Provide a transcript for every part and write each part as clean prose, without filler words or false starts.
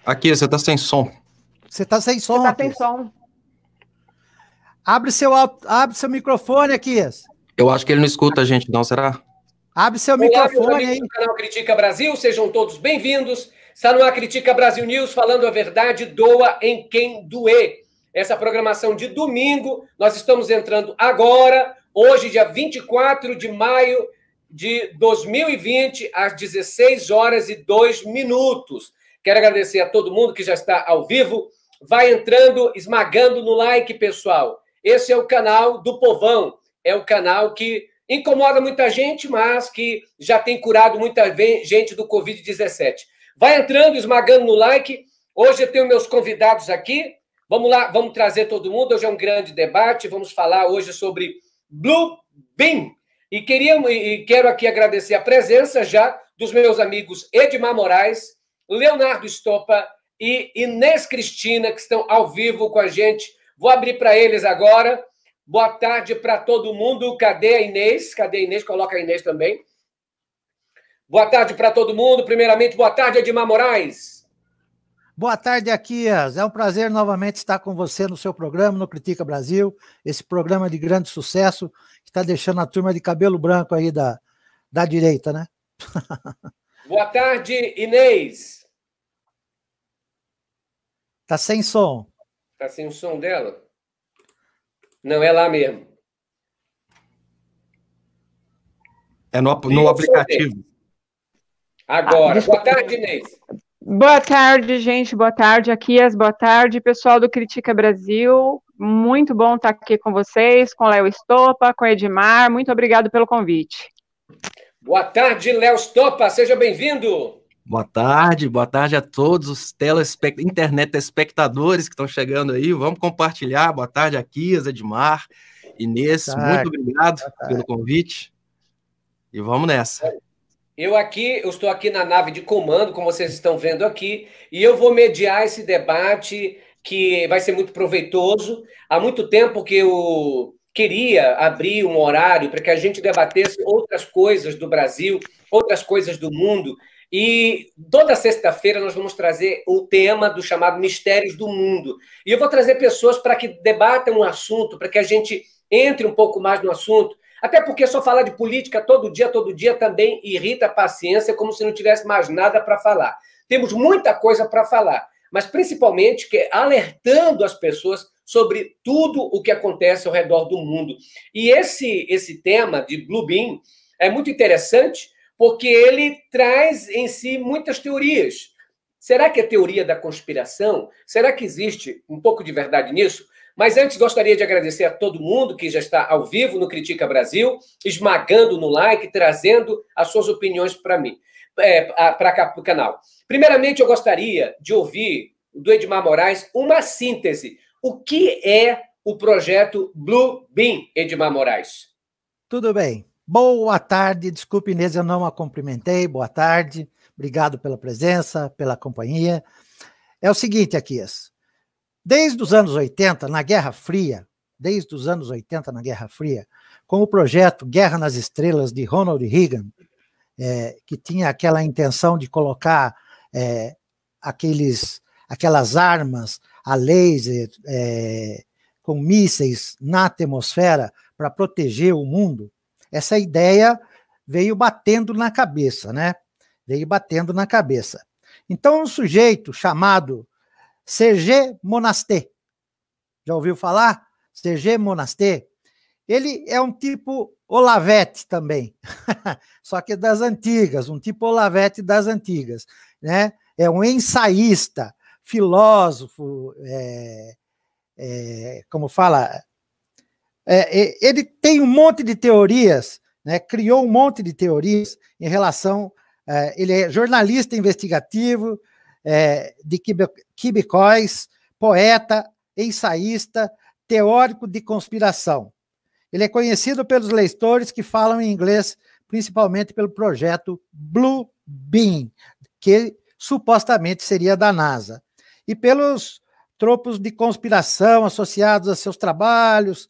Aqui, você tá sem som. Você tá sem som. Você tá sem som. Abre seu microfone aqui. Eu acho que ele não escuta a gente, não, será? Abre seu Olá, microfone meus amigos aí. do canal Critica Brasil, sejam todos bem-vindos. Está no ar Critica Brasil News, falando a verdade, doa em quem doer. Essa programação de domingo, nós estamos entrando agora, hoje, dia 24 de maio de 2020, às 16 horas e 2 minutos. Quero agradecer a todo mundo que já está ao vivo. Vai entrando, esmagando no like, pessoal. Esse é o canal do povão. É o canal que incomoda muita gente, mas que já tem curado muita gente do Covid-17. Vai entrando, esmagando no like. Hoje eu tenho meus convidados aqui. Vamos lá, vamos trazer todo mundo. Hoje é um grande debate. Vamos falar hoje sobre Bluebeam. E quero aqui agradecer a presença já dos meus amigos Edmar Moraes, Leonardo Stoppa e Inês Cristina, que estão ao vivo com a gente. Vou abrir para eles agora. Boa tarde para todo mundo. Cadê a Inês? Cadê a Inês? Coloca a Inês também. Boa tarde para todo mundo. Primeiramente, boa tarde, Edmar Moraes. Boa tarde, Aquias. É um prazer novamente estar com você no seu programa, no Critica Brasil, esse programa de grande sucesso que está deixando a turma de cabelo branco aí da direita, né? Boa tarde, Inês. Tá sem som. Tá sem o som dela? Não, é lá mesmo. É no aplicativo. Agora. Boa tarde, Inês. Boa tarde, gente. Boa tarde, Aquias. Boa tarde, pessoal do Critica Brasil. Muito bom estar aqui com vocês, com o Léo Stoppa, com o Edmar. Muito obrigado pelo convite. Boa tarde, Léo Stoppa. Seja bem-vindo. Boa tarde a todos os internet espectadores que estão chegando aí. Vamos compartilhar. Boa tarde, Aquias, Edmar, Inês. Muito obrigado pelo convite. E vamos nessa. Eu estou aqui na nave de comando, como vocês estão vendo aqui, e eu vou mediar esse debate que vai ser muito proveitoso. Há muito tempo que eu queria abrir um horário para que a gente debatesse outras coisas do Brasil, outras coisas do mundo. E toda sexta-feira nós vamos trazer o tema do chamado Mistérios do Mundo. E eu vou trazer pessoas para que debatam um assunto, para que a gente entre um pouco mais no assunto. Até porque só falar de política todo dia também irrita a paciência, como se não tivesse mais nada para falar. Temos muita coisa para falar, mas principalmente alertando as pessoas sobre tudo o que acontece ao redor do mundo. E esse tema de Bluebeam é muito interessante, porque ele traz em si muitas teorias. Será que é teoria da conspiração? Será que existe um pouco de verdade nisso? Mas antes gostaria de agradecer a todo mundo que já está ao vivo no Critica Brasil, esmagando no like, trazendo as suas opiniões para mim, para cá, para o canal. Primeiramente, eu gostaria de ouvir do Edmar Moraes uma síntese. O que é o projeto Bluebeam, Edmar Moraes? Tudo bem. Boa tarde. Desculpe, Inês, eu não a cumprimentei. Boa tarde. Obrigado pela presença, pela companhia. É o seguinte, Aquias. Desde os anos 80, na Guerra Fria, com o projeto Guerra nas Estrelas de Ronald Reagan, que tinha aquela intenção de colocar aquelas armas a laser com mísseis na atmosfera para proteger o mundo, essa ideia veio batendo na cabeça, né? Então, um sujeito chamado Serge Monastet, já ouviu falar? Serge Monastet, ele é um tipo Olavete também, só que das antigas, um tipo Olavete das antigas, né? É um ensaísta, filósofo, como fala, ele tem um monte de teorias, né? Criou um monte de teorias em relação, ele é jornalista investigativo, de Quibecóis, poeta, ensaísta, teórico de conspiração. Ele é conhecido pelos leitores que falam em inglês, principalmente pelo projeto Bluebeam, que supostamente seria da NASA, e pelos tropos de conspiração associados a seus trabalhos,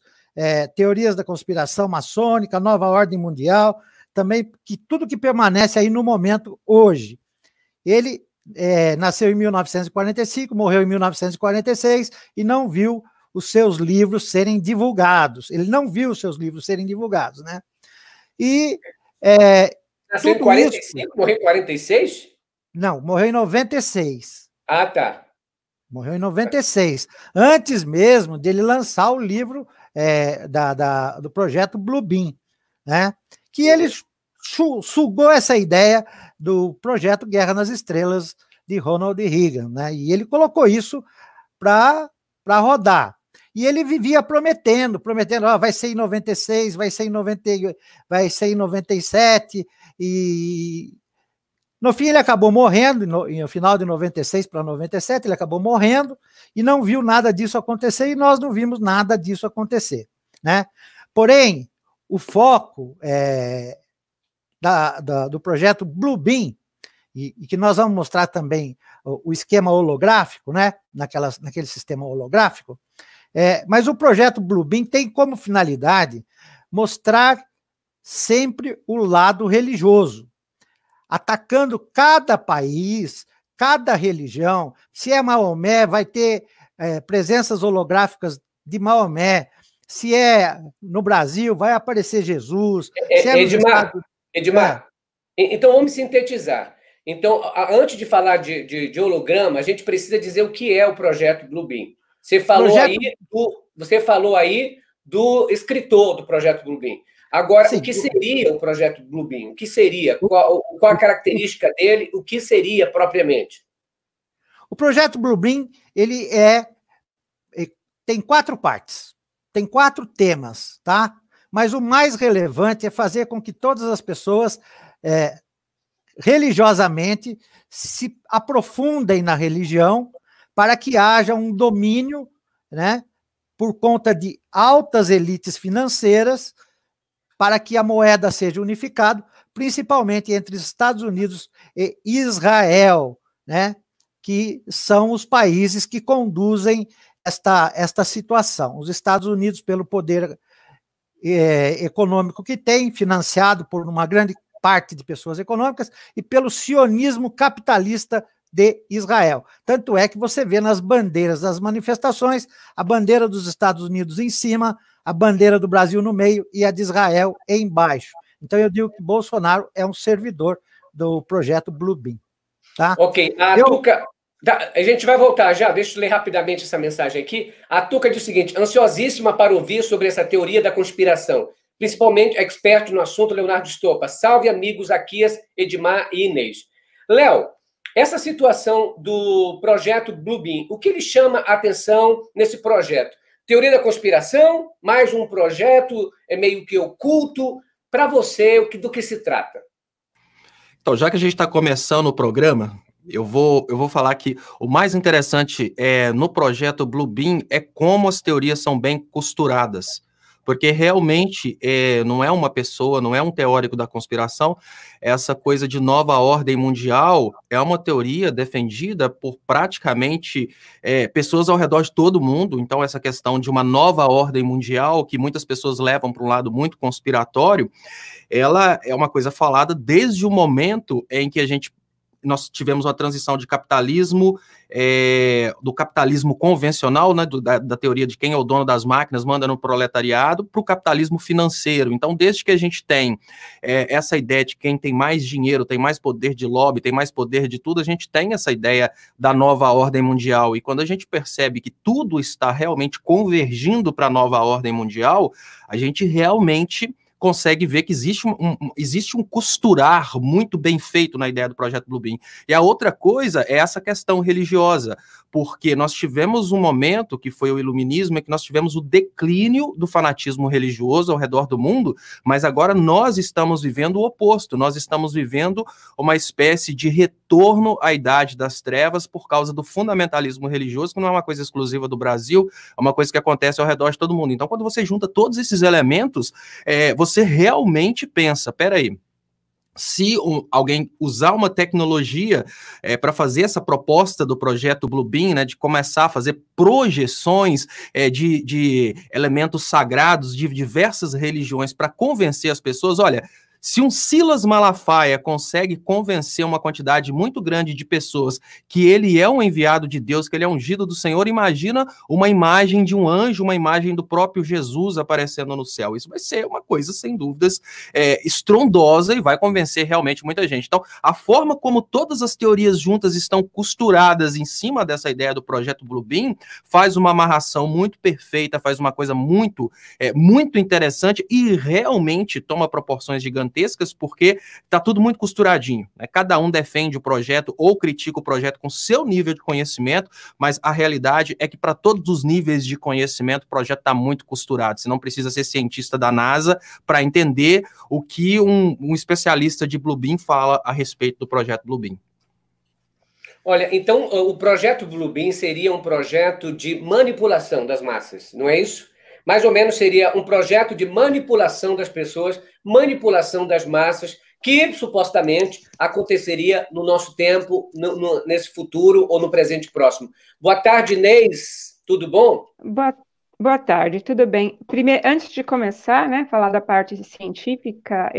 teorias da conspiração maçônica, nova ordem mundial, também que tudo que permanece aí no momento hoje. Ele nasceu em 1945, morreu em 1946 e não viu os seus livros serem divulgados. Ele não viu os seus livros serem divulgados, né? E nasceu em 45, morreu em 46? Não, morreu em 96. Ah, tá. Morreu em 96. Antes mesmo dele lançar o livro do projeto Bluebeam, né? Que ele sugou essa ideia do projeto Guerra nas Estrelas de Ronald Reagan, né? E ele colocou isso para rodar. E ele vivia prometendo, vai ser em 96, vai ser em 97, e no fim ele acabou morrendo, no final de 96 para 97, ele acabou morrendo e não viu nada disso acontecer, e nós não vimos nada disso acontecer, né? Porém, o foco do projeto Bluebeam, e que nós vamos mostrar também o esquema holográfico, né? Naquele sistema holográfico, mas o projeto Bluebeam tem como finalidade mostrar sempre o lado religioso, atacando cada país, cada religião. Se é Maomé, vai ter presenças holográficas de Maomé. Se é no Brasil, vai aparecer Jesus. Edmar, então vamos sintetizar. Então, antes de falar de holograma, a gente precisa dizer o que é o projeto Bluebeam. Você falou aí do escritor do projeto Bluebeam. Agora, sim, o que seria o projeto Bluebeam? O que seria? Qual a característica dele? O que seria propriamente? O projeto Bluebeam, ele tem 4 partes, tem 4 temas, tá? Mas o mais relevante é fazer com que todas as pessoas religiosamente se aprofundem na religião, para que haja um domínio, né, por conta de altas elites financeiras, para que a moeda seja unificada, principalmente entre os Estados Unidos e Israel, né, que são os países que conduzem esta situação. Os Estados Unidos, pelo poder econômico que tem, financiado por uma grande parte de pessoas econômicas, e pelo sionismo capitalista de Israel. Tanto é que você vê nas bandeiras das manifestações a bandeira dos Estados Unidos em cima, a bandeira do Brasil no meio e a de Israel embaixo. Então eu digo que Bolsonaro é um servidor do projeto Bluebeam. Tá? Ok, Tuca, a gente vai voltar já, deixa eu ler rapidamente essa mensagem aqui. A Tuca diz o seguinte: ansiosíssima para ouvir sobre essa teoria da conspiração, principalmente expert no assunto Leonardo Stoppa. Salve, amigos Aquias, Edmar e Inês. Léo, essa situação do projeto Bluebeam, o que lhe chama a atenção nesse projeto? Teoria da conspiração, mais um projeto meio que oculto. Para você, do que se trata? Então, já que a gente está começando o programa, eu vou falar que o mais interessante no projeto Bluebeam é como as teorias são bem costuradas. Porque realmente não é uma pessoa, não é um teórico da conspiração, essa coisa de nova ordem mundial é uma teoria defendida por praticamente pessoas ao redor de todo mundo. Então, essa questão de uma nova ordem mundial, que muitas pessoas levam para um lado muito conspiratório, ela é uma coisa falada desde o momento em que nós tivemos uma transição de capitalismo, do capitalismo convencional, né, da teoria de quem é o dono das máquinas, manda no proletariado, para o capitalismo financeiro. Então, desde que a gente tem essa ideia de quem tem mais dinheiro, tem mais poder de lobby, tem mais poder de tudo, a gente tem essa ideia da nova ordem mundial. E quando a gente percebe que tudo está realmente convergindo para a nova ordem mundial, a gente realmente consegue ver que existe um costurar muito bem feito na ideia do projeto Bluebeam. E a outra coisa é essa questão religiosa, porque nós tivemos um momento, que foi o iluminismo, que nós tivemos o declínio do fanatismo religioso ao redor do mundo, mas agora nós estamos vivendo o oposto, nós estamos vivendo uma espécie de retorno à idade das trevas por causa do fundamentalismo religioso, que não é uma coisa exclusiva do Brasil, é uma coisa que acontece ao redor de todo mundo. Então, quando você junta todos esses elementos, você realmente pensa, peraí, se alguém usar uma tecnologia para fazer essa proposta do projeto Bluebeam, né, de começar a fazer projeções de elementos sagrados de diversas religiões para convencer as pessoas, olha, Se um Silas Malafaia consegue convencer uma quantidade muito grande de pessoas que ele é um enviado de Deus, que ele é ungido do Senhor, imagina uma imagem de um anjo, uma imagem do próprio Jesus aparecendo no céu. Isso vai ser uma coisa, sem dúvidas, estrondosa e vai convencer realmente muita gente. Então, a forma como todas as teorias juntas estão costuradas em cima dessa ideia do projeto Bluebeam faz uma amarração muito perfeita, faz uma coisa muito interessante e realmente toma proporções gigantescas, porque está tudo muito costuradinho, né? Cada um defende o projeto ou critica o projeto com seu nível de conhecimento, mas a realidade é que para todos os níveis de conhecimento o projeto está muito costurado. Você não precisa ser cientista da NASA para entender o que um especialista de Bluebeam fala a respeito do projeto Bluebeam. Olha, então o projeto Bluebeam seria um projeto de manipulação das massas, não é isso? Mais ou menos seria um projeto de manipulação das pessoas, manipulação das massas, que supostamente aconteceria no nosso tempo, nesse futuro ou no presente próximo. Boa tarde, Inês. Tudo bom? Boa tarde, tudo bem. Primeiro, antes de começar, né, falar da parte científica,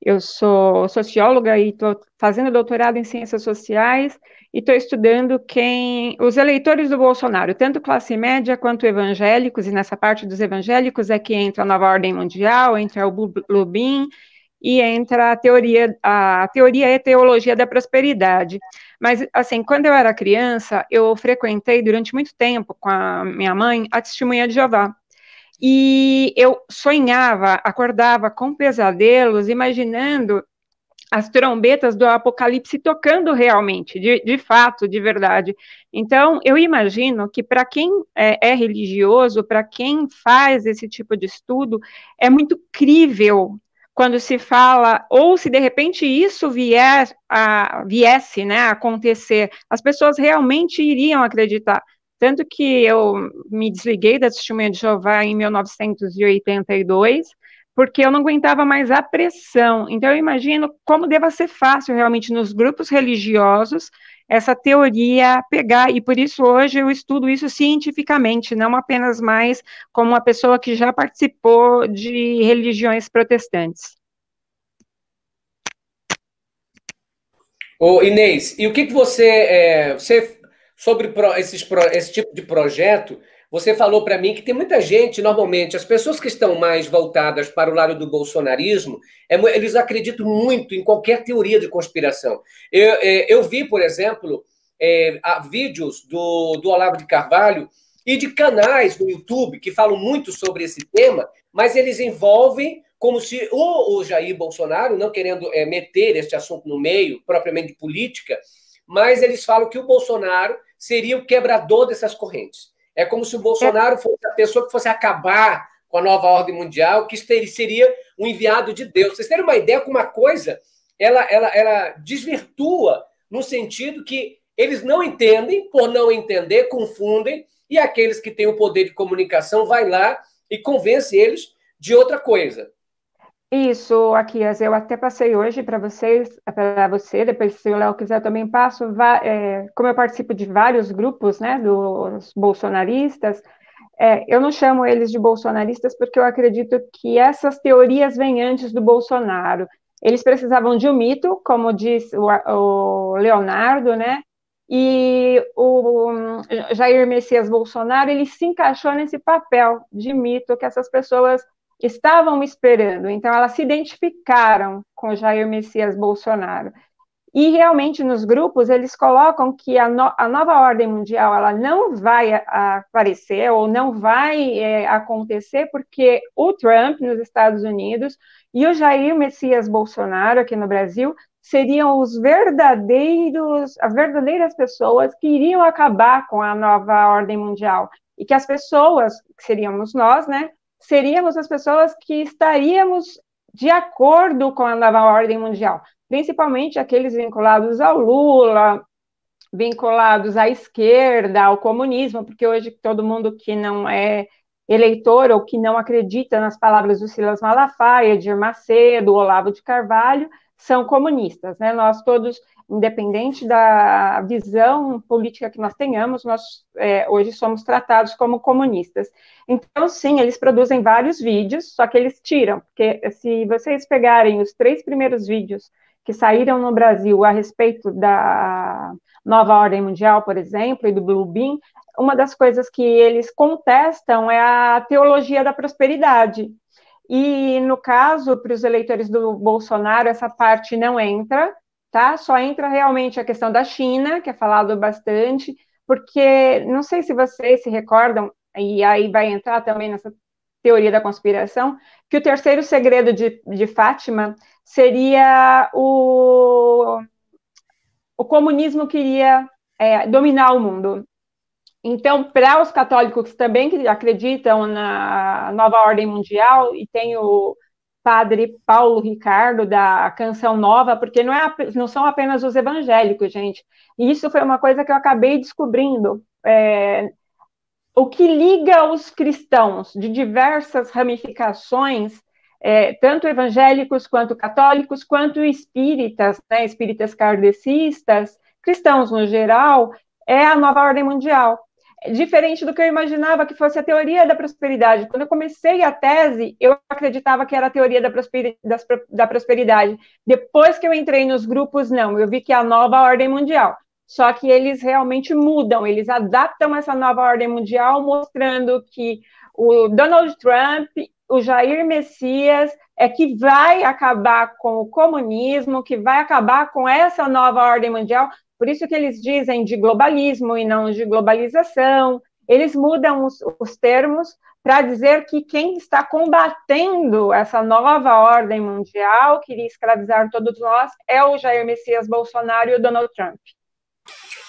eu sou socióloga e estou fazendo doutorado em ciências sociais e estou estudando os eleitores do Bolsonaro, tanto classe média quanto evangélicos, e nessa parte dos evangélicos é que entra a nova ordem mundial, entra o Bluebeam e entra a teoria e teologia da prosperidade. Mas, assim, quando eu era criança, eu frequentei durante muito tempo com a minha mãe a Testemunha de Jeová. E eu sonhava, acordava com pesadelos, imaginando as trombetas do Apocalipse tocando realmente, de fato, de verdade. Então, eu imagino que para quem é religioso, para quem faz esse tipo de estudo, é muito crível quando se fala, ou se de repente isso viesse, né, a acontecer, as pessoas realmente iriam acreditar. Tanto que eu me desliguei da Testemunha de Jeová em 1982, porque eu não aguentava mais a pressão. Então, eu imagino como deva ser fácil realmente nos grupos religiosos essa teoria pegar, e por isso hoje eu estudo isso cientificamente, não apenas mais como uma pessoa que já participou de religiões protestantes. Ô, Inês, e o que você sobre esse tipo de projeto, você falou para mim que tem muita gente, normalmente, as pessoas que estão mais voltadas para o lado do bolsonarismo, eles acreditam muito em qualquer teoria de conspiração. Eu vi, por exemplo, vídeos do Olavo de Carvalho e de canais no YouTube que falam muito sobre esse tema, mas eles envolvem como se o Jair Bolsonaro, não querendo meter este assunto no meio, propriamente de política, mas eles falam que o Bolsonaro seria o quebrador dessas correntes. É como se o Bolsonaro fosse a pessoa que fosse acabar com a nova ordem mundial, que seria um enviado de Deus. Vocês terem uma ideia como uma coisa, ela desvirtua no sentido que eles não entendem, por não entender, confundem, e aqueles que têm o poder de comunicação vai lá e convence eles de outra coisa. Isso, Aquias, eu até passei hoje para você, depois se o Léo quiser também passo, como eu participo de vários grupos, né, dos bolsonaristas, eu não chamo eles de bolsonaristas porque eu acredito que essas teorias vêm antes do Bolsonaro. Eles precisavam de um mito, como diz o Leonardo, né, e o Jair Messias Bolsonaro, ele se encaixou nesse papel de mito que essas pessoas estavam esperando, então elas se identificaram com o Jair Messias Bolsonaro. E realmente nos grupos eles colocam que a nova ordem mundial ela não vai aparecer ou não vai acontecer porque o Trump nos Estados Unidos e o Jair Messias Bolsonaro aqui no Brasil seriam as verdadeiras pessoas que iriam acabar com a nova ordem mundial. E que as pessoas, que seríamos nós, né, seríamos as pessoas que estaríamos de acordo com a nova ordem mundial, principalmente aqueles vinculados ao Lula, vinculados à esquerda, ao comunismo, porque hoje todo mundo que não é eleitor ou que não acredita nas palavras do Silas Malafaia, Edir Macedo, Olavo de Carvalho, são comunistas, né? Nós todos, independente da visão política que nós tenhamos, nós hoje somos tratados como comunistas. Então, sim, eles produzem vários vídeos, só que eles tiram, porque se vocês pegarem os 3 primeiros vídeos que saíram no Brasil a respeito da nova ordem mundial, por exemplo, e do Blue Beam, uma das coisas que eles contestam é a teologia da prosperidade. E, no caso, para os eleitores do Bolsonaro, essa parte não entra, tá? Só entra realmente a questão da China, que é falado bastante, porque, não sei se vocês se recordam, e aí vai entrar também nessa teoria da conspiração, que o terceiro segredo de Fátima seria o comunismo que iria dominar o mundo. Então, para os católicos também que acreditam na nova ordem mundial, e tem o padre Paulo Ricardo, da Canção Nova, porque não são apenas os evangélicos, gente. E isso foi uma coisa que eu acabei descobrindo. O que liga os cristãos de diversas ramificações, tanto evangélicos, quanto católicos, quanto espíritas, né, espíritas kardecistas, cristãos no geral, é a nova ordem mundial. Diferente do que eu imaginava que fosse a teoria da prosperidade. Quando eu comecei a tese, eu acreditava que era a teoria da prosperidade. Depois que eu entrei nos grupos, não, eu vi que é a nova ordem mundial. Só que eles realmente mudam, eles adaptam essa nova ordem mundial, mostrando que o Donald Trump, o Jair Messias, é que vai acabar com o comunismo, que vai acabar com essa nova ordem mundial. Por isso que eles dizem de globalismo e não de globalização. Eles mudam os termos para dizer que quem está combatendo essa nova ordem mundial, que iria escravizar todos nós, é o Jair Messias Bolsonaro e o Donald Trump.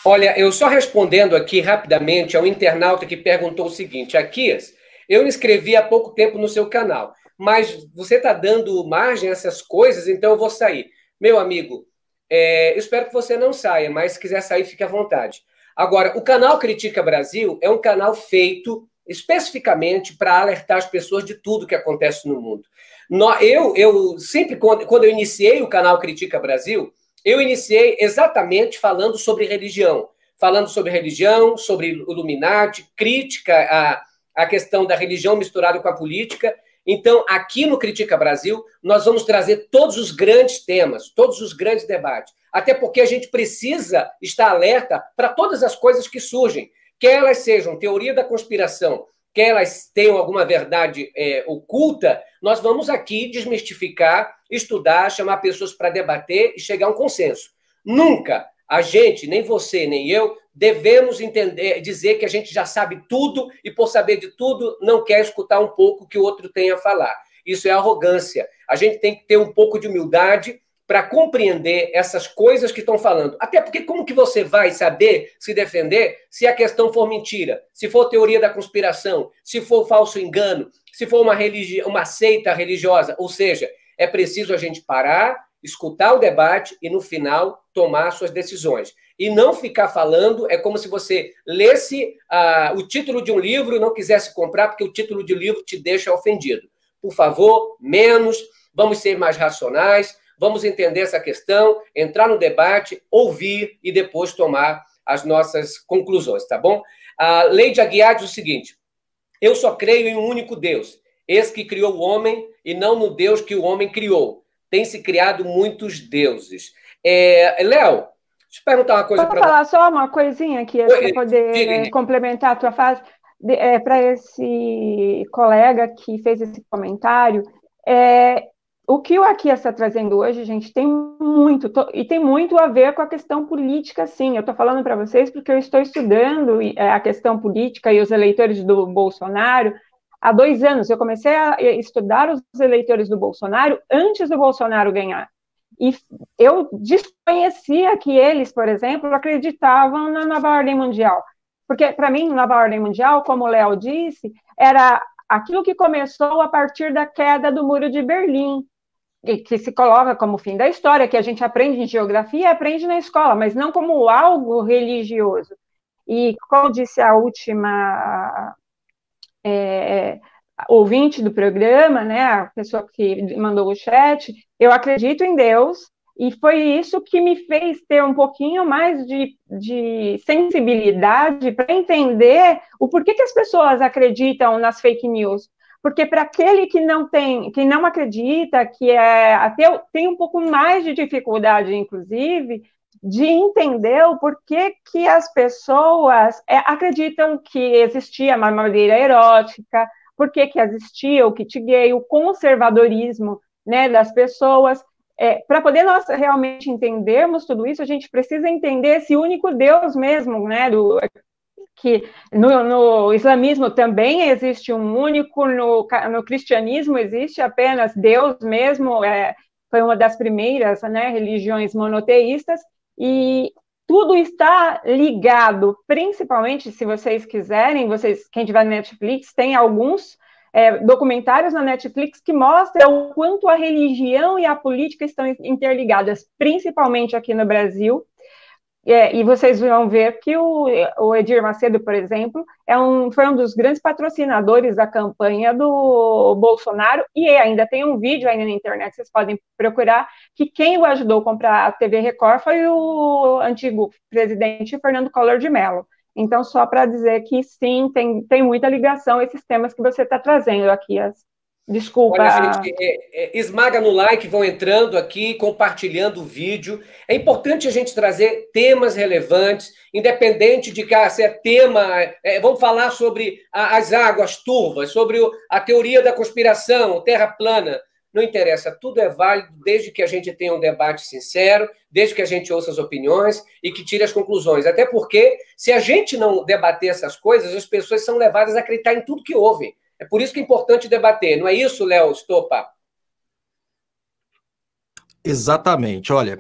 Olha, eu só respondendo aqui rapidamente ao internauta que perguntou o seguinte: Aquias, eu me inscrevi há pouco tempo no seu canal, mas você está dando margem a essas coisas, então eu vou sair. Meu amigo, espero que você não saia, mas se quiser sair, fique à vontade. Agora, o canal Critica Brasil é um canal feito especificamente para alertar as pessoas de tudo que acontece no mundo. Eu sempre, quando eu iniciei o canal Critica Brasil, eu iniciei exatamente falando sobre religião, sobre Illuminati, crítica à questão da religião misturada com a política. Então, aqui no Critica Brasil, nós vamos trazer todos os grandes temas, todos os grandes debates, até porque a gente precisa estar alerta para todas as coisas que surgem, quer elas sejam teoria da conspiração, quer elas tenham alguma verdade oculta, nós vamos aqui desmistificar, estudar, chamar pessoas para debater e chegar a um consenso. Nunca a gente, nem você, nem eu, devemos dizer que a gente já sabe tudo e, por saber de tudo, não quer escutar um pouco o que o outro tem a falar. Isso é arrogância. A gente tem que ter um pouco de humildade para compreender essas coisas que estão falando. Até porque como que você vai saber se defender se a questão for mentira, se for teoria da conspiração, se for falso engano, se for uma seita religiosa? Ou seja, é preciso a gente parar, escutar o debate e, no final, tomar suas decisões. E não ficar falando, é como se você lesse o título de um livro e não quisesse comprar, porque o título de livro te deixa ofendido. Por favor, menos, vamos ser mais racionais, vamos entender essa questão, entrar no debate, ouvir e depois tomar as nossas conclusões, tá bom? A Leide Aguiar diz o seguinte: eu só creio em um único Deus, esse que criou o homem e não no Deus que o homem criou. Tem se criado muitos deuses. Léo, deixa eu perguntar uma coisa para você. Posso falar só uma coisinha aqui, para poder complementar a tua fase? Para esse colega que fez esse comentário, o que o Aquias está trazendo hoje, gente, tem muito a ver com a questão política, sim. Eu estou falando para vocês porque eu estou estudando a questão política e os eleitores do Bolsonaro há 2 anos. Eu comecei a estudar os eleitores do Bolsonaro antes do Bolsonaro ganhar. E eu desconhecia que eles, por exemplo, acreditavam na nova ordem mundial. Porque, para mim, nova ordem mundial, como o Léo disse, era aquilo que começou a partir da queda do Muro de Berlim, e que se coloca como fim da história, que a gente aprende em geografia e aprende na escola, mas não como algo religioso. E, como disse a última ouvinte do programa, né, a pessoa que mandou o chat, eu acredito em Deus, E foi isso que me fez ter um pouquinho mais de sensibilidade para entender o porquê que as pessoas acreditam nas fake news. Porque para aquele que não acredita, que até tem um pouco mais de dificuldade, inclusive, de entender o porquê que as pessoas acreditam que existia mamadeira erótica, porquê que existia o kit gay, o conservadorismo, né, das pessoas. Para poder nós realmente entendermos tudo isso, a gente precisa entender esse único Deus mesmo, né, que no islamismo também existe um único, no cristianismo existe apenas Deus mesmo, foi uma das primeiras, né, religiões monoteístas, e tudo está ligado, principalmente, se vocês quiserem, quem tiver na Netflix, tem alguns documentários na Netflix que mostram o quanto a religião e a política estão interligadas, principalmente aqui no Brasil. E vocês vão ver que o Edir Macedo, por exemplo, foi um dos grandes patrocinadores da campanha do Bolsonaro, e ainda tem um vídeo ainda na internet, vocês podem procurar, que quem o ajudou a comprar a TV Record foi o antigo presidente Fernando Collor de Mello. Então, só para dizer que sim, tem muita ligação esses temas que você está trazendo aqui. Desculpa. Olha, gente, esmaga no like, vão entrando aqui, compartilhando o vídeo. É importante a gente trazer temas relevantes, independente de que se é tema... vamos falar sobre as águas turvas, sobre a teoria da conspiração, terra plana. Não interessa, tudo é válido desde que a gente tenha um debate sincero, desde que a gente ouça as opiniões e que tire as conclusões. Até porque, se a gente não debater essas coisas, as pessoas são levadas a acreditar em tudo que ouvem. É por isso que é importante debater. Não é isso, Léo Stoppa? Exatamente. Olha,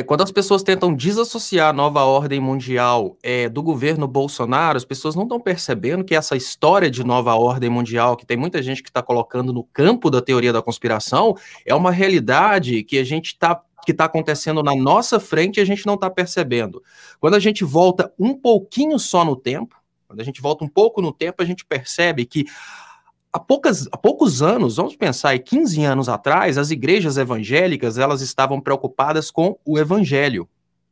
quando as pessoas tentam desassociar a nova ordem mundial do governo Bolsonaro, as pessoas não estão percebendo que essa história de nova ordem mundial, que tem muita gente que está colocando no campo da teoria da conspiração, é uma realidade que que está acontecendo na nossa frente e a gente não está percebendo. Quando a gente volta um pouquinho só no tempo, quando a gente volta um pouco no tempo, a gente percebe que há poucos anos, vamos pensar aí, 15 anos atrás, as igrejas evangélicas, elas estavam preocupadas com o evangelho.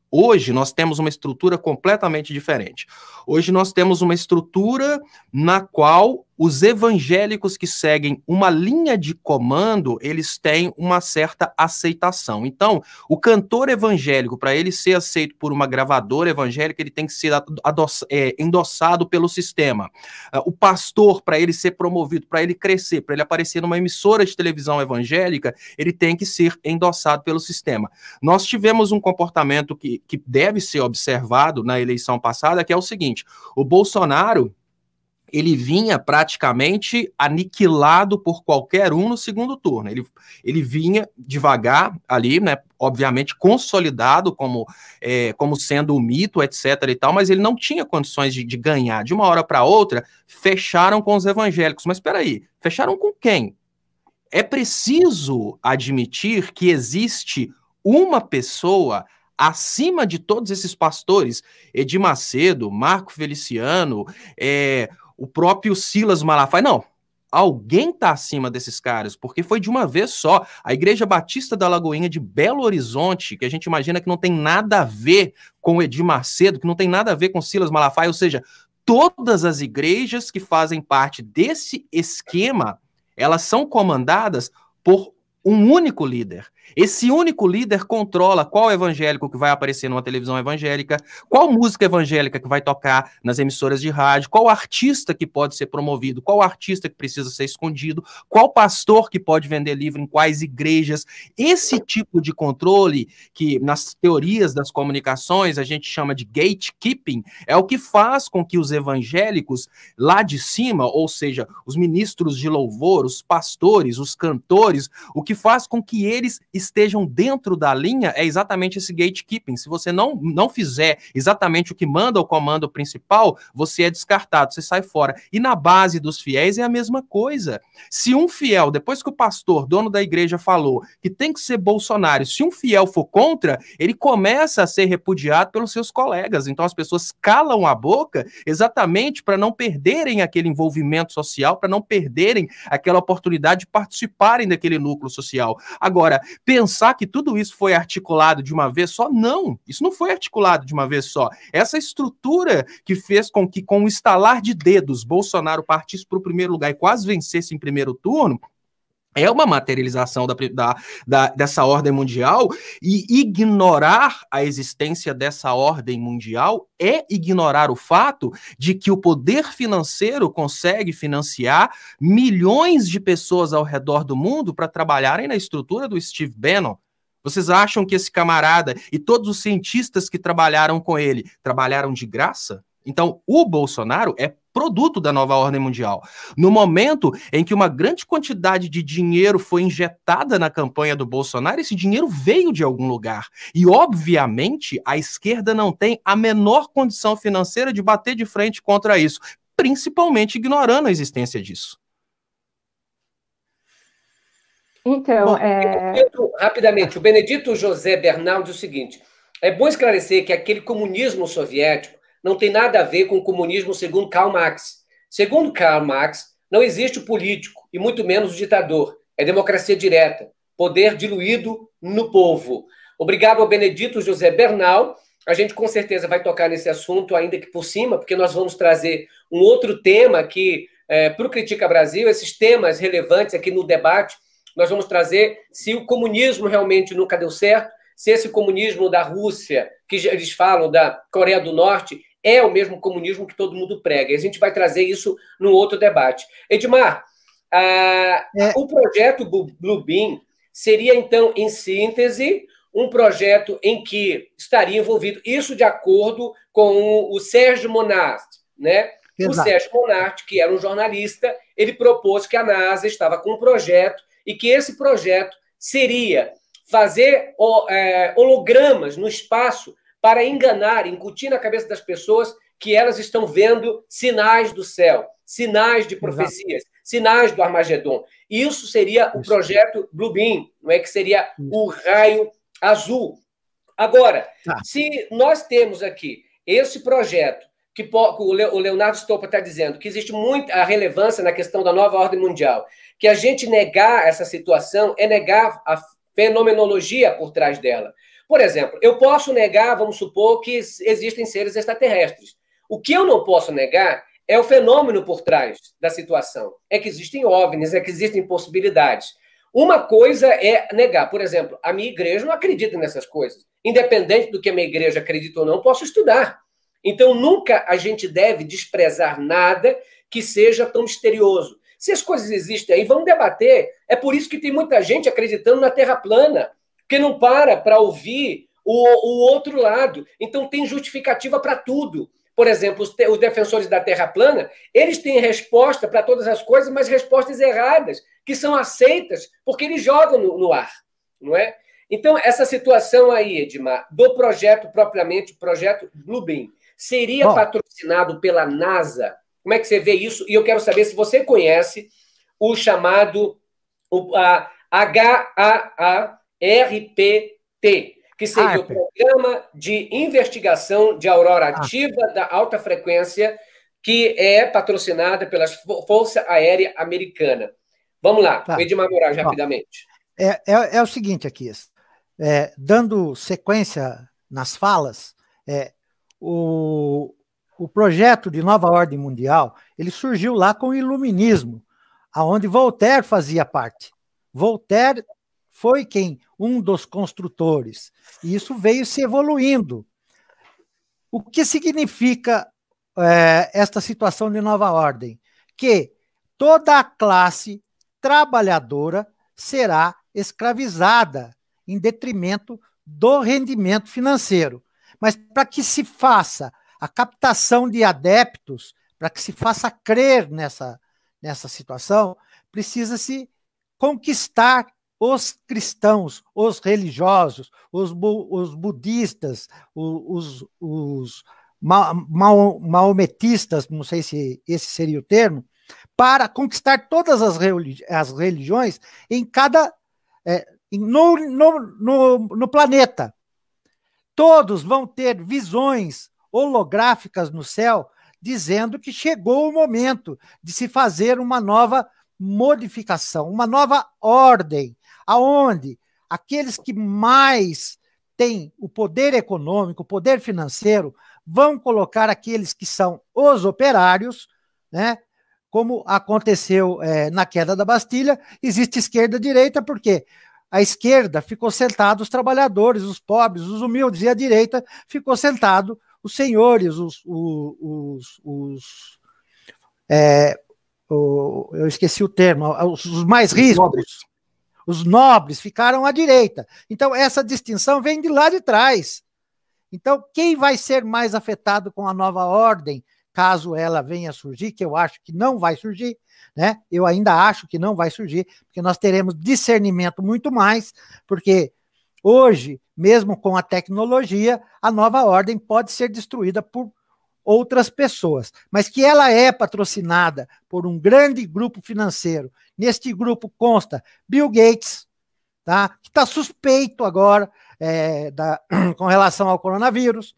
Hoje nós temos uma estrutura completamente diferente. Hoje nós temos uma estrutura na qual os evangélicos que seguem uma linha de comando, eles têm uma certa aceitação. Então, o cantor evangélico, para ele ser aceito por uma gravadora evangélica, ele tem que ser endossado pelo sistema. O pastor, para ele ser promovido, para ele crescer, para ele aparecer numa emissora de televisão evangélica, ele tem que ser endossado pelo sistema. Nós tivemos um comportamento que deve ser observado na eleição passada, que é o seguinte: o Bolsonaro, ele vinha praticamente aniquilado por qualquer um no segundo turno. Ele vinha devagar ali, né, obviamente consolidado como sendo um mito, etc. e tal, mas ele não tinha condições de ganhar. De uma hora para outra, fecharam com os evangélicos. Mas espera aí, fecharam com quem? É preciso admitir que existe uma pessoa acima de todos esses pastores, Edir Macedo, Marco Feliciano, o próprio Silas Malafaia. Não, alguém está acima desses caras, porque foi de uma vez só. A Igreja Batista da Lagoinha de Belo Horizonte, que a gente imagina que não tem nada a ver com o Edir Macedo, que não tem nada a ver com Silas Malafaia, ou seja, todas as igrejas que fazem parte desse esquema, elas são comandadas por um único líder. Esse único líder controla qual evangélico que vai aparecer numa televisão evangélica, qual música evangélica que vai tocar nas emissoras de rádio, qual artista que pode ser promovido, qual artista que precisa ser escondido, qual pastor que pode vender livro em quais igrejas. Esse tipo de controle, que nas teorias das comunicações a gente chama de gatekeeping, é o que faz com que os evangélicos lá de cima, ou seja, os ministros de louvor, os pastores, os cantores, o que faz com que eles estejam dentro da linha é exatamente esse gatekeeping. Se você não fizer exatamente o que manda o comando principal, você é descartado, você sai fora. E na base dos fiéis é a mesma coisa. Se um fiel, depois que o pastor, dono da igreja, falou que tem que ser Bolsonaro, se um fiel for contra, ele começa a ser repudiado pelos seus colegas. Então as pessoas calam a boca exatamente para não perderem aquele envolvimento social, para não perderem aquela oportunidade de participarem daquele núcleo social. Agora, pensar que tudo isso foi articulado de uma vez só, não, isso não foi articulado de uma vez só. Essa estrutura que fez com que, com o estalar de dedos, Bolsonaro partisse para o primeiro lugar e quase vencesse em primeiro turno, é uma materialização dessa ordem mundial, e ignorar a existência dessa ordem mundial é ignorar o fato de que o poder financeiro consegue financiar milhões de pessoas ao redor do mundo para trabalharem na estrutura do Steve Bannon. Vocês acham que esse camarada e todos os cientistas que trabalharam com ele trabalharam de graça? Então, o Bolsonaro é produto da nova ordem mundial. No momento em que uma grande quantidade de dinheiro foi injetada na campanha do Bolsonaro, esse dinheiro veio de algum lugar. E, obviamente, a esquerda não tem a menor condição financeira de bater de frente contra isso, principalmente ignorando a existência disso. Então, rapidamente, o Benedito José Bernal diz o seguinte: é bom esclarecer que aquele comunismo soviético não tem nada a ver com o comunismo segundo Karl Marx. Segundo Karl Marx, não existe o político, e muito menos o ditador. É democracia direta, poder diluído no povo. Obrigado ao Benedito José Bernal. A gente com certeza vai tocar nesse assunto, ainda que por cima, porque nós vamos trazer um outro tema aqui para o Critica Brasil, esses temas relevantes aqui no debate. Nós vamos trazer se o comunismo realmente nunca deu certo, se esse comunismo da Rússia, que eles falam da Coreia do Norte, é o mesmo comunismo que todo mundo prega. E a gente vai trazer isso num outro debate. Edmar, o projeto Bluebeam seria, então, em síntese, um projeto em que estaria envolvido, isso de acordo com o Sérgio Monast, né? Exato. O Sérgio Monast, que era um jornalista, ele propôs que a NASA estava com um projeto e que esse projeto seria fazer hologramas no espaço para enganar, incutir na cabeça das pessoas que elas estão vendo sinais do céu, sinais de profecias, sinais do Armagedon. Isso seria o projeto Bluebeam, não é, que seria o raio azul. Agora, se nós temos aqui esse projeto, que o Leonardo Stolpa está dizendo que existe muita relevância na questão da nova ordem mundial, que a gente negar essa situação é negar a fenomenologia por trás dela. Por exemplo, eu posso negar, vamos supor, que existem seres extraterrestres. O que eu não posso negar é o fenômeno por trás da situação. É que existem OVNIs, é que existem possibilidades. Uma coisa é negar. Por exemplo, a minha igreja não acredita nessas coisas. Independente do que a minha igreja acredita ou não, eu posso estudar. Então, nunca a gente deve desprezar nada que seja tão misterioso. Se as coisas existem aí, vamos debater. É por isso que tem muita gente acreditando na Terra plana, que não para ouvir o outro lado. Então, tem justificativa para tudo. Por exemplo, os defensores da Terra plana, eles têm resposta para todas as coisas, mas respostas erradas, que são aceitas porque eles jogam no ar, não é? Então, essa situação aí, Edmar, do projeto propriamente, projeto Bluebeam, seria patrocinado pela NASA? Como é que você vê isso? E eu quero saber se você conhece o chamado HAARPT, que seria o Programa de Investigação de Aurora Ativa da Alta Frequência, que é patrocinada pela Força Aérea Americana. Vamos lá, Edmar Moraes, rapidamente. É o seguinte aqui, dando sequência nas falas, o projeto de nova ordem mundial, ele surgiu lá com o iluminismo, aonde Voltaire fazia parte. Voltaire foi um dos construtores, e isso veio se evoluindo. O que significa esta situação de nova ordem? Que toda a classe trabalhadora será escravizada em detrimento do rendimento financeiro. Mas para que se faça a captação de adeptos, para que se faça crer nessa situação, precisa-se conquistar os cristãos, os religiosos, os budistas, os maometistas, não sei se esse seria o termo, para conquistar todas as religiões no planeta. Todos vão ter visões holográficas no céu, dizendo que chegou o momento de se fazer uma nova modificação, uma nova ordem, aonde aqueles que mais têm o poder econômico, o poder financeiro, vão colocar aqueles que são os operários, né? Como aconteceu na queda da Bastilha. Existe esquerda e direita, porque a esquerda ficou sentado os trabalhadores, os pobres, os humildes, e a direita ficou sentado os senhores, eu esqueci o termo, os mais ricos, os nobres ficaram à direita. Então, essa distinção vem de lá de trás. Então, quem vai ser mais afetado com a nova ordem, caso ela venha a surgir, que eu acho que não vai surgir, né? Eu ainda acho que não vai surgir, porque nós teremos discernimento muito mais, porque hoje, mesmo com a tecnologia, a nova ordem pode ser destruída por outras pessoas, mas que ela é patrocinada por um grande grupo financeiro. Neste grupo consta Bill Gates, tá? Que está suspeito agora com relação ao coronavírus,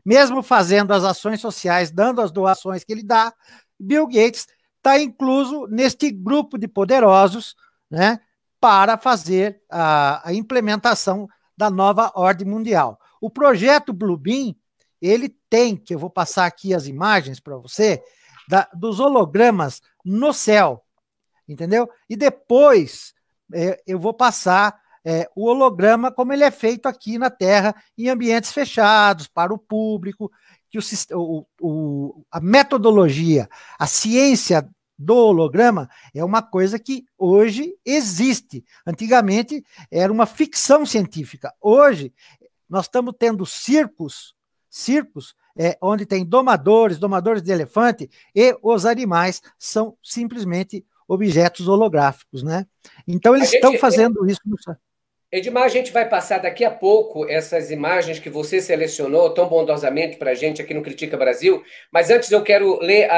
mesmo fazendo as ações sociais, dando as doações que ele dá. Bill Gates está incluso neste grupo de poderosos, né, para fazer a implementação da nova ordem mundial. O projeto Bluebeam, ele tem, que eu vou passar aqui as imagens para você, dos hologramas no céu, entendeu? E depois eu vou passar o holograma como ele é feito aqui na Terra, em ambientes fechados, para o público, que a metodologia, a ciência do holograma é uma coisa que hoje existe. Antigamente era uma ficção científica. Hoje nós estamos tendo circos onde tem domadores de elefante, e os animais são simplesmente objetos holográficos, né? Então eles estão fazendo isso no céu. Edmar, a gente vai passar daqui a pouco essas imagens que você selecionou tão bondosamente para a gente aqui no Critica Brasil, mas antes eu quero ler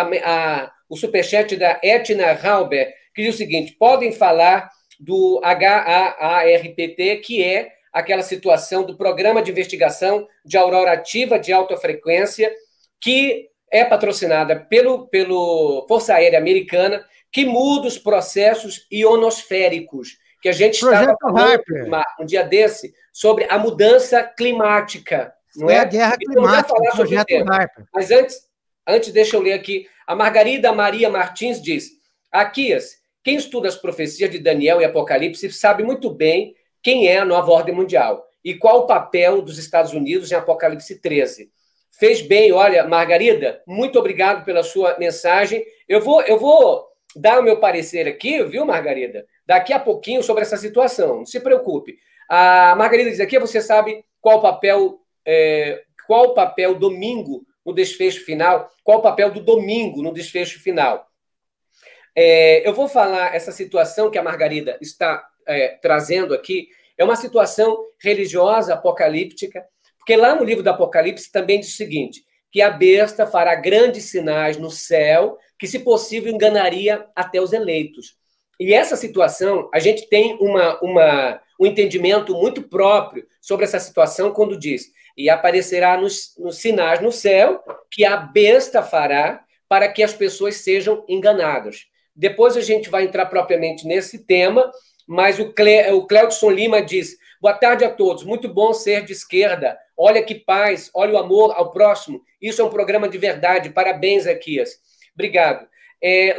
o superchat da Etna Halber, que diz o seguinte: podem falar do HAARPT, que é aquela situação do Programa de Investigação de Aurora Ativa de Alta Frequência, que é patrocinada pelo Força Aérea Americana, que muda os processos ionosféricos, que a gente estava falando um dia desse sobre a mudança climática, não é? A guerra climática, o projeto Harper. Mas antes deixa eu ler aqui. A Margarida Maria Martins diz: Aquias, quem estuda as profecias de Daniel e Apocalipse sabe muito bem quem é a nova ordem mundial e qual o papel dos Estados Unidos em Apocalipse 13. Fez bem, olha, Margarida, muito obrigado pela sua mensagem. Eu vou dar o meu parecer aqui, viu, Margarida? Daqui a pouquinho sobre essa situação, não se preocupe. A Margarida diz aqui: você sabe qual o papel domingo no desfecho final? Qual o papel do domingo no desfecho final? Eu vou falar essa situação que a Margarida está trazendo aqui, é uma situação religiosa, apocalíptica, porque lá no livro do Apocalipse também diz o seguinte, que a besta fará grandes sinais no céu, que, se possível, enganaria até os eleitos. E essa situação, a gente tem um entendimento muito próprio sobre essa situação quando diz: e aparecerá nos sinais no céu que a besta fará para que as pessoas sejam enganadas. Depois a gente vai entrar propriamente nesse tema, mas o Cleudson Lima diz: boa tarde a todos, muito bom ser de esquerda, olha que paz, olha o amor ao próximo, isso é um programa de verdade, parabéns, Aquias. Obrigado.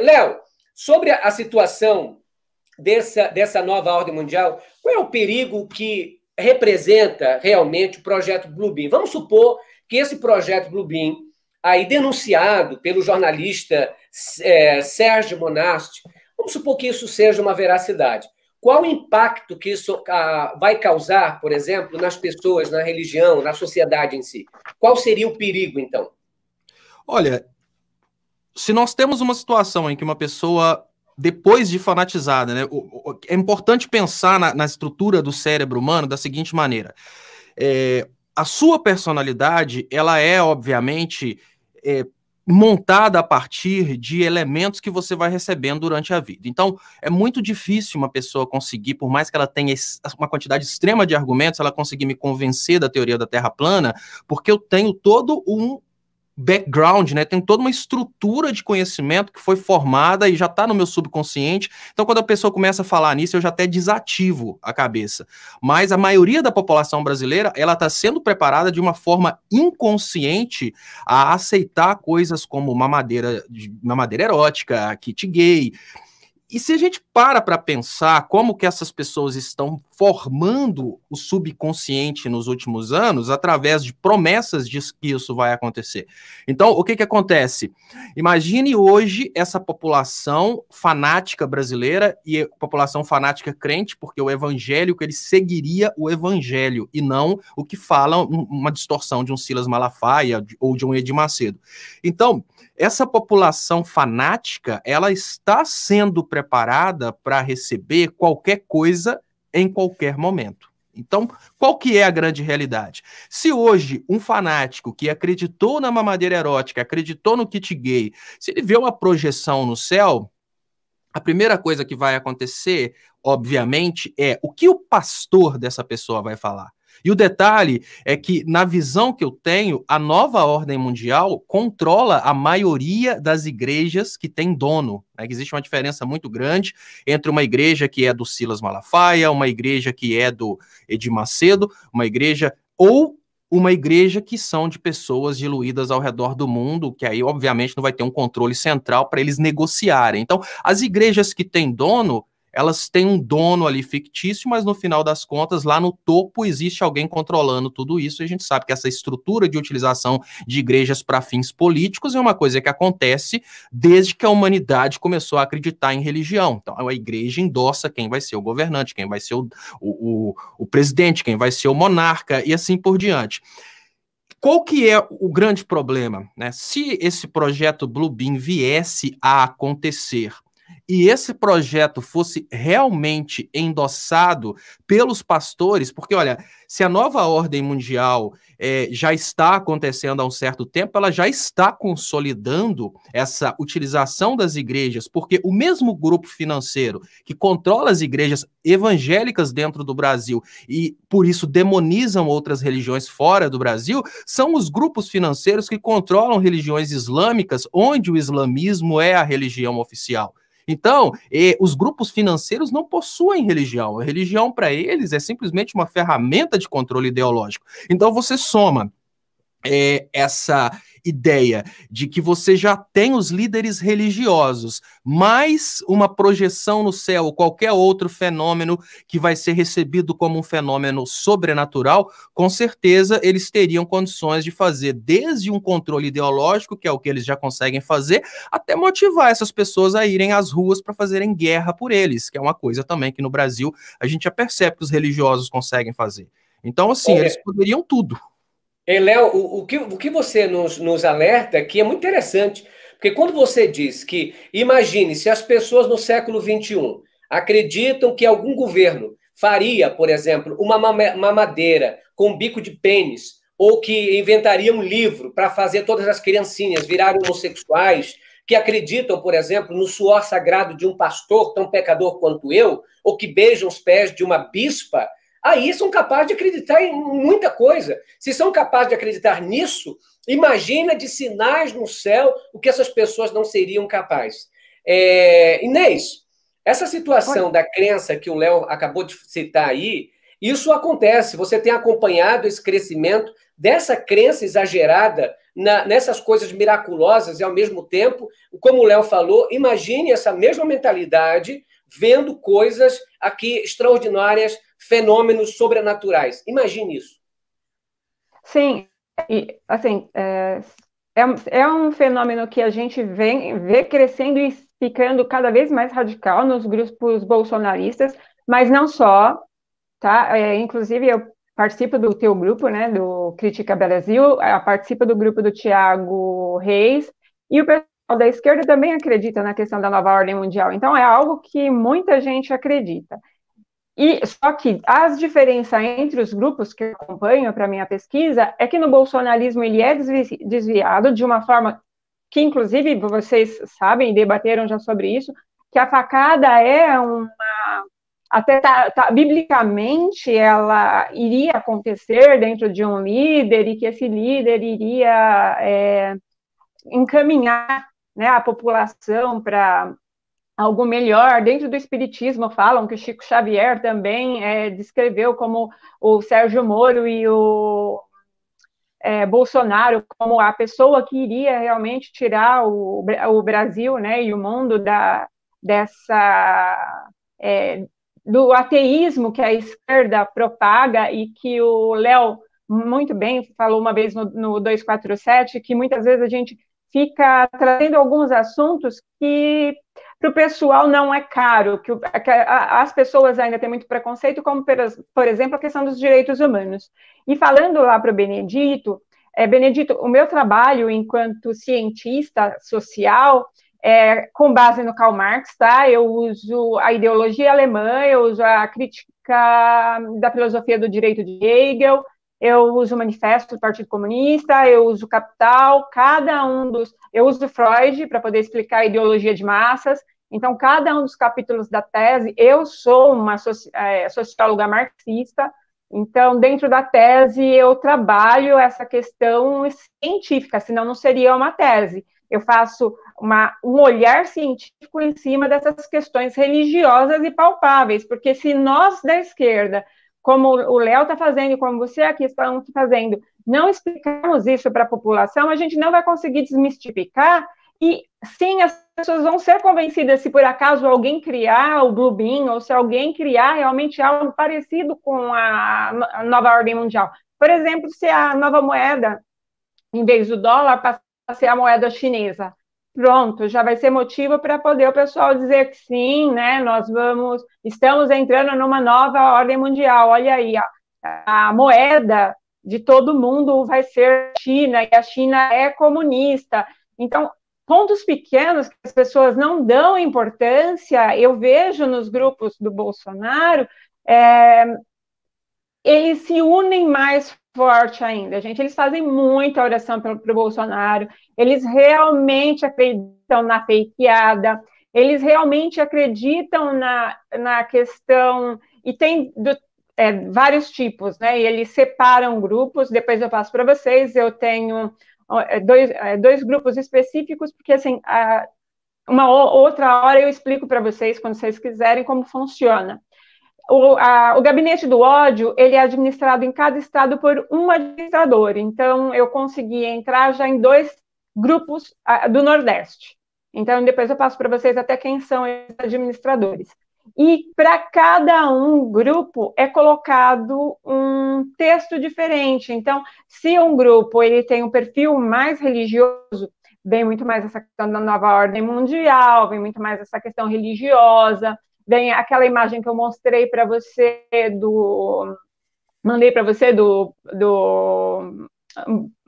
Léo, sobre a situação dessa nova ordem mundial, qual é o perigo que representa realmente o projeto Bluebeam? Vamos supor que esse projeto Bluebeam, aí denunciado pelo jornalista Sérgio Monasti, vamos supor que isso seja uma veracidade. Qual o impacto que isso vai causar, por exemplo, nas pessoas, na religião, na sociedade em si? Qual seria o perigo, então? Olha, se nós temos uma situação em que uma pessoa, depois de fanatizada, né, é importante pensar na estrutura do cérebro humano da seguinte maneira. A sua personalidade, ela é, obviamente, montada a partir de elementos que você vai recebendo durante a vida. Então, é muito difícil uma pessoa conseguir, por mais que ela tenha uma quantidade extrema de argumentos, ela conseguir me convencer da teoria da Terra plana, porque eu tenho todo background, né? Tem toda uma estrutura de conhecimento que foi formada e já está no meu subconsciente. Então, quando a pessoa começa a falar nisso, eu já até desativo a cabeça. Mas a maioria da população brasileira, ela está sendo preparada de uma forma inconsciente a aceitar coisas como mamadeira erótica, kit gay. E se a gente para pensar como que essas pessoas estão formando o subconsciente nos últimos anos, através de promessas de que isso vai acontecer. Então, o que que acontece? Imagine hoje essa população fanática brasileira e população fanática crente, porque o evangélico, ele seguiria o evangelho e não o que fala uma distorção de um Silas Malafaia ou de um Edir Macedo. Então, essa população fanática, ela está sendo preparada para receber qualquer coisa em qualquer momento. Então, qual que é a grande realidade? Se hoje um fanático que acreditou na mamadeira erótica, acreditou no kit gay, se ele vê uma projeção no céu, a primeira coisa que vai acontecer, obviamente, é o que o pastor dessa pessoa vai falar. E o detalhe é que, na visão que eu tenho, a nova ordem mundial controla a maioria das igrejas que tem dono. Né? Existe uma diferença muito grande entre uma igreja que é do Silas Malafaia, uma igreja que é do Edir Macedo, uma igreja que são de pessoas diluídas ao redor do mundo, que aí, obviamente, não vai ter um controle central para eles negociarem. Então, as igrejas que têm dono, elas têm um dono ali fictício, mas no final das contas, lá no topo, existe alguém controlando tudo isso, e a gente sabe que essa estrutura de utilização de igrejas para fins políticos é uma coisa que acontece desde que a humanidade começou a acreditar em religião. Então, a igreja endossa quem vai ser o governante, quem vai ser o presidente, quem vai ser o monarca, e assim por diante. Qual que é o grande problema, né? Se esse projeto Bluebeam viesse a acontecer, e esse projeto fosse realmente endossado pelos pastores, porque, olha, se a nova ordem mundial já está acontecendo há um certo tempo, ela já está consolidando essa utilização das igrejas, porque o mesmo grupo financeiro que controla as igrejas evangélicas dentro do Brasil e, por isso, demonizam outras religiões fora do Brasil, são os grupos financeiros que controlam religiões islâmicas, onde o islamismo é a religião oficial. Então, os grupos financeiros não possuem religião. A religião, para eles, é simplesmente uma ferramenta de controle ideológico. Então, você soma essa ideia de que você já tem os líderes religiosos, mais uma projeção no céu, ou qualquer outro fenômeno que vai ser recebido como um fenômeno sobrenatural, com certeza eles teriam condições de fazer desde um controle ideológico, que é o que eles já conseguem fazer, até motivar essas pessoas a irem às ruas para fazerem guerra por eles, que é uma coisa também que no Brasil a gente já percebe que os religiosos conseguem fazer. Então, assim, eles poderiam tudo. Léo, o que você nos alerta que é muito interessante, porque quando você diz que, imagine, se as pessoas no século XXI acreditam que algum governo faria, por exemplo, uma mamadeira com bico de pênis, ou que inventaria um livro para fazer todas as criancinhas virarem homossexuais, que acreditam, por exemplo, no suor sagrado de um pastor tão pecador quanto eu, ou que beijam os pés de uma bispa, aí são capazes de acreditar em muita coisa. Se são capazes de acreditar nisso, imagina de sinais no céu o que essas pessoas não seriam capazes. Inês, essa situação da crença que o Léo acabou de citar aí, isso acontece, você tem acompanhado esse crescimento dessa crença exagerada nessas coisas miraculosas e, ao mesmo tempo, como o Léo falou, imagine essa mesma mentalidade vendo coisas aqui extraordinárias, fenômenos sobrenaturais. Imagine isso. Sim, e assim, é um fenômeno que a gente vê crescendo e ficando cada vez mais radical nos grupos bolsonaristas, mas não só, tá? Inclusive, eu participo do teu grupo, né, do Critica Brasil, participo do grupo do Thiago Reis, e o pessoal da esquerda também acredita na questão da nova ordem mundial. Então, é algo que muita gente acredita. E só que as diferenças entre os grupos que eu acompanho para minha pesquisa é que no bolsonarismo ele é desviado de uma forma que, inclusive, vocês sabem, debateram já sobre isso, que a facada é até biblicamente ela iria acontecer dentro de um líder e que esse líder iria encaminhar, né, a população para algo melhor. Dentro do espiritismo falam que o Chico Xavier também descreveu como o Sérgio Moro e o Bolsonaro como a pessoa que iria realmente tirar o Brasil, né, e o mundo do ateísmo que a esquerda propaga, e que o Léo muito bem falou uma vez no 247, que muitas vezes a gente fica trazendo alguns assuntos que para o pessoal não é caro, que as pessoas ainda têm muito preconceito, como, por exemplo, a questão dos direitos humanos. E falando lá para o Benedito, Benedito, o meu trabalho enquanto cientista social com base no Karl Marx, tá? Eu uso a ideologia alemã, eu uso a crítica da filosofia do direito de Hegel, eu uso o manifesto do Partido Comunista, eu uso Capital, eu uso Freud para poder explicar a ideologia de massas. Então, cada um dos capítulos da tese, eu sou uma socióloga marxista. Então, dentro da tese, eu trabalho essa questão científica, senão não seria uma tese. Eu faço um olhar científico em cima dessas questões religiosas e palpáveis, porque se nós da esquerda, como o Léo está fazendo e como você aqui está fazendo, não explicarmos isso para a população, a gente não vai conseguir desmistificar, e sim, as pessoas vão ser convencidas se por acaso alguém criar o Blue Beam, ou se alguém criar realmente algo parecido com a nova ordem mundial. Por exemplo, se a nova moeda, em vez do dólar, passar a ser a moeda chinesa. Pronto, já vai ser motivo para poder o pessoal dizer que sim, né, estamos entrando numa nova ordem mundial. Olha aí, a moeda de todo mundo vai ser China, e a China é comunista. Então, pontos pequenos que as pessoas não dão importância, eu vejo nos grupos do Bolsonaro, eles se unem mais forte ainda, gente. Eles fazem muita oração para o Bolsonaro, eles realmente acreditam na fakeada, eles realmente acreditam na questão, e tem vários tipos, né? E eles separam grupos, depois eu passo para vocês, eu tenho dois grupos específicos, porque assim, uma outra hora eu explico para vocês, quando vocês quiserem, como funciona. O gabinete do ódio, ele é administrado em cada estado por um administrador. Então, eu consegui entrar já em 2 grupos do Nordeste. Então, depois eu passo para vocês até quem são esses administradores. E para cada grupo é colocado um texto diferente. Então, se um grupo ele tem um perfil mais religioso, vem muito mais essa questão da nova ordem mundial, vem muito mais essa questão religiosa, vem aquela imagem que eu mostrei para você mandei para você do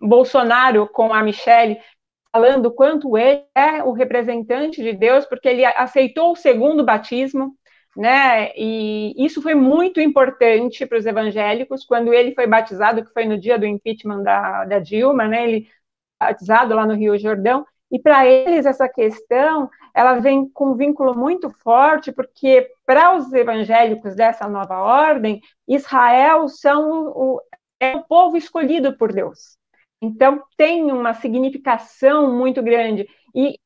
Bolsonaro com a Michelle, falando quanto ele é o representante de Deus, porque ele aceitou o segundo batismo, né? E isso foi muito importante para os evangélicos, quando ele foi batizado, que foi no dia do impeachment da Dilma, né? Ele foi batizado lá no Rio Jordão, e para eles essa questão, ela vem com um vínculo muito forte, porque para os evangélicos dessa nova ordem, Israel é o povo escolhido por Deus. Então, tem uma significação muito grande. E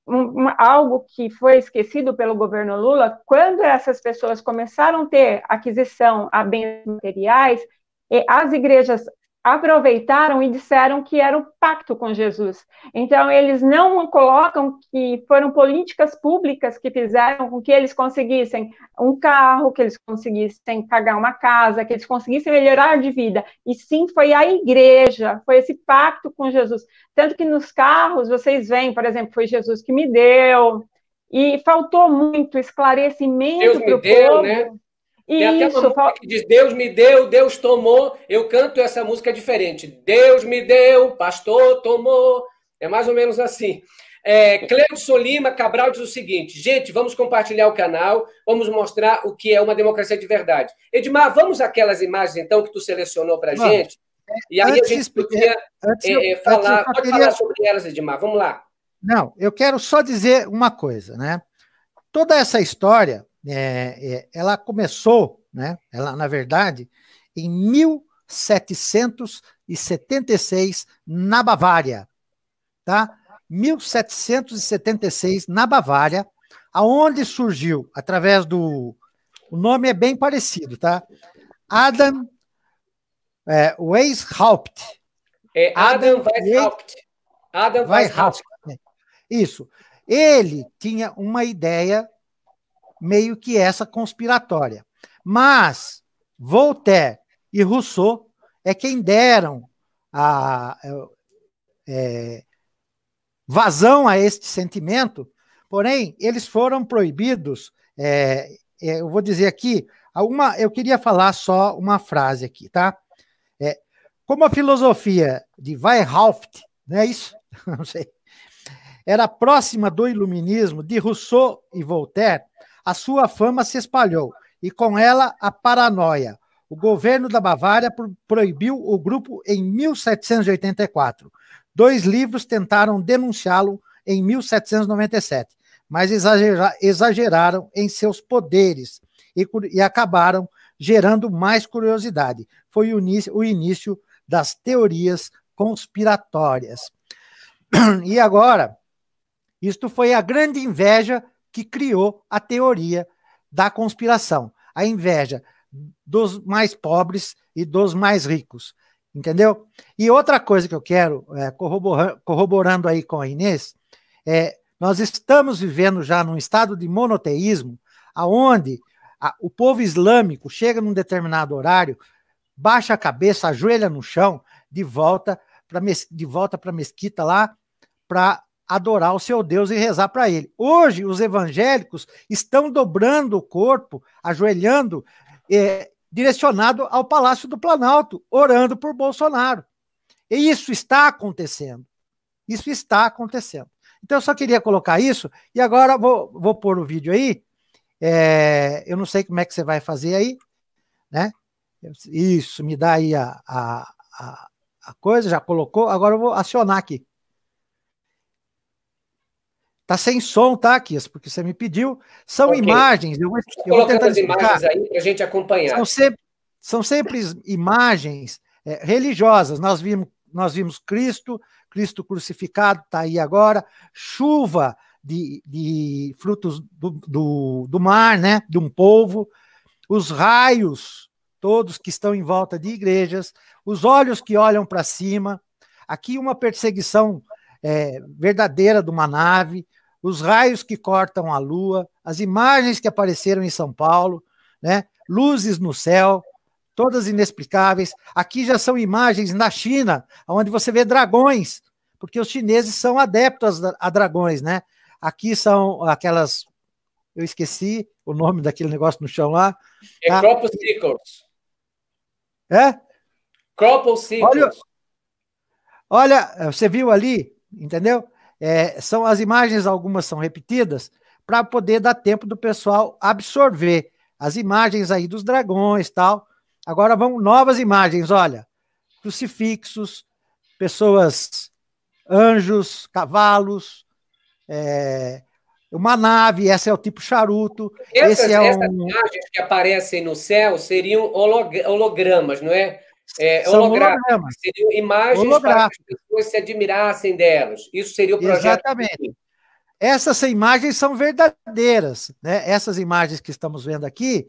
algo que foi esquecido pelo governo Lula, quando essas pessoas começaram a ter aquisição a bens materiais, as igrejas aproveitaram e disseram que era um pacto com Jesus. Então, eles não colocam que foram políticas públicas que fizeram com que eles conseguissem um carro, que eles conseguissem pagar uma casa, que eles conseguissem melhorar de vida. E sim, foi a igreja, foi esse pacto com Jesus. Tanto que nos carros, vocês veem, por exemplo, foi Jesus que me deu. E faltou muito esclarecimento para o povo. Né? Tem até uma música que diz, Deus me deu, Deus tomou. Eu canto essa música diferente. Deus me deu, pastor tomou. É mais ou menos assim. Cleudson Lima Cabral diz o seguinte, gente, vamos compartilhar o canal, vamos mostrar o que é uma democracia de verdade. Edmar, vamos àquelas imagens, então, que tu selecionou para a gente? E aí a gente podia falar, falar sobre elas, Edmar. Vamos lá. Não, eu quero só dizer uma coisa, né? Toda essa história ela começou, né, ela, na verdade, em 1776, na Bavária, tá? 1776, na Bavária, aonde surgiu, através do... O nome é bem parecido, tá? Adam Weishaupt. Adam Weishaupt. Adam Weishaupt. Isso. Ele tinha uma ideia meio que essa conspiratória. Mas Voltaire e Rousseau é quem deram vazão a este sentimento, porém, eles foram proibidos. Eu vou dizer aqui, eu queria falar só uma frase aqui, tá? Como a filosofia de Weishaupt, não é isso? Não sei. Era próxima do iluminismo de Rousseau e Voltaire, a sua fama se espalhou, e com ela a paranoia. O governo da Bavária proibiu o grupo em 1784. 2 livros tentaram denunciá-lo em 1797, mas exageraram em seus poderes e acabaram gerando mais curiosidade. Foi o início das teorias conspiratórias. E agora, isto foi a grande inveja que criou a teoria da conspiração. A inveja dos mais pobres e dos mais ricos. Entendeu? E outra coisa que eu quero, corroborando aí com a Inês, nós estamos vivendo já num estado de monoteísmo, onde o povo islâmico chega num determinado horário, baixa a cabeça, ajoelha no chão, de volta para a mesquita lá, para adorar o seu Deus e rezar para ele. Hoje, os evangélicos estão dobrando o corpo, ajoelhando, direcionado ao Palácio do Planalto, orando por Bolsonaro. E isso está acontecendo. Isso está acontecendo. Então, eu só queria colocar isso, e agora vou pôr o vídeo aí. Eu não sei como é que você vai fazer aí, né? Isso, me dá aí a coisa, já colocou, agora eu vou acionar aqui. Tá sem som, tá, Kias? Porque você me pediu. São imagens. Eu vou tentar as imagens aí para a gente acompanhar. São sempre imagens religiosas. Nós vimos Cristo crucificado, está aí agora. Chuva de frutos do mar, né? De um polvo. Os raios todos que estão em volta de igrejas. Os olhos que olham para cima. Aqui uma perseguição verdadeira de uma nave. Os raios que cortam a lua, as imagens que apareceram em São Paulo, né? Luzes no céu, todas inexplicáveis. Aqui já são imagens na China, onde você vê dragões, porque os chineses são adeptos a dragões, né? Aqui são aquelas... Eu esqueci o nome daquele negócio no chão lá. Tá? Cropsicles. Cropsicles. Olha, você viu ali, entendeu? São as imagens, algumas são repetidas, para poder dar tempo do pessoal absorver as imagens aí dos dragões e tal. Agora vão novas imagens, olha, crucifixos, pessoas, anjos, cavalos, uma nave, essa é o tipo charuto. Essas imagens que aparecem no céu seriam hologramas, não é? Holográficas. Seriam imagens para que as pessoas se admirassem delas. Isso seria o projeto. Exatamente. Essas imagens são verdadeiras, né? Essas imagens que estamos vendo aqui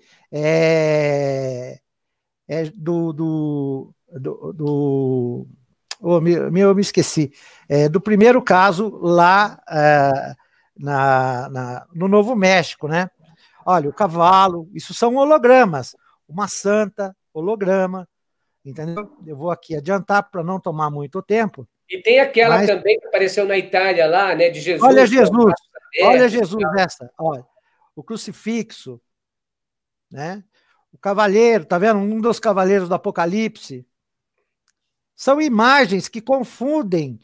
eu me esqueci. Do primeiro caso lá no Novo México, né? Olha, o cavalo, isso são hologramas. Uma santa, holograma. Entendeu? Eu vou aqui adiantar para não tomar muito tempo. E tem aquela também que apareceu na Itália lá, né, de Jesus. Olha Jesus, olha Jesus essa, olha. O crucifixo, né? O cavaleiro, tá vendo? Um dos cavaleiros do Apocalipse. São imagens que confundem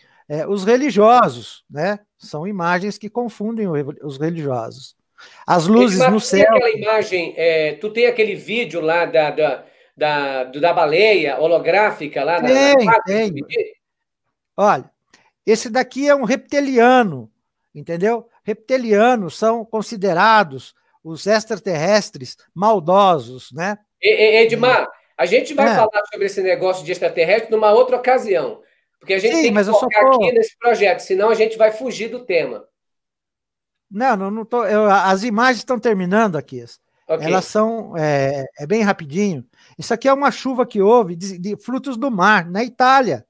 os religiosos, né? São imagens que confundem os religiosos. As luzes no céu. Aquela imagem, tu tem aquele vídeo lá da baleia holográfica lá tem. Olha, esse daqui é um reptiliano, entendeu? Reptilianos são considerados os extraterrestres maldosos, né? Edmar, a gente vai falar sobre esse negócio de extraterrestre numa outra ocasião, porque a gente tem que focar aqui nesse projeto, senão a gente vai fugir do tema. Não tô. As imagens estão terminando aqui. Okay. Elas são bem rapidinho. Isso aqui é uma chuva que houve de frutos do mar na Itália.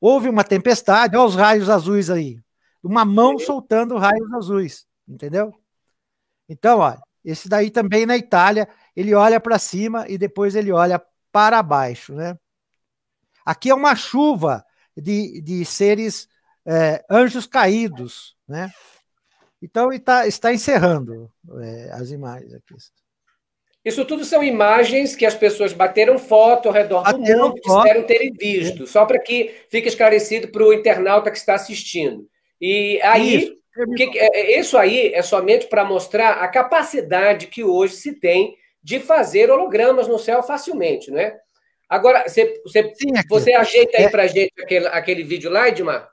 Houve uma tempestade, olha os raios azuis aí. Uma mão soltando raios azuis, entendeu? Então, olha, esse daí também na Itália, ele olha para cima e depois ele olha para baixo, né? Aqui é uma chuva de seres anjos caídos, né? Então, está encerrando as imagens aqui. Isso tudo são imagens que as pessoas bateram foto ao redor do mundo e disseram terem visto, só para que fique esclarecido para o internauta que está assistindo. E aí, isso aí é somente para mostrar a capacidade que hoje se tem de fazer hologramas no céu facilmente, não é? Agora, você ajeita aí para a gente aquele vídeo lá, Edmar?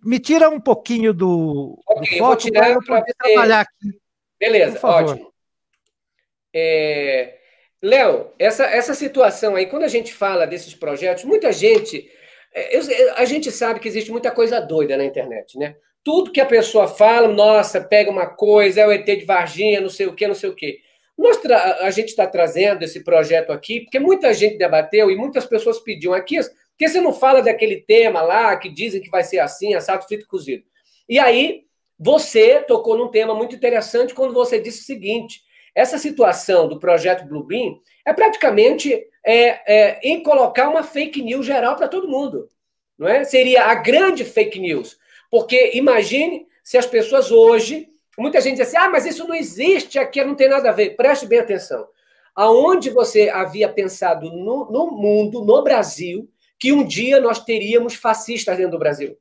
Me tira um pouquinho do foco, eu vou tirar para você trabalhar aqui. Beleza, ótimo. Léo, essa situação aí, quando a gente fala desses projetos, muita gente... a gente sabe que existe muita coisa doida na internet, né? Tudo que a pessoa fala, nossa, pega uma coisa, é o ET de Varginha, não sei o quê, não sei o quê. A gente está trazendo esse projeto aqui, porque muita gente debateu e muitas pessoas pediam aqui, por que você não fala daquele tema lá, que dizem que vai ser assim, assado, frito e cozido? E aí, você tocou num tema muito interessante quando você disse o seguinte: essa situação do projeto Bluebeam é praticamente em colocar uma fake news geral para todo mundo. Não é? Seria a grande fake news. Porque imagine se as pessoas hoje... Muita gente diz assim, mas isso não existe, aqui não tem nada a ver. Preste bem atenção. Aonde você havia pensado no mundo, no Brasil, que um dia nós teríamos fascistas dentro do Brasil?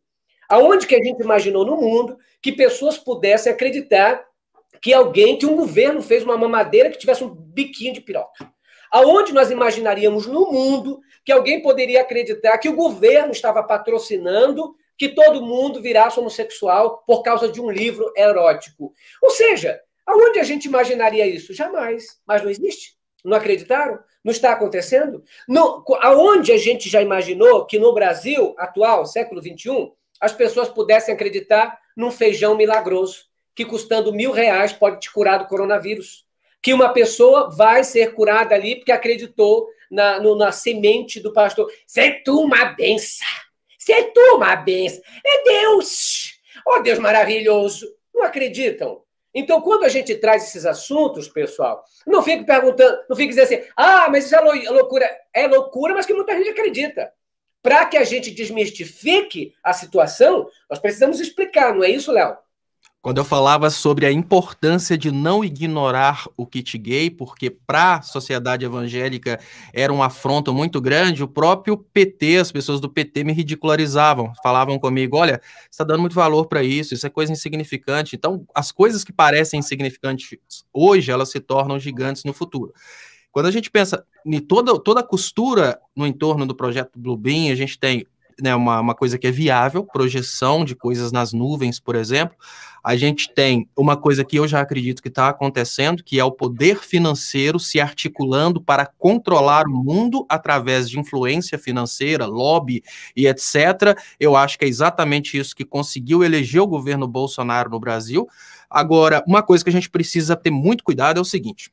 Aonde que a gente imaginou no mundo que pessoas pudessem acreditar que um governo fez uma mamadeira que tivesse um biquinho de piroca? Aonde nós imaginaríamos no mundo que alguém poderia acreditar que o governo estava patrocinando que todo mundo virasse homossexual por causa de um livro erótico? Ou seja, aonde a gente imaginaria isso? Jamais. Mas não existe. Não acreditaram? Não está acontecendo? Não, aonde a gente já imaginou que no Brasil atual, século XXI, as pessoas pudessem acreditar num feijão milagroso, que custando R$1.000 pode te curar do coronavírus? Que uma pessoa vai ser curada ali porque acreditou na semente do pastor. Você é uma benção. Você é uma benção. É Deus. Oh, Deus maravilhoso. Não acreditam? Então, quando a gente traz esses assuntos, pessoal, não fique perguntando, não fique dizendo assim, mas isso é loucura. É loucura, mas que muita gente acredita. Para que a gente desmistifique a situação, nós precisamos explicar, não é isso, Léo? Quando eu falava sobre a importância de não ignorar o kit gay, porque para a sociedade evangélica era um afronto muito grande, o próprio PT, as pessoas do PT me ridicularizavam, falavam comigo, olha, você está dando muito valor para isso é coisa insignificante. Então, as coisas que parecem insignificantes hoje, elas se tornam gigantes no futuro. Quando a gente pensa em toda a costura no entorno do projeto Bluebeam, a gente tem uma coisa que é viável, projeção de coisas nas nuvens, por exemplo. A gente tem uma coisa que eu já acredito que está acontecendo, que é o poder financeiro se articulando para controlar o mundo através de influência financeira, lobby e etc. Eu acho que é exatamente isso que conseguiu eleger o governo Bolsonaro no Brasil. Agora, uma coisa que a gente precisa ter muito cuidado é o seguinte: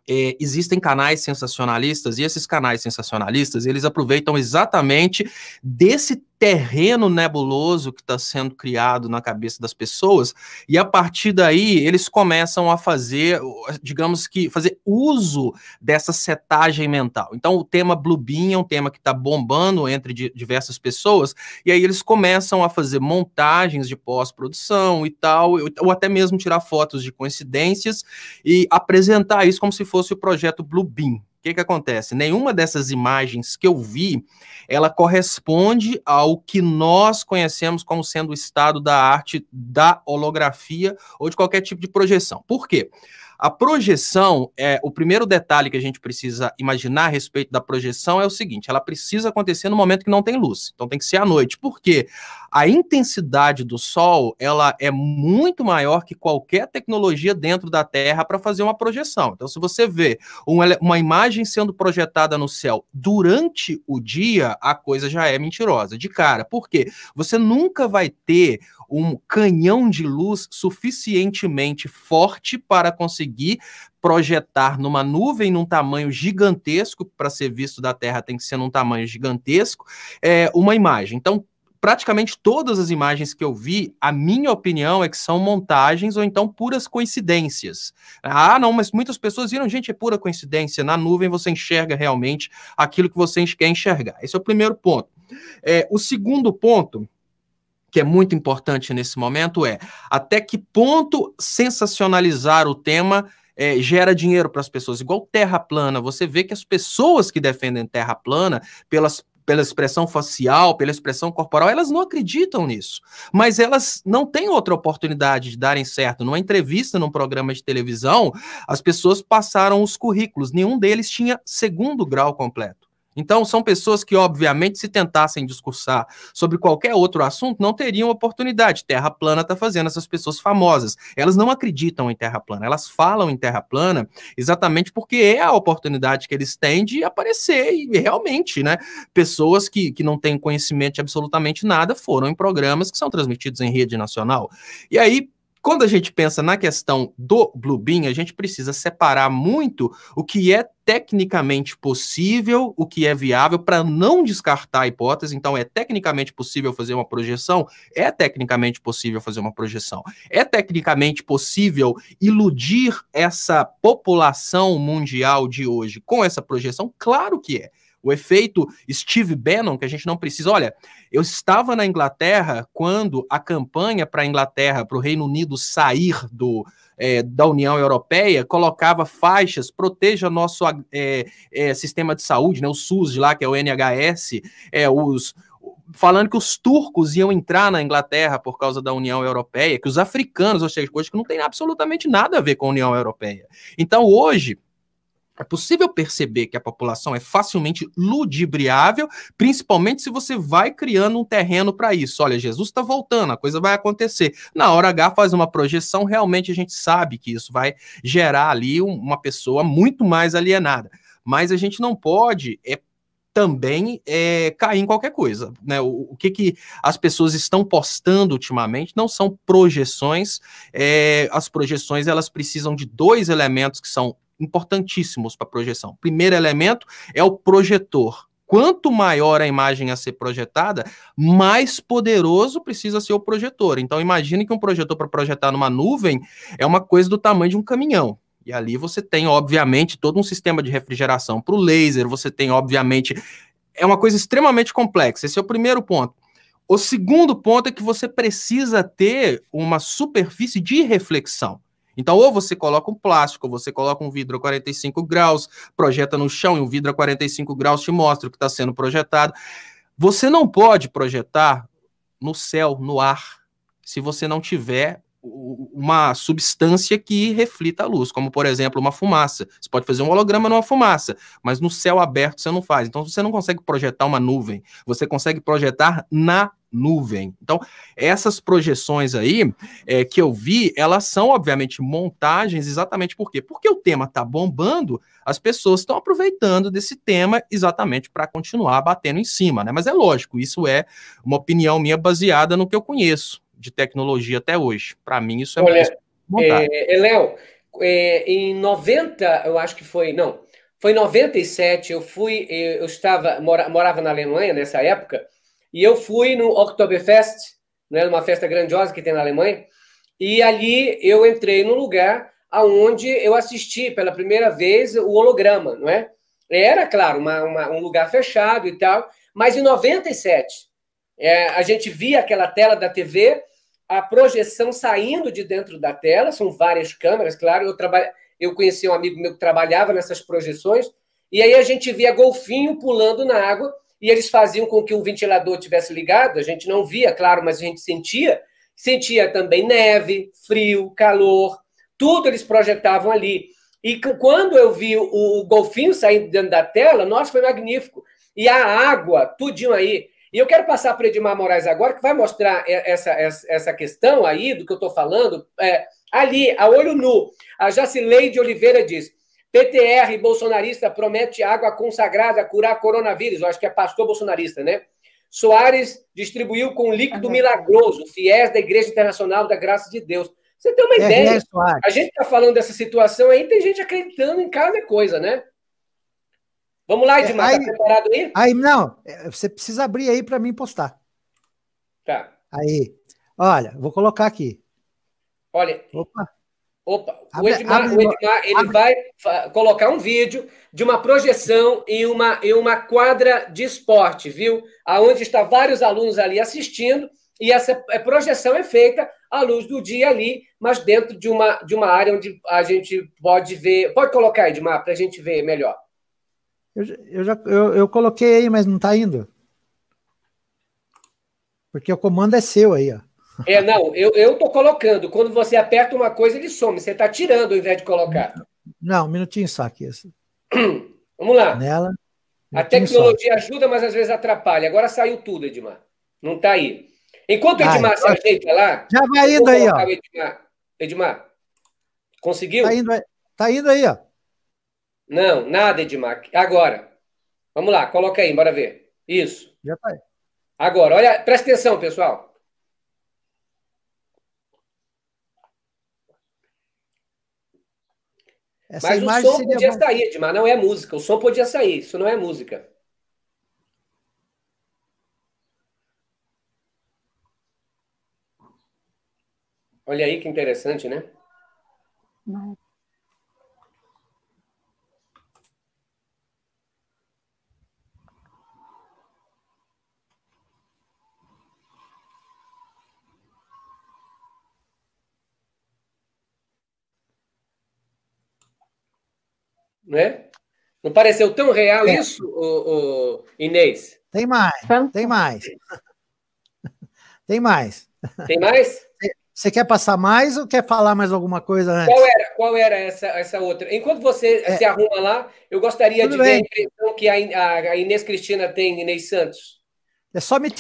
existem canais sensacionalistas, e esses canais sensacionalistas, eles aproveitam exatamente desse terreno nebuloso que está sendo criado na cabeça das pessoas, e a partir daí eles começam a fazer, digamos que, fazer uso dessa setagem mental. Então o tema Bluebeam é um tema que está bombando entre diversas pessoas, e aí eles começam a fazer montagens de pós-produção e tal, ou até mesmo tirar fotos de coincidências e apresentar isso como se fosse o projeto Bluebeam. O que acontece? Nenhuma dessas imagens que eu vi, ela corresponde ao que nós conhecemos como sendo o estado da arte da holografia ou de qualquer tipo de projeção. Por quê? A projeção, o primeiro detalhe que a gente precisa imaginar a respeito da projeção é o seguinte, ela precisa acontecer no momento que não tem luz, então tem que ser à noite, porque a intensidade do Sol, ela é muito maior que qualquer tecnologia dentro da Terra para fazer uma projeção. Então, se você vê uma imagem sendo projetada no céu durante o dia, a coisa já é mentirosa, de cara. Por quê? Você nunca vai ter um canhão de luz suficientemente forte para conseguir projetar numa nuvem num tamanho gigantesco, para ser visto da Terra tem que ser num tamanho gigantesco, uma imagem. Então, praticamente todas as imagens que eu vi, a minha opinião é que são montagens ou então puras coincidências. Ah, não, mas muitas pessoas viram, gente, é pura coincidência. Na nuvem você enxerga realmente aquilo que você quer enxergar. Esse é o primeiro ponto. O segundo ponto, que é muito importante nesse momento, até que ponto sensacionalizar o tema gera dinheiro para as pessoas. Igual terra plana, você vê que as pessoas que defendem terra plana, pela expressão facial, pela expressão corporal, elas não acreditam nisso. Mas elas não têm outra oportunidade de darem certo. Numa entrevista, num programa de televisão, as pessoas passaram os currículos, nenhum deles tinha 2º grau completo. Então, são pessoas que, obviamente, se tentassem discursar sobre qualquer outro assunto, não teriam oportunidade. Terra plana está fazendo essas pessoas famosas. Elas não acreditam em terra plana, elas falam em terra plana exatamente porque é a oportunidade que eles têm de aparecer. E realmente, né, pessoas que não têm conhecimento de absolutamente nada foram em programas que são transmitidos em rede nacional. E aí, quando a gente pensa na questão do Bluebeam, a gente precisa separar muito o que é tecnicamente possível, o que é viável, para não descartar a hipótese. Então, é tecnicamente possível fazer uma projeção? É tecnicamente possível fazer uma projeção. É tecnicamente possível iludir essa população mundial de hoje com essa projeção? Claro que é. O efeito Steve Bannon, que a gente não precisa... Olha, eu estava na Inglaterra quando a campanha para a Inglaterra, para o Reino Unido sair da União Europeia, colocava faixas, proteja nosso sistema de saúde, né, o SUS de lá, que é o NHS, falando que os turcos iam entrar na Inglaterra por causa da União Europeia, que os africanos, ou seja, coisas que não tem absolutamente nada a ver com a União Europeia. Então, hoje... é possível perceber que a população é facilmente ludibriável, principalmente se você vai criando um terreno para isso. Olha, Jesus está voltando, a coisa vai acontecer. Na hora H faz uma projeção, realmente a gente sabe que isso vai gerar ali uma pessoa muito mais alienada. Mas a gente não pode também cair em qualquer coisa, né? O que as pessoas estão postando ultimamente não são projeções. As projeções, elas precisam de 2 elementos que são importantíssimos para a projeção. Primeiro elemento é o projetor. Quanto maior a imagem a ser projetada, mais poderoso precisa ser o projetor. Então, imagine que um projetor para projetar numa nuvem é uma coisa do tamanho de um caminhão. E ali você tem, obviamente, todo um sistema de refrigeração para o laser, você tem, obviamente... É uma coisa extremamente complexa. Esse é o primeiro ponto. O segundo ponto é que você precisa ter uma superfície de reflexão. Então, ou você coloca um plástico, ou você coloca um vidro a 45 graus, projeta no chão e um vidro a 45 graus te mostra o que está sendo projetado. Você não pode projetar no céu, no ar, se você não tiver uma substância que reflita a luz, como, por exemplo, uma fumaça. Você pode fazer um holograma numa fumaça, mas no céu aberto você não faz. Então, você não consegue projetar uma nuvem, você consegue projetar na nuvem. Então, essas projeções aí que eu vi, elas são, obviamente, montagens exatamente por quê? Porque o tema está bombando, as pessoas estão aproveitando desse tema exatamente para continuar batendo em cima, né? Mas é lógico, isso é uma opinião minha baseada no que eu conheço de tecnologia até hoje. Para mim, isso é Olha, Léo, em 90, eu acho que foi, não, foi em 97, eu morava na Alemanha nessa época, e eu fui no Oktoberfest, né, numa festa grandiosa que tem na Alemanha, e ali eu entrei num lugar onde eu assisti pela primeira vez o holograma, não é? Era, claro, um lugar fechado e tal, mas em 97, a gente via aquela tela da TV, a projeção saindo de dentro da tela, são várias câmeras, claro, eu conheci um amigo meu que trabalhava nessas projeções, e aí a gente via golfinho pulando na água, e eles faziam com que o ventilador tivesse ligado, a gente não via, claro, mas a gente sentia também neve, frio, calor, tudo eles projetavam ali. E quando eu vi o golfinho saindo dentro da tela, nossa, foi magnífico. E a água, tudinho aí. E eu quero passar para o Edmar Moraes agora, que vai mostrar essa questão aí do que eu estou falando. Ali, a olho nu, a Jacileide Oliveira diz: PTR bolsonarista promete água consagrada a curar coronavírus. Eu acho que é pastor bolsonarista, né? Soares distribuiu com líquido milagroso, fiéis da Igreja Internacional da Graça de Deus. Você tem uma ideia? A gente está falando dessa situação aí, tem gente acreditando em cada coisa, né? Vamos lá, Edmar, tá preparado aí? Aí, não, você precisa abrir aí para mim postar. Tá. Aí, olha, vou colocar aqui. Olha. Opa. O Edmar, ele vai colocar um vídeo de uma projeção em uma quadra de esporte, viu? Aonde está vários alunos ali assistindo, e essa projeção é feita à luz do dia ali, mas dentro de uma área onde a gente pode ver. Pode colocar, Edmar, para a gente ver melhor. Eu coloquei aí, mas não está indo. Porque o comando é seu aí, ó. Não, eu estou colocando. Quando você aperta uma coisa, ele some. Você está tirando ao invés de colocar. Não, um minutinho só aqui. Vamos lá. Nela. A tecnologia ajuda, mas às vezes atrapalha. Agora saiu tudo, Edmar. Não está aí. Enquanto o Edmar se ajeita lá... Já vai indo aí, ó. Edmar, conseguiu? Tá indo aí, ó. Não, nada, Edmar. Agora. Vamos lá, coloca aí, bora ver. Isso. Já tá aí. Agora, olha, presta atenção, pessoal. Mas o som podia sair, Edmar, não é música. O som podia sair, isso não é música. Olha aí que interessante, né? Não. Né? Não pareceu tão real isso, Inês? Tem mais. Tem mais. Tem mais? Você quer passar mais ou quer falar mais alguma coisa antes? Qual era essa outra? Enquanto você se arruma lá, eu gostaria de ver a impressão que a Inês Cristina tem, Inês Santos. É só me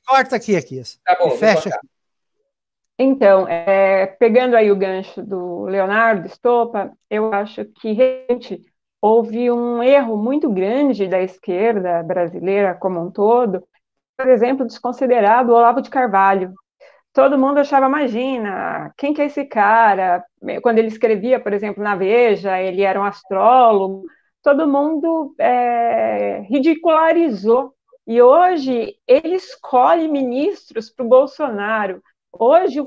corta aqui. Tá bom, fecha aqui. Então, pegando aí o gancho do Leonardo Stoppa, eu acho que realmente houve um erro muito grande da esquerda brasileira como um todo, por exemplo, desconsiderado o Olavo de Carvalho. Todo mundo achava, imagina, quem que é esse cara? Quando ele escrevia, por exemplo, na Veja, ele era um astrólogo, todo mundo ridicularizou. E hoje ele escolhe ministros para o Bolsonaro. Hoje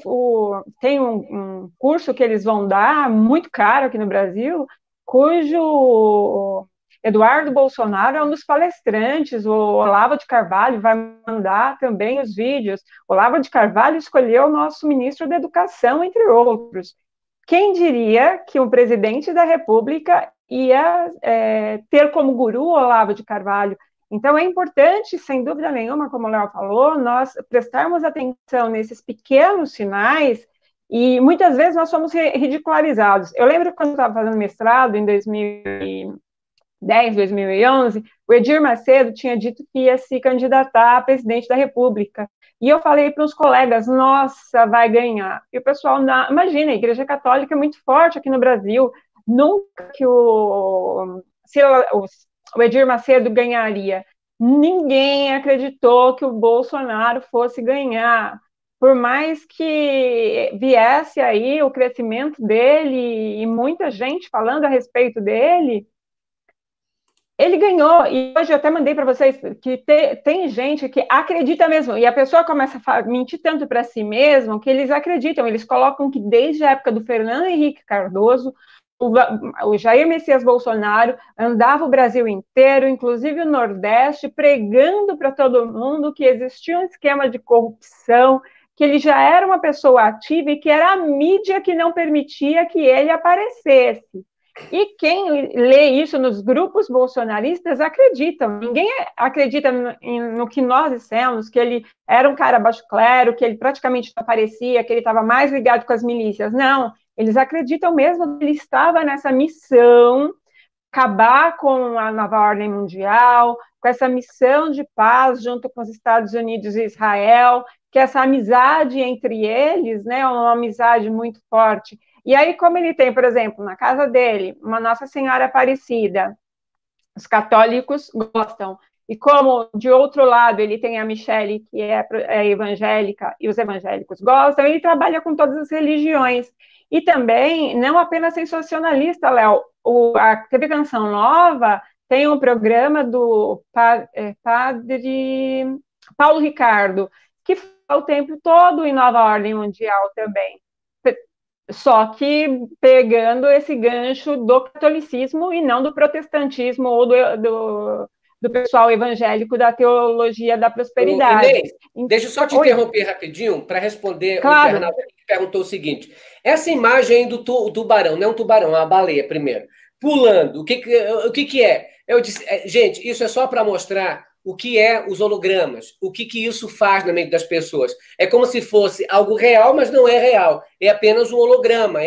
tem um curso que eles vão dar, muito caro aqui no Brasil, cujo Eduardo Bolsonaro é um dos palestrantes, o Olavo de Carvalho vai mandar também os vídeos. O Olavo de Carvalho escolheu o nosso ministro da Educação, entre outros. Quem diria que um presidente da República ia ter como guru o Olavo de Carvalho? Então, é importante, sem dúvida nenhuma, como o Léo falou, nós prestarmos atenção nesses pequenos sinais e, muitas vezes, nós somos ridicularizados. Eu lembro quando eu estava fazendo mestrado, em 2010, 2011, o Edir Macedo tinha dito que ia se candidatar a presidente da República. E eu falei para os colegas, nossa, vai ganhar. E o pessoal, imagina, a Igreja Católica é muito forte aqui no Brasil, nunca que o Edir Macedo ganharia. Ninguém acreditou que o Bolsonaro fosse ganhar. Por mais que viesse aí o crescimento dele e muita gente falando a respeito dele, ele ganhou. E hoje eu até mandei para vocês que tem gente que acredita mesmo. E a pessoa começa a mentir tanto para si mesmo que eles acreditam. Eles colocam que desde a época do Fernando Henrique Cardoso, o Jair Messias Bolsonaro andava o Brasil inteiro, inclusive o Nordeste, pregando para todo mundo que existia um esquema de corrupção, que ele já era uma pessoa ativa e que era a mídia que não permitia que ele aparecesse. E quem lê isso nos grupos bolsonaristas acreditam. Ninguém acredita no que nós dissemos, que ele era um cara baixo clero, que ele praticamente não aparecia, que ele estava mais ligado com as milícias. Não, Eles acreditam mesmo que ele estava nessa missão, acabar com a nova ordem mundial, com essa missão de paz junto com os Estados Unidos e Israel, que essa amizade entre eles, né, é uma amizade muito forte. E aí, como ele tem, por exemplo, na casa dele, uma Nossa Senhora Aparecida, os católicos gostam. E como, de outro lado, ele tem a Michele, que é evangélica, e os evangélicos gostam, ele trabalha com todas as religiões. E também, não apenas sensacionalista, Léo, a TV Canção Nova tem um programa do padre Paulo Ricardo, que fala o tempo todo em Nova Ordem Mundial também. Só que pegando esse gancho do catolicismo e não do protestantismo ou do pessoal evangélico da teologia da prosperidade. Inês, deixa eu só te interromper rapidinho para responder claro. O internauta que perguntou o seguinte. Essa imagem aí do tubarão, não é um tubarão, é uma baleia primeiro, pulando, o que é? Eu disse, gente, isso é só para mostrar o que é os hologramas, o que isso faz na mente das pessoas. É como se fosse algo real, mas não é real. É apenas um holograma,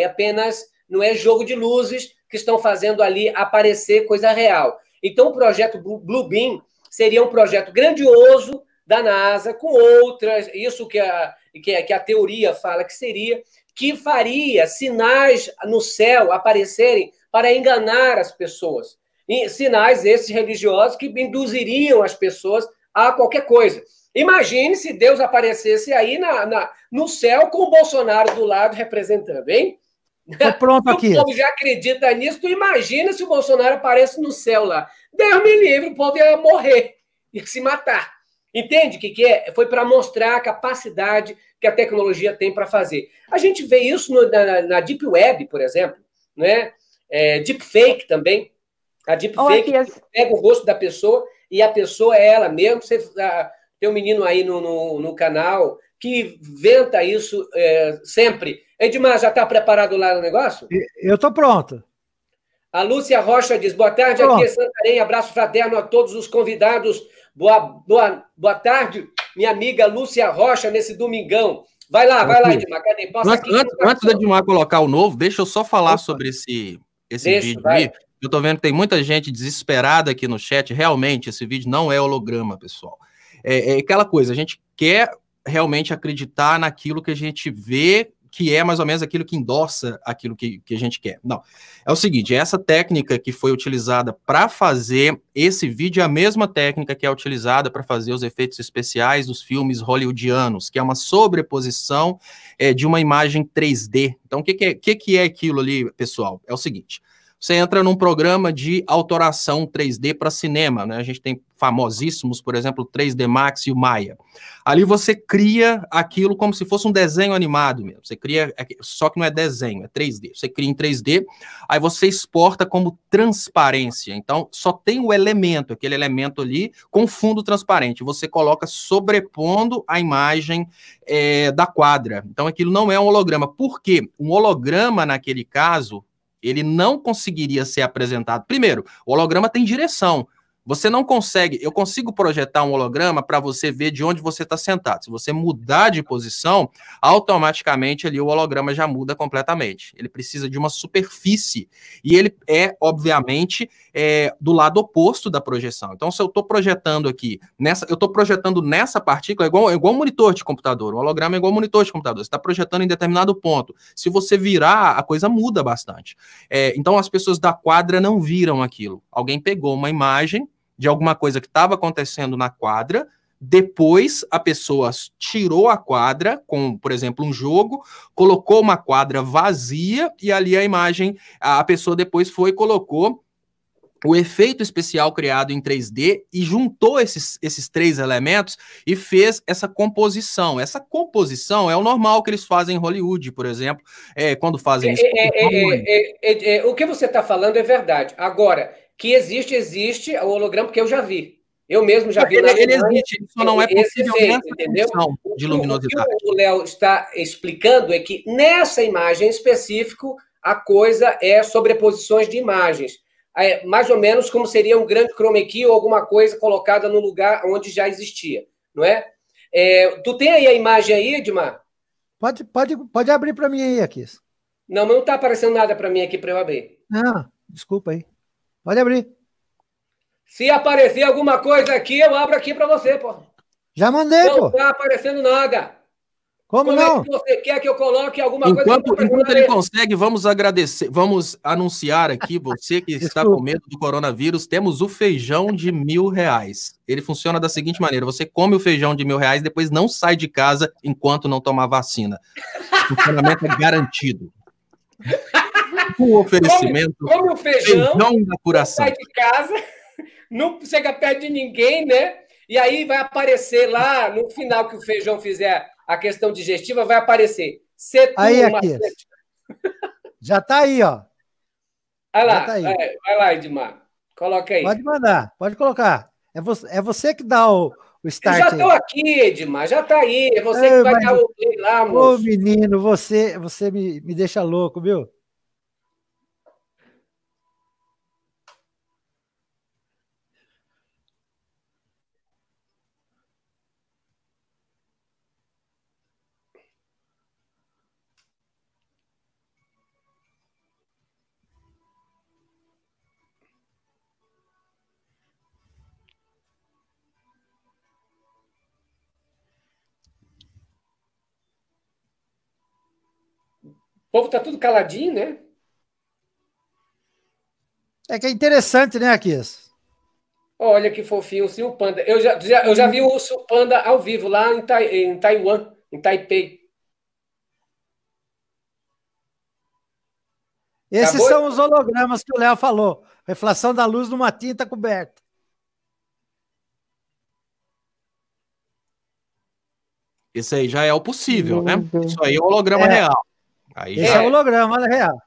não é jogo de luzes que estão fazendo ali aparecer coisa real. Então, o projeto Bluebeam seria um projeto grandioso da NASA, com outras, isso que a teoria fala que seria, que faria sinais no céu aparecerem para enganar as pessoas. E sinais esses religiosos que induziriam as pessoas a qualquer coisa. Imagine se Deus aparecesse aí no céu com o Bolsonaro do lado representando, hein? Tô pronto aqui. O povo já acredita nisso. Tu imagina se o Bolsonaro aparece no céu lá. Deus me livre, o povo ia morrer, ia se matar. Entende o que é? Foi para mostrar a capacidade que a tecnologia tem para fazer. A gente vê isso na Deep Web, por exemplo, né? Deepfake também. A deepfake pega o rosto da pessoa e a pessoa é ela mesmo. Tem um menino aí no canal que inventa isso sempre. Edmar, já está preparado lá no negócio? Eu estou pronto. A Lúcia Rocha diz, boa tarde, aqui é Santarém, abraço fraterno a todos os convidados. Boa tarde, minha amiga Lúcia Rocha, nesse domingão. Vai lá, Edmar. Cadê? Antes do Edmar colocar o novo, deixa eu só falar sobre esse vídeo aí. Eu tô vendo que tem muita gente desesperada aqui no chat. Realmente, esse vídeo não é holograma, pessoal. É aquela coisa, a gente quer realmente acreditar naquilo que a gente vê, que é mais ou menos aquilo que endossa aquilo que a gente quer. Não, é o seguinte, essa técnica que foi utilizada para fazer esse vídeo é a mesma técnica que é utilizada para fazer os efeitos especiais dos filmes hollywoodianos, que é uma sobreposição de uma imagem 3D. Então, o que é aquilo ali, pessoal? É o seguinte, você entra num programa de autoração 3D para cinema, né? A gente tem famosíssimos, por exemplo, o 3D Max e o Maya. Ali você cria aquilo como se fosse um desenho animado mesmo. Você cria, só que não é desenho, é 3D. Você cria em 3D, aí você exporta como transparência. Então, só tem o elemento, aquele elemento ali, com fundo transparente. Você coloca sobrepondo a imagem da quadra. Então, aquilo não é um holograma. Por quê? Um holograma, naquele caso, ele não conseguiria ser apresentado. Primeiro, o holograma tem direção. Você não consegue, eu consigo projetar um holograma para você ver de onde você está sentado. Se você mudar de posição, automaticamente ali o holograma já muda completamente. Ele precisa de uma superfície e ele obviamente, do lado oposto da projeção. Então, se eu estou projetando aqui, eu estou projetando nessa partícula, igual um monitor de computador. O holograma é igual um monitor de computador. Você está projetando em determinado ponto. Se você virar, a coisa muda bastante. Então, as pessoas da quadra não viram aquilo. Alguém pegou uma imagem de alguma coisa que estava acontecendo na quadra, depois a pessoa tirou a quadra, com, por exemplo, um jogo, colocou uma quadra vazia, e ali a imagem, a pessoa depois foi e colocou o efeito especial criado em 3D e juntou esses três elementos e fez essa composição. Essa composição é o normal que eles fazem em Hollywood, por exemplo, quando fazem isso. O que você está falando é verdade. Agora, que existe o holograma, porque eu já vi. Eu mesmo já vi. Ele existe, só não é possível nessa condição de luminosidade. O que o Léo está explicando é que nessa imagem específica, a coisa é sobreposições de imagens. Mais ou menos como seria um grande chroma key ou alguma coisa colocada no lugar onde já existia, não é? Tu tem aí a imagem aí, Edmar? Pode abrir para mim aí, Akis. Não, mas não está aparecendo nada para mim aqui para eu abrir. Ah, desculpa aí. Pode abrir. Se aparecer alguma coisa aqui, eu abro aqui para você, pô. Já mandei, não pô. Não está aparecendo nada. Como não? É que você quer que eu coloque alguma coisa? Enquanto ele consegue, vamos agradecer, vamos anunciar aqui, você que está com medo do coronavírus, temos o feijão de R$1.000. Ele funciona da seguinte maneira, você come o feijão de R$1.000, depois não sai de casa enquanto não tomar vacina. O funcionamento é garantido. O oferecimento, come o feijão da curação. Sai de casa, não chega perto de ninguém, né? E aí vai aparecer lá, no final que o feijão fizer a questão digestiva, vai aparecer. Aí, aqui. Já está aí, ó. Vai lá, vai lá, Edmar. Coloca aí. Pode mandar, pode colocar. É você que dá o start. Eu já estou aqui, Edmar, já está aí. É você que vai dar o play lá, moço. Ô, menino, você me deixa louco, viu? O povo está tudo caladinho, né? É que é interessante, né, Akis? Olha que fofinho o urso panda. Eu já vi o urso panda ao vivo lá em Taiwan, em Taipei. Esses são os hologramas que o Léo falou. Reflação da luz numa tinta coberta. Esse aí já é o possível, né? Isso aí é o holograma real. Aí esse é o holograma real.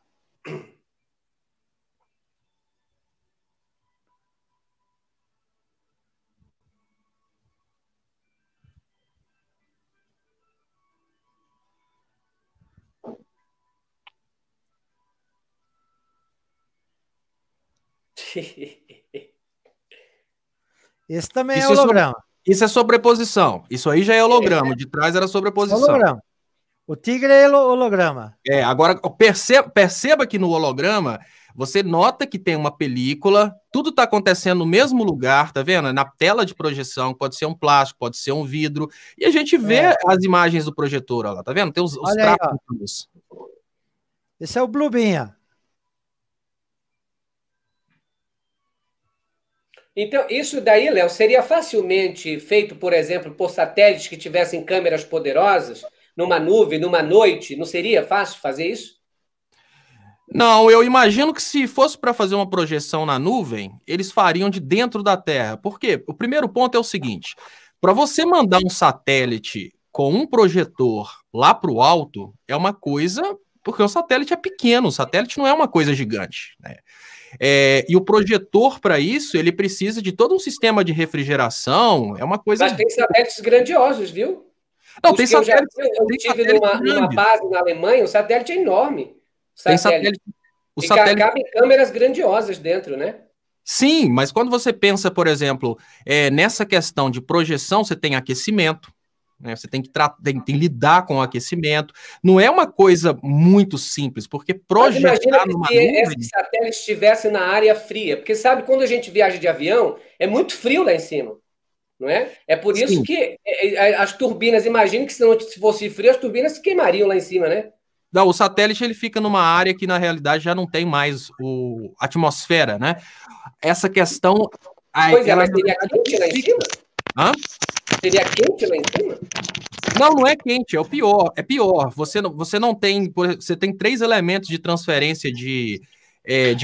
Esse também é holograma. Isso é sobreposição. Isso aí já é holograma. De trás era sobreposição. Holograma. O tigre é holograma. Agora, perceba que no holograma, você nota que tem uma película, tudo está acontecendo no mesmo lugar, tá vendo? Na tela de projeção, pode ser um plástico, pode ser um vidro, e a gente vê as imagens do projetor, ó lá, tá vendo? Tem os traços. Esse é o Bluebinha. Então, isso daí, Léo, seria facilmente feito, por exemplo, por satélites que tivessem câmeras poderosas, numa nuvem, numa noite? Não seria fácil fazer isso? Não, eu imagino que se fosse para fazer uma projeção na nuvem, eles fariam de dentro da Terra. Por quê? O primeiro ponto é o seguinte, para você mandar um satélite com um projetor lá para o alto, é uma coisa, porque o satélite é pequeno, o satélite não é uma coisa gigante, né? E o projetor, para isso, ele precisa de todo um sistema de refrigeração, é uma coisa... Mas tem satélites grandiosos, viu? Não, tem satélites... Eu estive numa base na Alemanha, o satélite é enorme. Tem satélite... E cabem câmeras grandiosas dentro, né? Sim, mas quando você pensa, por exemplo, nessa questão de projeção, você tem aquecimento, né? Você tem que lidar com o aquecimento. Não é uma coisa muito simples, porque projetar numa nuvem... Imagina se esse satélite estivesse na área fria, porque sabe, quando a gente viaja de avião, é muito frio lá em cima, não é? É por isso que as turbinas, imagina que se fosse frio, as turbinas se queimariam lá em cima, né? Não, o satélite ele fica numa área que, na realidade, já não tem mais a atmosfera, né? Essa questão... Pois mas seria quente lá em cima? Hã? Seria quente lá em cima? Não, não é quente, é o pior. É pior. Você não tem... Você tem 3 elementos de transferência de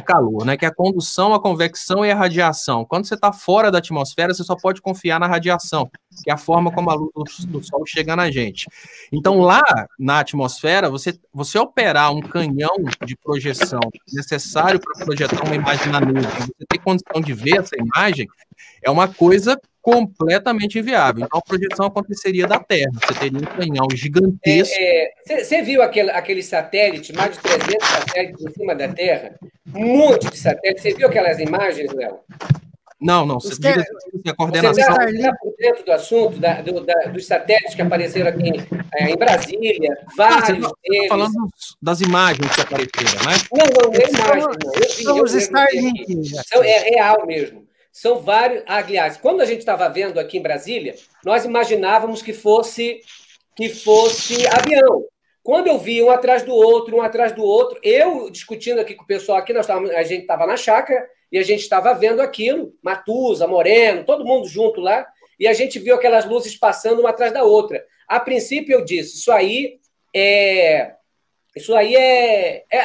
calor, né? Que é a condução, a convecção e a radiação. Quando você está fora da atmosfera, você só pode confiar na radiação, que é a forma como a luz do sol chega na gente. Então, lá na atmosfera, você operar um canhão de projeção necessário para projetar uma imagem na nuvem, você ter condição de ver essa imagem, é uma coisa completamente inviável. Então, a projeção aconteceria da Terra. Você teria um canhão gigantesco. Você viu aquele satélite, mais de 300 satélites em cima da Terra? Um monte de satélites. Você viu aquelas imagens, Léo? Não, Os diga a coordenação. Você está por dentro do assunto, dos satélites que apareceram aqui em Brasília, vários deles. Você está falando das imagens que apareceram, né? Não é imagem, não. São os Starlink. É real mesmo. São vários. Aliás, quando a gente estava vendo aqui em Brasília, nós imaginávamos que fosse avião. Quando eu vi um atrás do outro, eu discutindo aqui com o pessoal aqui, a gente estava na chácara e a gente estava vendo aquilo, Matusa, Moreno, todo mundo junto lá, e a gente viu aquelas luzes passando uma atrás da outra. A princípio eu disse, isso aí é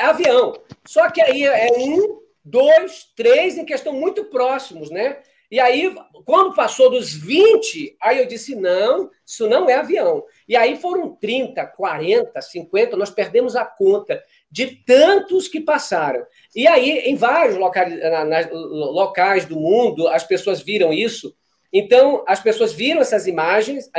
avião. Só que aí é 1, 2, 3 em questão muito próximos, né? E aí, quando passou dos 20, aí eu disse, não, isso não é avião. E aí foram 30, 40, 50, nós perdemos a conta de tantos que passaram. E aí, em vários locais do mundo, as pessoas viram isso. Então, as pessoas viram essas imagens,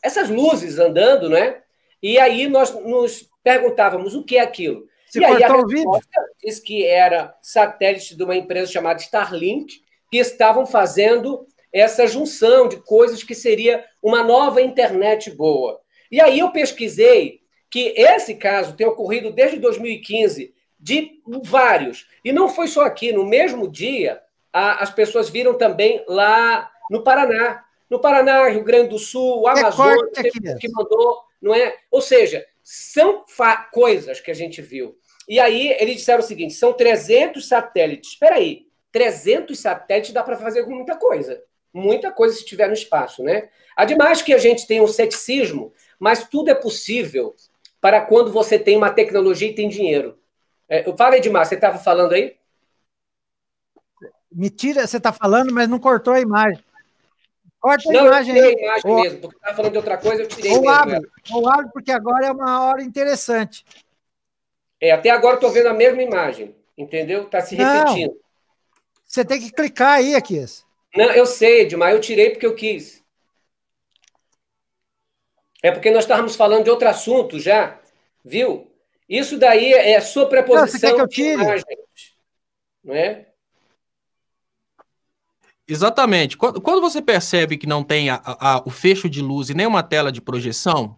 essas luzes andando, né? E aí nós nos perguntávamos o que é aquilo. Você e aí a cortou o vídeo? diz que era satélite de uma empresa chamada Starlink, que estavam fazendo essa junção de coisas que seria uma nova internet boa. E aí eu pesquisei que esse caso tem ocorrido desde 2015, de vários. E não foi só aqui, no mesmo dia, as pessoas viram também lá no Paraná. No Paraná, Rio Grande do Sul, o Amazonas, que mandou, não é? Ou seja, são coisas que a gente viu. E aí eles disseram o seguinte, são 300 satélites. Espera aí, 300 satélites dá para fazer muita coisa. Muita coisa se estiver no espaço, né? Ademais que a gente tem um ceticismo, mas tudo é possível para quando você tem uma tecnologia e tem dinheiro. Fala, Edmar, você estava falando aí? Mentira, você está falando, mas não cortou a imagem. Corta a não, imagem eu aí. tirei a imagem mesmo, porque estava falando de outra coisa, eu tirei ou mesmo. Abre, porque agora é uma hora interessante. Até agora eu estou vendo a mesma imagem, entendeu? Está se repetindo. Você tem que clicar aí, Aquias. Não, eu sei, Edmar, eu tirei porque eu quis. É porque nós estávamos falando de outro assunto já, viu? Isso daí é sobreposição. Você quer que eu tire? De imagens, não é? Exatamente. Quando você percebe que não tem o fecho de luz e nem uma tela de projeção,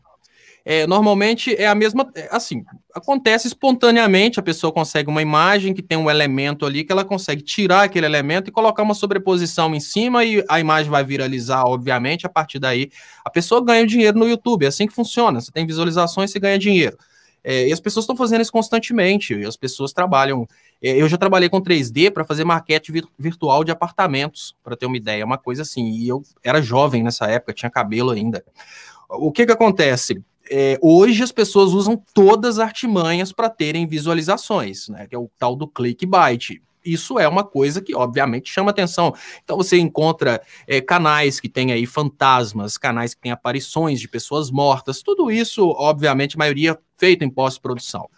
normalmente é a mesma... Assim, acontece espontaneamente, a pessoa consegue uma imagem que tem um elemento ali, que ela consegue tirar aquele elemento e colocar uma sobreposição em cima e a imagem vai viralizar, obviamente, a partir daí a pessoa ganha dinheiro no YouTube, é assim que funciona, você tem visualizações, você ganha dinheiro. E as pessoas estão fazendo isso constantemente, as pessoas trabalham... Eu já trabalhei com 3D para fazer maquete virtual de apartamentos, para ter uma ideia, uma coisa assim, e eu era jovem nessa época, tinha cabelo ainda. O que acontece? Hoje as pessoas usam todas as artimanhas para terem visualizações, né, que é o tal do clickbait. Isso é uma coisa que, obviamente, chama atenção. Então, você encontra canais que têm aí fantasmas, canais que têm aparições de pessoas mortas, tudo isso, obviamente, a maioria feito em pós-produção.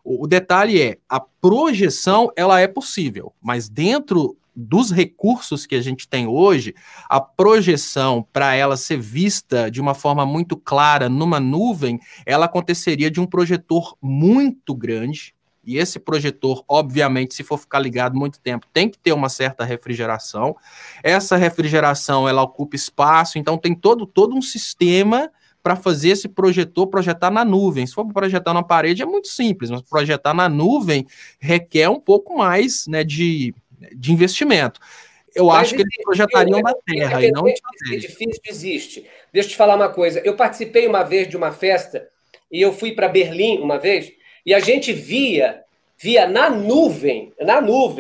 O detalhe é, a projeção, ela é possível, mas dentro dos recursos que a gente tem hoje, a projeção, para ela ser vista de uma forma muito clara numa nuvem, ela aconteceria de um projetor muito grande, e esse projetor, obviamente, se for ficar ligado muito tempo, tem que ter uma certa refrigeração. Essa refrigeração, ela ocupa espaço, então tem todo um sistema para fazer esse projetor projetar na nuvem. Se for projetar na parede, é muito simples, mas projetar na nuvem requer um pouco mais, né, de investimento. Eu acho que eles projetariam da terra e não de satélite. Edifício existe. Deixa eu te falar uma coisa. Eu participei uma vez de uma festa e eu fui para Berlim uma vez e a gente via na nuvem,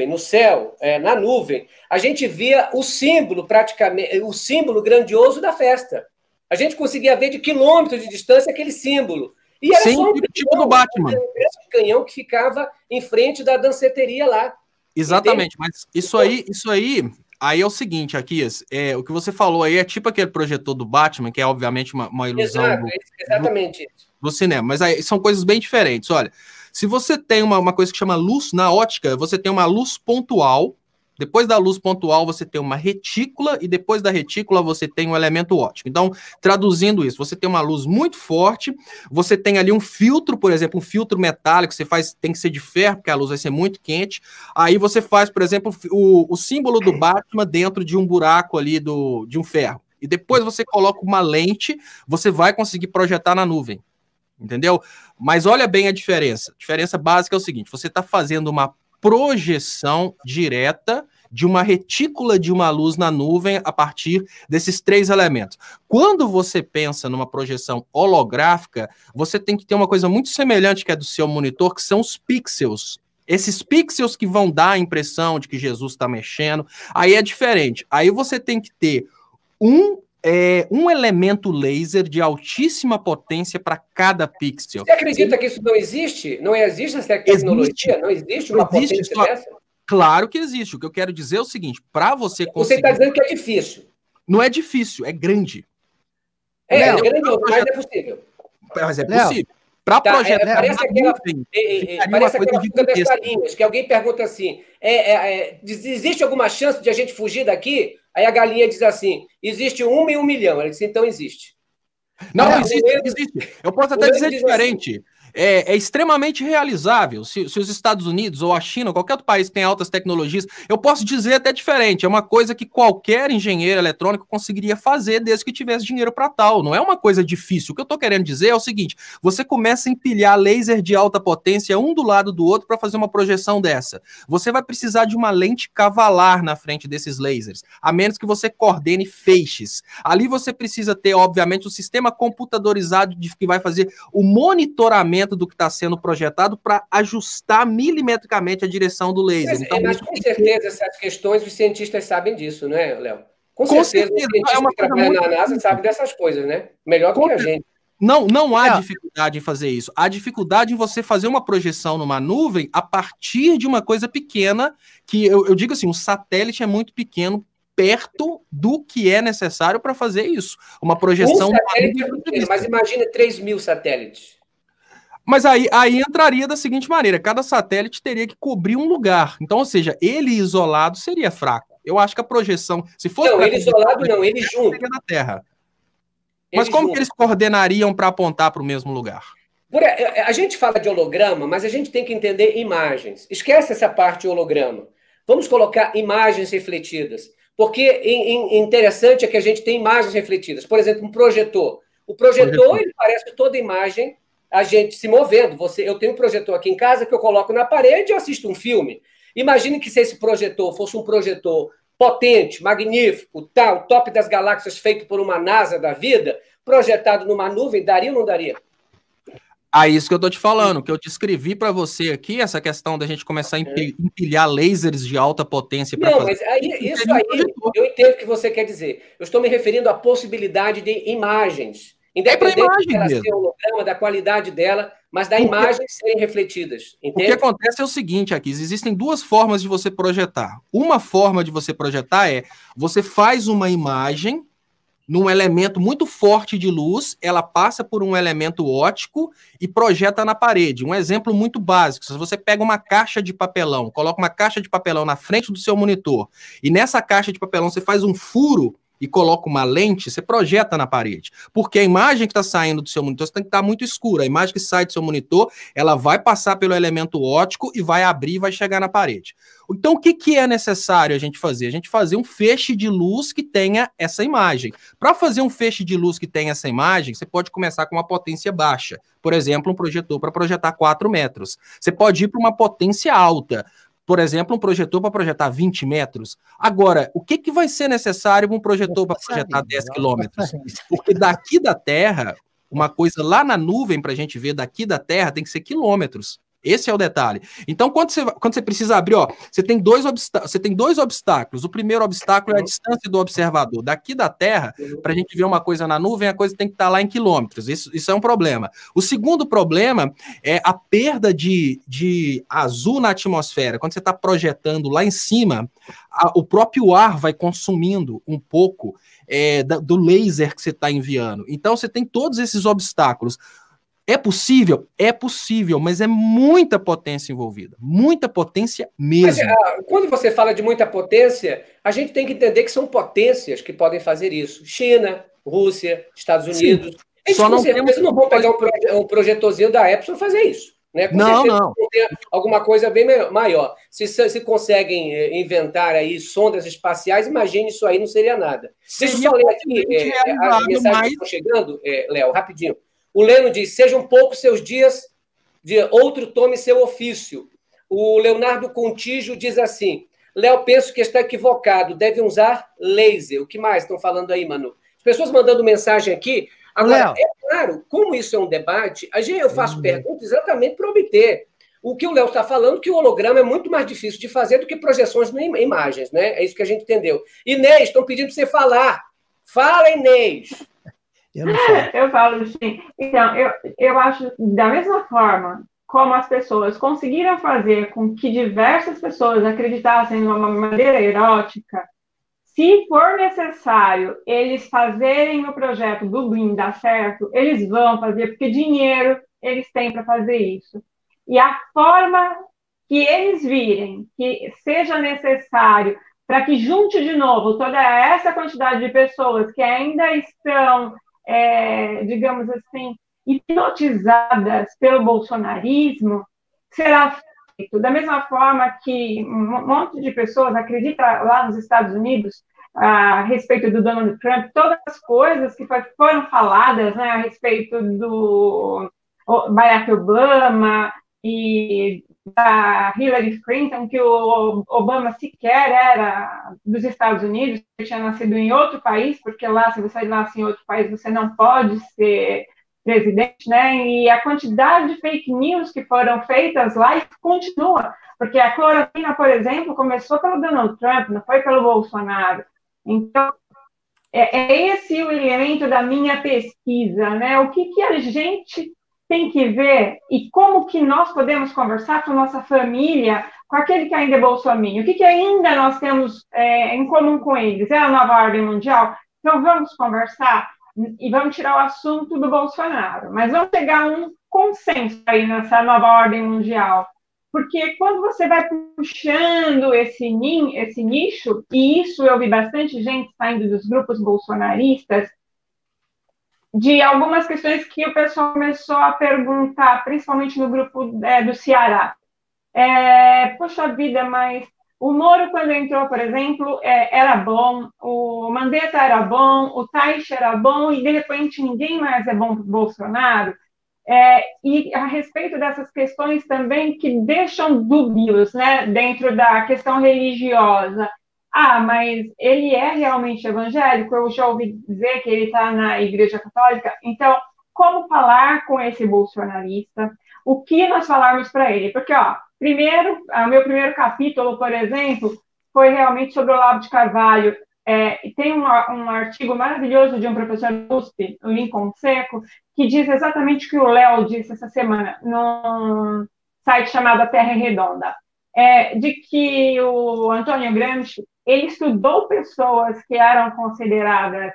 no céu, na nuvem, a gente via o símbolo praticamente, o símbolo grandioso da festa. A gente conseguia ver de quilômetros de distância aquele símbolo. E era sim, só um tipo do Batman. Um canhão que ficava em frente da danceteria lá. Exatamente, mas isso aí é o seguinte, Aquias, o que você falou aí é tipo aquele projetor do Batman, que é obviamente uma ilusão exatamente do cinema, mas aí são coisas bem diferentes. Olha, se você tem uma coisa que chama luz na ótica, você tem uma luz pontual, Depois da luz pontual, você tem uma retícula, e depois da retícula, você tem um elemento óptico. Então, traduzindo isso, você tem uma luz muito forte, você tem ali um filtro, por exemplo, um filtro metálico, você faz, tem que ser de ferro, porque a luz vai ser muito quente. Aí você faz, por exemplo, o símbolo do Batman dentro de um buraco ali de um ferro. E depois você coloca uma lente, você vai conseguir projetar na nuvem. Entendeu? Mas olha bem a diferença. A diferença básica é o seguinte: você está fazendo uma projeção direta de uma retícula de uma luz na nuvem a partir desses 3 elementos. Quando você pensa numa projeção holográfica, você tem que ter uma coisa muito semelhante que é do seu monitor, que são os pixels. Esses pixels que vão dar a impressão de que Jesus está mexendo, aí é diferente. Aí você tem que ter um elemento laser de altíssima potência para cada pixel. Você acredita que isso não existe? Não existe essa tecnologia? Existe. Não existe uma potência dessa? Claro que existe. O que eu quero dizer é o seguinte: para você conseguir... Você está dizendo que é difícil. Não é difícil, é grande. É grande, mas é possível. Mas é possível. Para projetar... Parece aquela fuga das galinhas, que alguém pergunta assim, existe alguma chance de a gente fugir daqui? Aí a galinha diz assim, existe 1 em 1 milhão. Ela diz, então existe. Não, existe. Eu posso até dizer diferente. É extremamente realizável. Se os Estados Unidos ou a China, ou qualquer outro país que tem altas tecnologias, eu posso dizer até diferente. É uma coisa que qualquer engenheiro eletrônico conseguiria fazer desde que tivesse dinheiro para tal. Não é uma coisa difícil. O que eu estou querendo dizer é o seguinte: você começa a empilhar laser de alta potência um do lado do outro para fazer uma projeção dessa. Você vai precisar de uma lente cavalar na frente desses lasers, a menos que você coordene feixes. Ali você precisa ter, obviamente, um sistema computadorizado que vai fazer o monitoramento do que está sendo projetado para ajustar milimetricamente a direção do laser. Mas com certeza essas questões os cientistas sabem disso, né, Léo? Com certeza os cientistas que trabalham na NASA sabem dessas coisas, né? Melhor do que a gente. Não há dificuldade em fazer isso. Há dificuldade em você fazer uma projeção numa nuvem a partir de uma coisa pequena, que eu digo assim, um satélite é muito pequeno perto do que é necessário para fazer isso. Uma projeção... satélite é pequeno, mas imagina 3.000 satélites. Mas aí entraria da seguinte maneira: cada satélite teria que cobrir um lugar. Então, ou seja, ele isolado seria fraco. Eu acho que a projeção... se fosse não, ele isolado não, ele junto. Seria da Terra. Mas como que eles coordenariam para apontar para o mesmo lugar? A gente fala de holograma, mas a gente tem que entender imagens. Esquece essa parte de holograma. Vamos colocar imagens refletidas. Porque interessante é que a gente tem imagens refletidas. Por exemplo, um projetor. O projetor, ele parece toda imagem a gente se movendo. Eu tenho um projetor aqui em casa que eu coloco na parede e eu assisto um filme. Imagine que se esse projetor fosse um projetor potente, magnífico, tal, top das galáxias, feito por uma NASA da vida, projetado numa nuvem, daria ou não daria? Isso que eu tô te falando, que eu descrevi para você aqui, essa questão da gente começar a empilhar lasers de alta potência para fazer... Mas isso aí, eu entendo o que você quer dizer. Eu estou me referindo à possibilidade de imagens. Independente dela ser holograma, da qualidade dela, mas da imagem serem refletidas. Entende? O que acontece é o seguinte, aqui, existem 2 formas de você projetar. Uma forma de você projetar é, você faz uma imagem num elemento muito forte de luz, ela passa por um elemento óptico e projeta na parede. Um exemplo muito básico: se você pega uma caixa de papelão, coloca uma caixa de papelão na frente do seu monitor, e nessa caixa de papelão você faz um furo e coloca uma lente, você projeta na parede. Porque a imagem que está saindo do seu monitor tem que estar muito escura. A imagem que sai do seu monitor, ela vai passar pelo elemento óptico e vai abrir e vai chegar na parede. Então, o que é necessário a gente fazer? A gente fazer um feixe de luz que tenha essa imagem. Para fazer um feixe de luz que tenha essa imagem, você pode começar com uma potência baixa. Por exemplo, um projetor para projetar 4 metros. Você pode ir para uma potência alta. Por exemplo, um projetor para projetar 20 metros. Agora, o que vai ser necessário para um projetor para projetar 10 quilômetros? Porque daqui da Terra, uma coisa lá na nuvem para a gente ver daqui da Terra tem que ser quilômetros. Esse é o detalhe. Então, quando você precisa abrir, você tem dois obstáculos. O primeiro obstáculo é a distância do observador. Daqui da Terra, para a gente ver uma coisa na nuvem, a coisa tem que estar lá em quilômetros. Isso é um problema. O segundo problema é a perda de azul na atmosfera. Quando você está projetando lá em cima, o próprio ar vai consumindo um pouco do laser que você está enviando. Então, você tem todos esses obstáculos. É possível? É possível, mas é muita potência envolvida. Muita potência mesmo. Mas, quando você fala de muita potência, a gente tem que entender que são potências que podem fazer isso. China, Rússia, Estados Unidos. Sim. Eles com certeza não vão pegar um projetorzinho da Epson e fazer isso. Né? Com certeza não. Tem alguma coisa bem maior. Se conseguem inventar aí sondas espaciais, imagine isso aí, não seria nada. Deixa eu só ler aqui as mensagens que estão chegando, Léo, rapidinho. O Leno diz, sejam poucos seus dias, outro tome seu ofício. O Leonardo Contígio diz assim, Léo, penso que está equivocado, deve usar laser. O que mais estão falando aí, Manu? As pessoas mandando mensagem aqui. Agora, é claro, como isso é um debate, eu faço perguntas exatamente para obter. O que o Léo está falando, que o holograma é muito mais difícil de fazer do que projeções em imagens, né? É isso que a gente entendeu. Inês, estão pedindo para você falar. Fala, Inês. Eu falo, sim. Então, eu acho, da mesma forma como as pessoas conseguiram fazer com que diversas pessoas acreditassem numa maneira erótica, se for necessário eles fazerem o projeto do BLIM dar certo, eles vão fazer, porque dinheiro eles têm para fazer isso. E a forma que eles virem que seja necessário para que junte de novo toda essa quantidade de pessoas que ainda estão, digamos assim, hipnotizadas pelo bolsonarismo, será feito. Da mesma forma que um monte de pessoas acredita lá nos Estados Unidos a respeito do Donald Trump, todas as coisas que foram faladas, né, a respeito do Barack Obama e da Hillary Clinton, que o Obama sequer era dos Estados Unidos, ele tinha nascido em outro país, porque lá, se você nasce em outro país, você não pode ser presidente, né? E a quantidade de fake news que foram feitas lá continua, porque a cloroquina, por exemplo, começou pelo Donald Trump, não foi pelo Bolsonaro. Então, é esse o elemento da minha pesquisa, né? O que a gente tem que ver e como que nós podemos conversar com nossa família, com aquele que ainda é bolsominion, o que ainda nós temos em comum com eles? É a nova ordem mundial? Então, vamos conversar e vamos tirar o assunto do Bolsonaro, mas vamos pegar um consenso aí nessa nova ordem mundial, porque quando você vai puxando esse nicho, e isso eu vi bastante gente saindo dos grupos bolsonaristas, de algumas questões que o pessoal começou a perguntar, principalmente no grupo do Ceará. Poxa vida, mas o Moro, quando entrou, por exemplo, era bom, o Mandetta era bom, o Taish era bom, e de repente ninguém mais é bom para o Bolsonaro. E a respeito dessas questões também que deixam dúbios, né, dentro da questão religiosa. Mas ele é realmente evangélico? Eu já ouvi dizer que ele está na Igreja Católica. Então, como falar com esse bolsonarista? O que nós falarmos para ele? Porque, primeiro, o meu primeiro capítulo, por exemplo, foi realmente sobre o Olavo de Carvalho. Tem um artigo maravilhoso de um professor USP, o Lincoln Seco, que diz exatamente o que o Léo disse essa semana, num site chamado A Terra é Redonda, de que o Antônio Gramsci, ele estudou pessoas que eram consideradas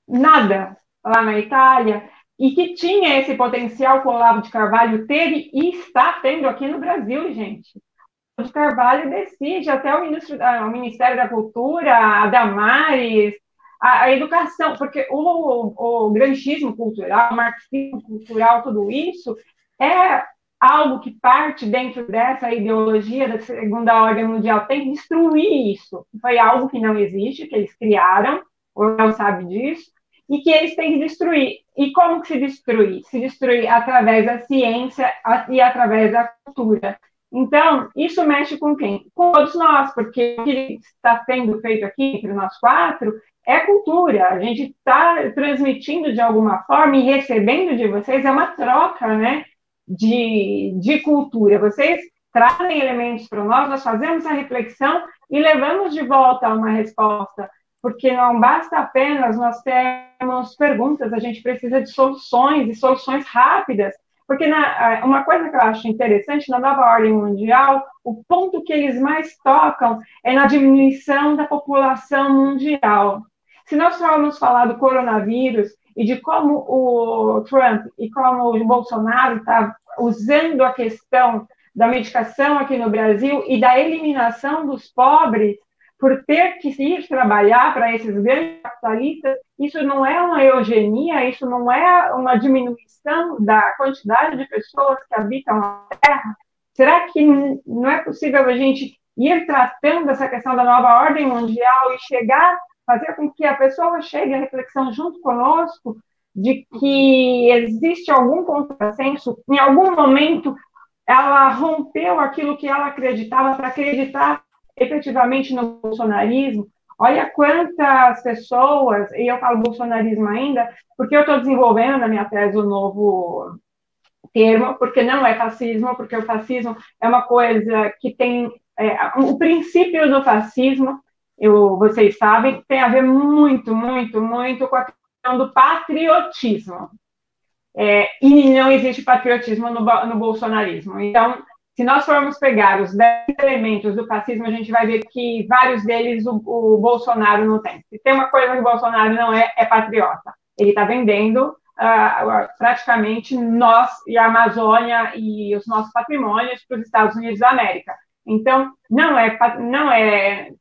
nada lá na Itália, e que tinha esse potencial que o Olavo de Carvalho teve e está tendo aqui no Brasil, gente. O Olavo de Carvalho decide até o Ministério da Cultura, a Damares, a educação, porque o gramscismo cultural, o marxismo cultural, tudo isso é algo que parte dentro dessa ideologia da Segunda Ordem Mundial, tem que destruir isso. Foi algo que não existe, que eles criaram, ou não sabe disso, e que eles têm que destruir. E como que se destrói? Se destrói através da ciência e através da cultura. Então, isso mexe com quem? Com todos nós, porque o que está sendo feito aqui entre nós quatro é cultura. A gente está transmitindo de alguma forma e recebendo de vocês, é uma troca, né, de cultura. Vocês trazem elementos para nós fazemos a reflexão e levamos de volta uma resposta, porque não basta apenas nós termos perguntas, a gente precisa de soluções, e soluções rápidas, porque uma coisa que eu acho interessante, na nova ordem mundial, o ponto que eles mais tocam é na diminuição da população mundial. Se nós formos falar do coronavírus, e de como o Trump e como o Bolsonaro está usando a questão da medicação aqui no Brasil e da eliminação dos pobres por ter que ir trabalhar para esses grandes capitalistas, isso não é uma eugenia, isso não é uma diminuição da quantidade de pessoas que habitam a Terra? Será que não é possível a gente ir tratando essa questão da nova ordem mundial e chegar, fazer com que a pessoa chegue à reflexão junto conosco de que existe algum contrassenso, em algum momento ela rompeu aquilo que ela acreditava para acreditar efetivamente no bolsonarismo? Olha quantas pessoas, e eu falo bolsonarismo ainda, porque eu estou desenvolvendo na minha tese um novo termo, porque não é fascismo, porque o fascismo é uma coisa que tem... o princípio do fascismo, vocês sabem, tem a ver muito, muito, muito com a questão do patriotismo. E não existe patriotismo no bolsonarismo. Então, se nós formos pegar os 10 elementos do fascismo, a gente vai ver que vários deles o Bolsonaro não tem. Se tem uma coisa que o Bolsonaro não é patriota. Ele está vendendo praticamente nós e a Amazônia e os nossos patrimônios para os Estados Unidos da América. Então, não é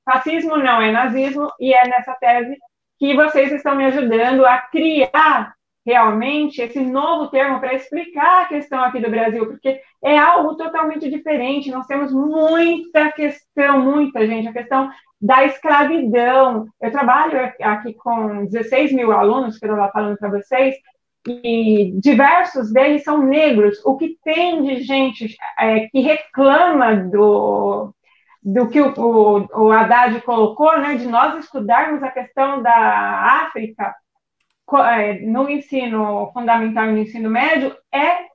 fascismo, não é nazismo, e é nessa tese que vocês estão me ajudando a criar realmente esse novo termo para explicar a questão aqui do Brasil, porque é algo totalmente diferente. Nós temos muita questão, muita gente, a questão da escravidão. Eu trabalho aqui com 16 mil alunos, que eu estava falando para vocês, e diversos deles são negros. O que tem de gente que reclama do que o Haddad colocou, né, de nós estudarmos a questão da África no ensino fundamental e no ensino médio, é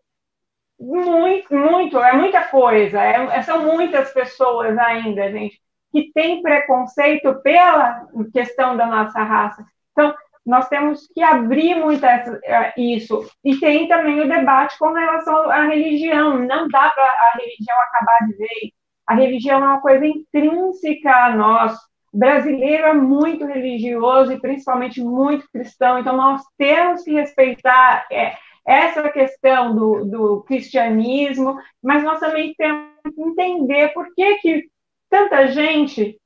muita coisa, são muitas pessoas ainda, gente, que têm preconceito pela questão da nossa raça. Então, nós temos que abrir muito isso. E tem também o debate com relação à religião. Não dá para a religião acabar de vez. A religião é uma coisa intrínseca a nós. O brasileiro é muito religioso e principalmente muito cristão. Então, nós temos que respeitar essa questão do cristianismo, mas nós também temos que entender por que tanta gente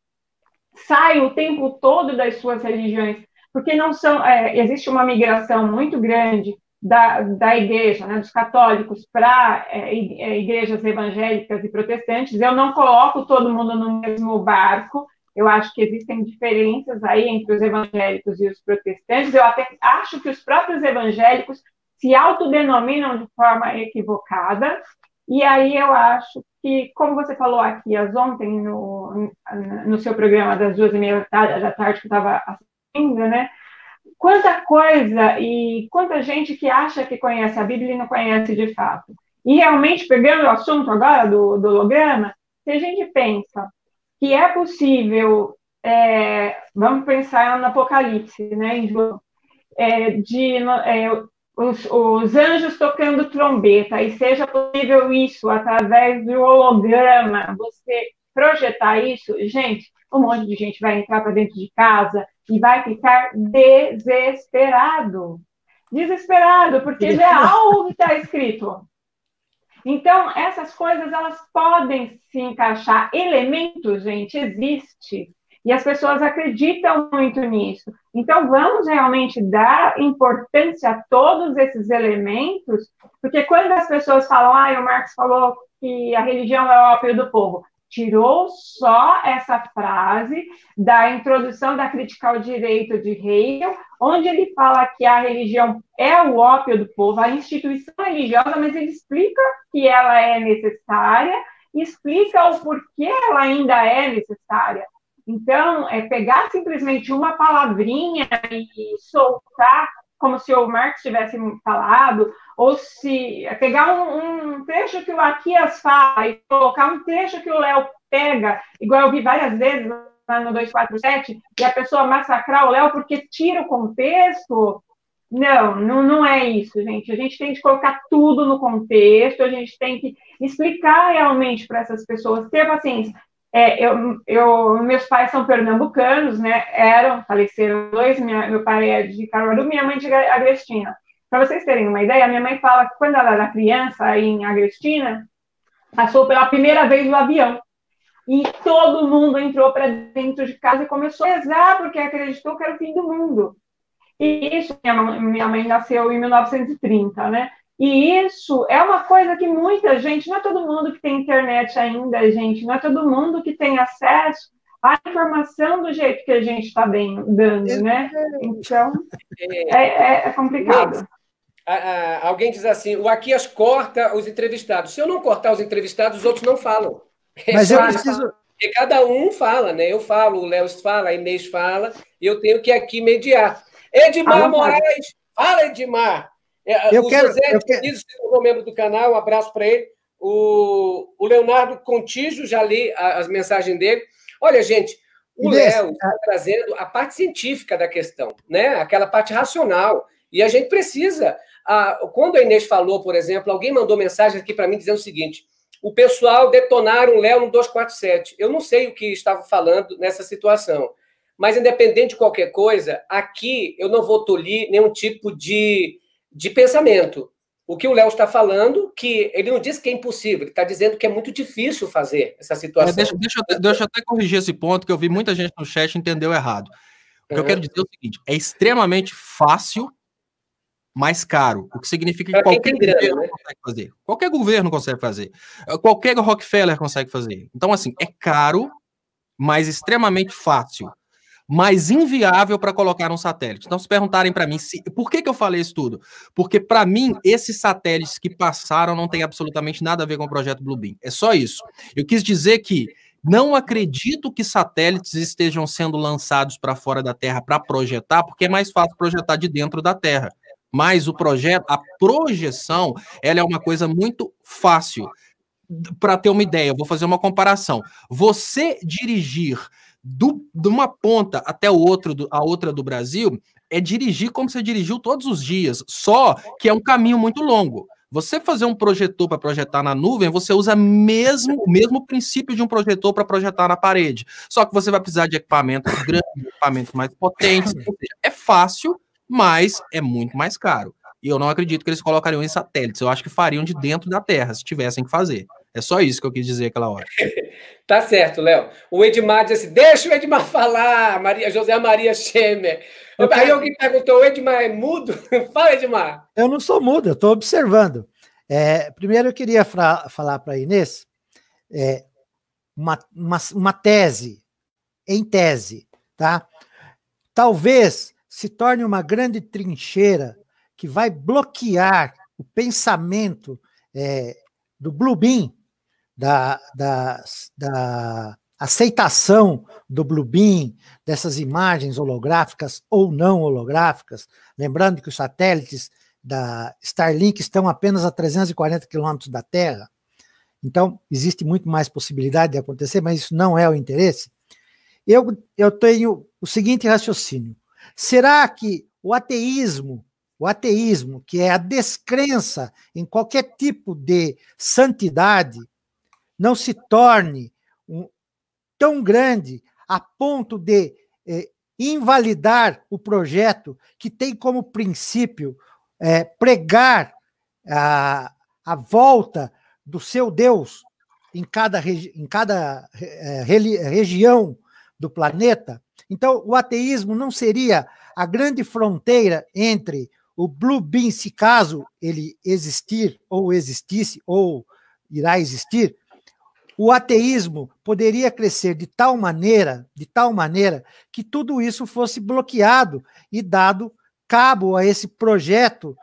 sai o tempo todo das suas religiões. Porque não são, existe uma migração muito grande da igreja, né, dos católicos, para igrejas evangélicas e protestantes. Eu não coloco todo mundo no mesmo barco. Eu acho que existem diferenças aí entre os evangélicos e os protestantes. Eu até acho que os próprios evangélicos se autodenominam de forma equivocada. E aí eu acho que, como você falou aqui ontem no seu programa das 2h30 da tarde, que eu estava assistindo, né? Quanta coisa e quanta gente que acha que conhece a Bíblia e não conhece de fato. E realmente, pegando o assunto agora do holograma, se a gente pensa que é possível, vamos pensar no Apocalipse, né, em João, os anjos tocando trombeta, e seja possível isso através do holograma, você projetar isso, gente, um monte de gente vai entrar para dentro de casa e vai ficar desesperado, porque já é algo que está escrito. Então, essas coisas, elas podem se encaixar. Elementos, gente, existe. E as pessoas acreditam muito nisso. Então, vamos realmente dar importância a todos esses elementos, porque quando as pessoas falam, o Marx falou que a religião é o ópio do povo, tirou só essa frase da introdução da crítica ao direito de Hegel, onde ele fala que a religião é o ópio do povo, a instituição religiosa, mas ele explica que ela é necessária, explica o porquê ela ainda é necessária. Então, pegar simplesmente uma palavrinha e soltar, como se o Marx tivesse falado, ou se pegar um trecho que o Aquias fala e colocar um trecho que o Léo pega, igual eu vi várias vezes lá no 247, e a pessoa massacrar o Léo porque tira o contexto. Não é isso, gente. A gente tem que colocar tudo no contexto, a gente tem que explicar realmente para essas pessoas, ter paciência. Meus pais são pernambucanos, né? Faleceram dois, meu pai é de Caruaru, minha mãe de Agrestina. Para vocês terem uma ideia, minha mãe fala que quando ela era criança, aí em Agrestina, passou pela primeira vez o avião. E todo mundo entrou para dentro de casa e começou a rezar, porque acreditou que era o fim do mundo. E isso, minha mãe nasceu em 1930, né? E isso é uma coisa que muita gente, não é todo mundo que tem internet ainda, gente, não é todo mundo que tem acesso à informação do jeito que a gente está dando, né? Então, é complicado. Alguém diz assim, o Aquias corta os entrevistados. Se eu não cortar os entrevistados, os outros não falam. Mas eu preciso... Porque cada um fala, né? Eu falo, o Léo fala, a Inês fala, e eu tenho que aqui mediar. Edmar Moraes, fala, Edmar. José Diniz se tornou membro do canal, um abraço para ele. O Leonardo Contígio, já li as mensagens dele. Olha, gente, o Léo está trazendo a parte científica da questão, né? Aquela parte racional. E a gente precisa... Quando a Inês falou, por exemplo, alguém mandou mensagem aqui para mim dizendo o seguinte: o pessoal detonaram o Léo no 247. Eu não sei o que estava falando nessa situação. Mas, independente de qualquer coisa, aqui eu não vou tolir nenhum tipo de pensamento. O que o Léo está falando, que ele não disse que é impossível, ele está dizendo que é muito difícil fazer essa situação. Deixa eu até corrigir esse ponto, que eu vi muita gente no chat entendeu errado. O que eu quero dizer é o seguinte: é extremamente fácil, mais caro, o que significa que qualquer governo consegue fazer. Qualquer governo consegue fazer. Qualquer Rockefeller consegue fazer. Então, assim, é caro, mas extremamente fácil, mais inviável para colocar um satélite. Então, se perguntarem para mim, por que eu falei isso tudo? Porque, para mim, esses satélites que passaram não tem absolutamente nada a ver com o projeto Bluebeam. É só isso. Eu quis dizer que não acredito que satélites estejam sendo lançados para fora da Terra para projetar, porque é mais fácil projetar de dentro da Terra. Mas a projeção, ela é uma coisa muito fácil. Para ter uma ideia, eu vou fazer uma comparação. Você dirigir de uma ponta até a outra do Brasil é dirigir como você dirigiu todos os dias, só que é um caminho muito longo. Você fazer um projetor para projetar na nuvem, você usa o mesmo princípio de um projetor para projetar na parede. Só que você vai precisar de equipamentos grandes, equipamentos mais potentes. Ou seja, é fácil, mas é muito mais caro. E eu não acredito que eles colocariam em satélites. Eu acho que fariam de dentro da Terra, se tivessem que fazer. É só isso que eu quis dizer aquela hora. Tá certo, Léo. O Edmar disse assim, deixa o Edmar falar, José Maria Schemer. Aí alguém perguntou, o Edmar é mudo? Fala, Edmar. Eu não sou mudo, eu estou observando. Primeiro eu queria falar para a Inês uma tese, em tese, tá? Talvez se torne uma grande trincheira que vai bloquear o pensamento do Bluebeam, da aceitação do Bluebeam, dessas imagens holográficas ou não holográficas, lembrando que os satélites da Starlink estão apenas a 340 quilômetros da Terra, então existe muito mais possibilidade de acontecer, mas isso não é o interesse. Eu tenho o seguinte raciocínio: será que o ateísmo, que é a descrença em qualquer tipo de santidade, não se torne tão grande a ponto de invalidar o projeto que tem como princípio pregar a volta do seu Deus em cada região do planeta? Então, o ateísmo não seria a grande fronteira entre o Bluebeam, se caso ele existir, ou existisse, ou irá existir. O ateísmo poderia crescer de tal maneira que tudo isso fosse bloqueado e dado cabo a esse projeto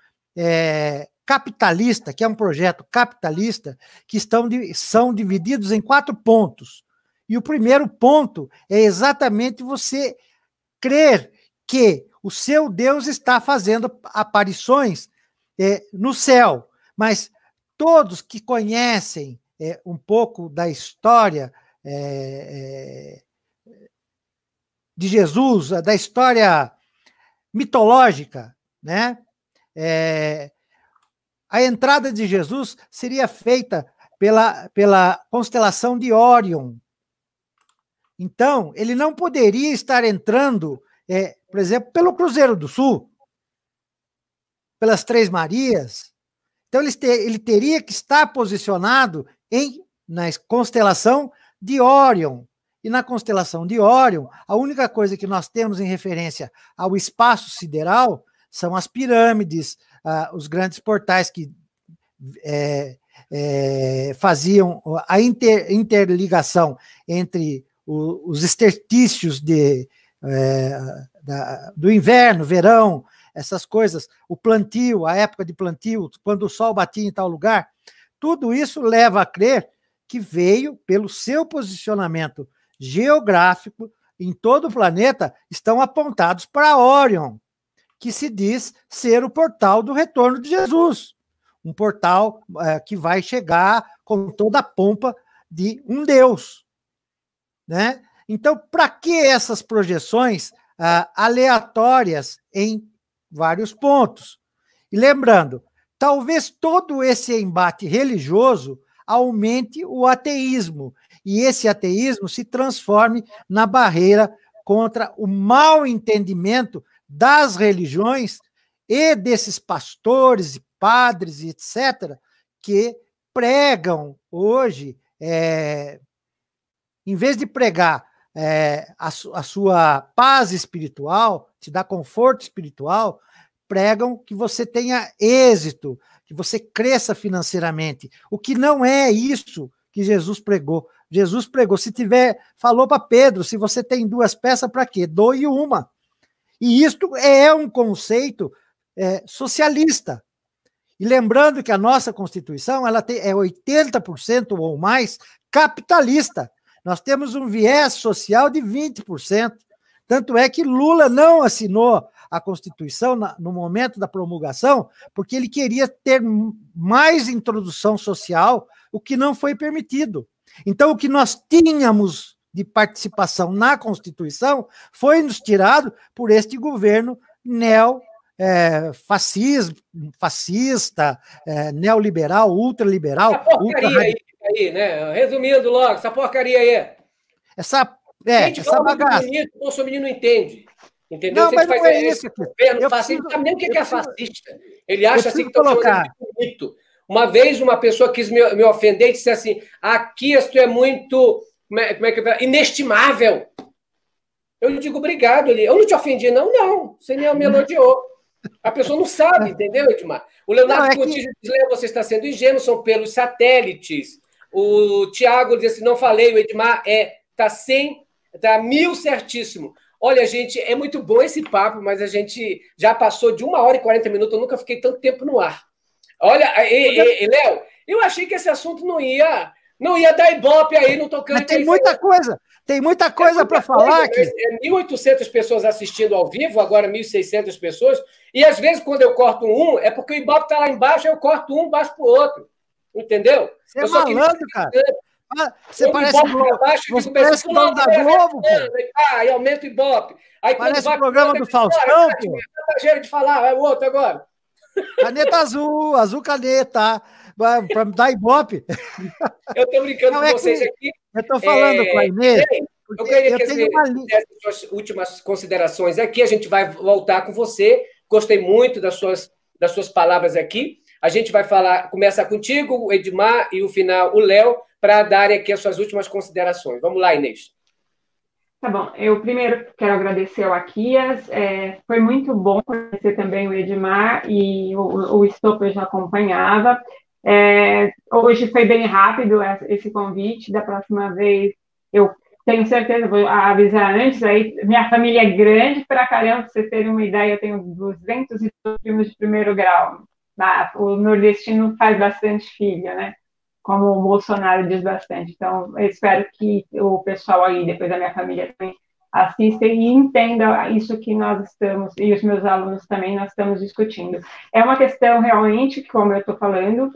capitalista, que é um projeto capitalista, que são divididos em 4 pontos. E o primeiro ponto é exatamente você crer que o seu Deus está fazendo aparições no céu, mas todos que conhecem um pouco da história de Jesus, da história mitológica, né? A entrada de Jesus seria feita pela constelação de Órion, Então, ele não poderia estar entrando, por exemplo, pelo Cruzeiro do Sul, pelas Três Marias. Então, ele teria que estar posicionado na constelação de Órion. E na constelação de Órion, a única coisa que nós temos em referência ao espaço sideral são as pirâmides, os grandes portais que faziam a interligação entre os interstícios do inverno, verão, essas coisas, o plantio, a época de plantio, quando o sol batia em tal lugar, tudo isso leva a crer que veio pelo seu posicionamento geográfico em todo o planeta, estão apontados para Órion, que se diz ser o portal do retorno de Jesus, um portal que vai chegar com toda a pompa de um Deus, né? Então, para que essas projeções aleatórias em vários pontos? E lembrando, talvez todo esse embate religioso aumente o ateísmo, e esse ateísmo se transforme na barreira contra o mau entendimento das religiões e desses pastores e padres, etc., que pregam hoje, em vez de pregar a sua paz espiritual, te dar conforto espiritual, pregam que você tenha êxito, que você cresça financeiramente, o que não é isso que Jesus pregou. Jesus pregou, falou para Pedro, se você tem 2 peças, para quê? Doe uma. E isto é um conceito socialista. E lembrando que a nossa Constituição é 80% ou mais capitalista. Nós temos um viés social de 20%. Tanto é que Lula não assinou a Constituição no momento da promulgação, porque ele queria ter mais introdução social, o que não foi permitido. Então, o que nós tínhamos de participação na Constituição foi nos tirado por este governo fascista, neoliberal, ultraliberal. Essa porcaria aí, né? Resumindo logo, essa porcaria aí. Essa bagaça. O bolsominion não entende. Entendeu? Não, mas não é isso. Governo fascista, não sabe nem o que é fascista. Ele acha assim que estão falando bonito. Uma vez uma pessoa quis me ofender e disse assim, aqui isso é muito, como é que é? Inestimável. Eu lhe digo obrigado. Eu não te ofendi, não. Você me elogiou. A pessoa não sabe, entendeu, Edmar? O Leonardo Coutinho diz, você está sendo ingênuo, são pelos satélites. O Tiago diz assim, não falei, o Edmar está 1000 certíssimo. Olha, gente, é muito bom esse papo, mas a gente já passou de 1h40, eu nunca fiquei tanto tempo no ar. Olha, Léo, eu achei que esse assunto não ia dar ibope aí no tocante. Mas tem muita coisa para falar aqui. 1.800 pessoas assistindo ao vivo, agora 1.600 pessoas, e às vezes quando eu corto um, é porque o ibope está lá embaixo, eu corto um, baixo para o outro. Entendeu? Você é malandro, cara. Você parece o dono da Globo, e aumenta o ibope. Aí, parece o programa do Faustão, pô. Tá de falar, é o outro agora. Caneta azul caneta, para dar ibope. Eu estou brincando com vocês aqui. Eu estou falando com a Inês. Eu queria que as últimas considerações aqui, a gente vai voltar com você. Gostei muito das suas palavras aqui. A gente vai começa contigo, o Edmar, e o final, o Léo, para darem aqui as suas últimas considerações. Vamos lá, Inês. Tá bom. Eu primeiro quero agradecer ao Aquias. Foi muito bom conhecer também o Edmar, e o Stopper já acompanhava. Hoje foi bem rápido esse convite. Da próxima vez, eu tenho certeza, vou avisar antes, aí minha família é grande pra caramba, pra vocês terem uma ideia, eu tenho 200 primos de primeiro grau. O nordestino faz bastante filho, né? Como o Bolsonaro diz bastante. Então, eu espero que o pessoal aí, depois da minha família, também assista e entenda isso que nós estamos, e os meus alunos também, nós estamos discutindo. É uma questão realmente, como eu estou falando,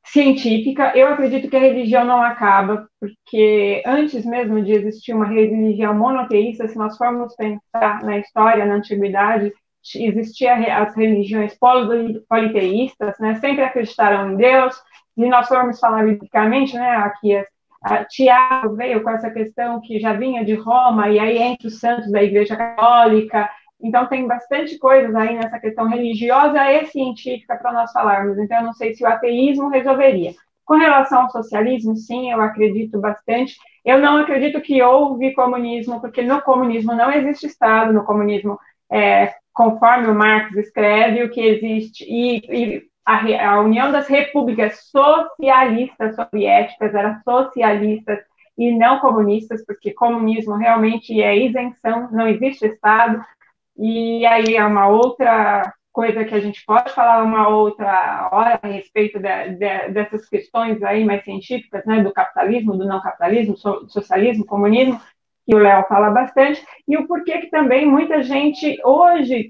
científica. Eu acredito que a religião não acaba, porque antes mesmo de existir uma religião monoteísta, se nós formos pensar na história, na antiguidade, existiam as religiões politeístas, né? Sempre acreditaram em Deus. Se nós formos falar biblicamente, né, aqui Tiago veio com essa questão que já vinha de Roma, e aí entre os santos da Igreja Católica. Então, tem bastante coisas aí nessa questão religiosa e científica para nós falarmos. Então, eu não sei se o ateísmo resolveria. Com relação ao socialismo, sim, eu acredito bastante. Eu não acredito que houve comunismo, porque no comunismo não existe Estado, no comunismo, conforme o Marx escreve, o que existe, e a União das Repúblicas Socialistas Soviéticas era socialistas e não comunistas, porque comunismo realmente é isenção, não existe Estado. E aí é uma outra coisa que a gente pode falar uma outra hora a respeito dessas questões aí mais científicas, né, do capitalismo, do não capitalismo, socialismo, comunismo, que o Léo fala bastante, e o porquê que também muita gente hoje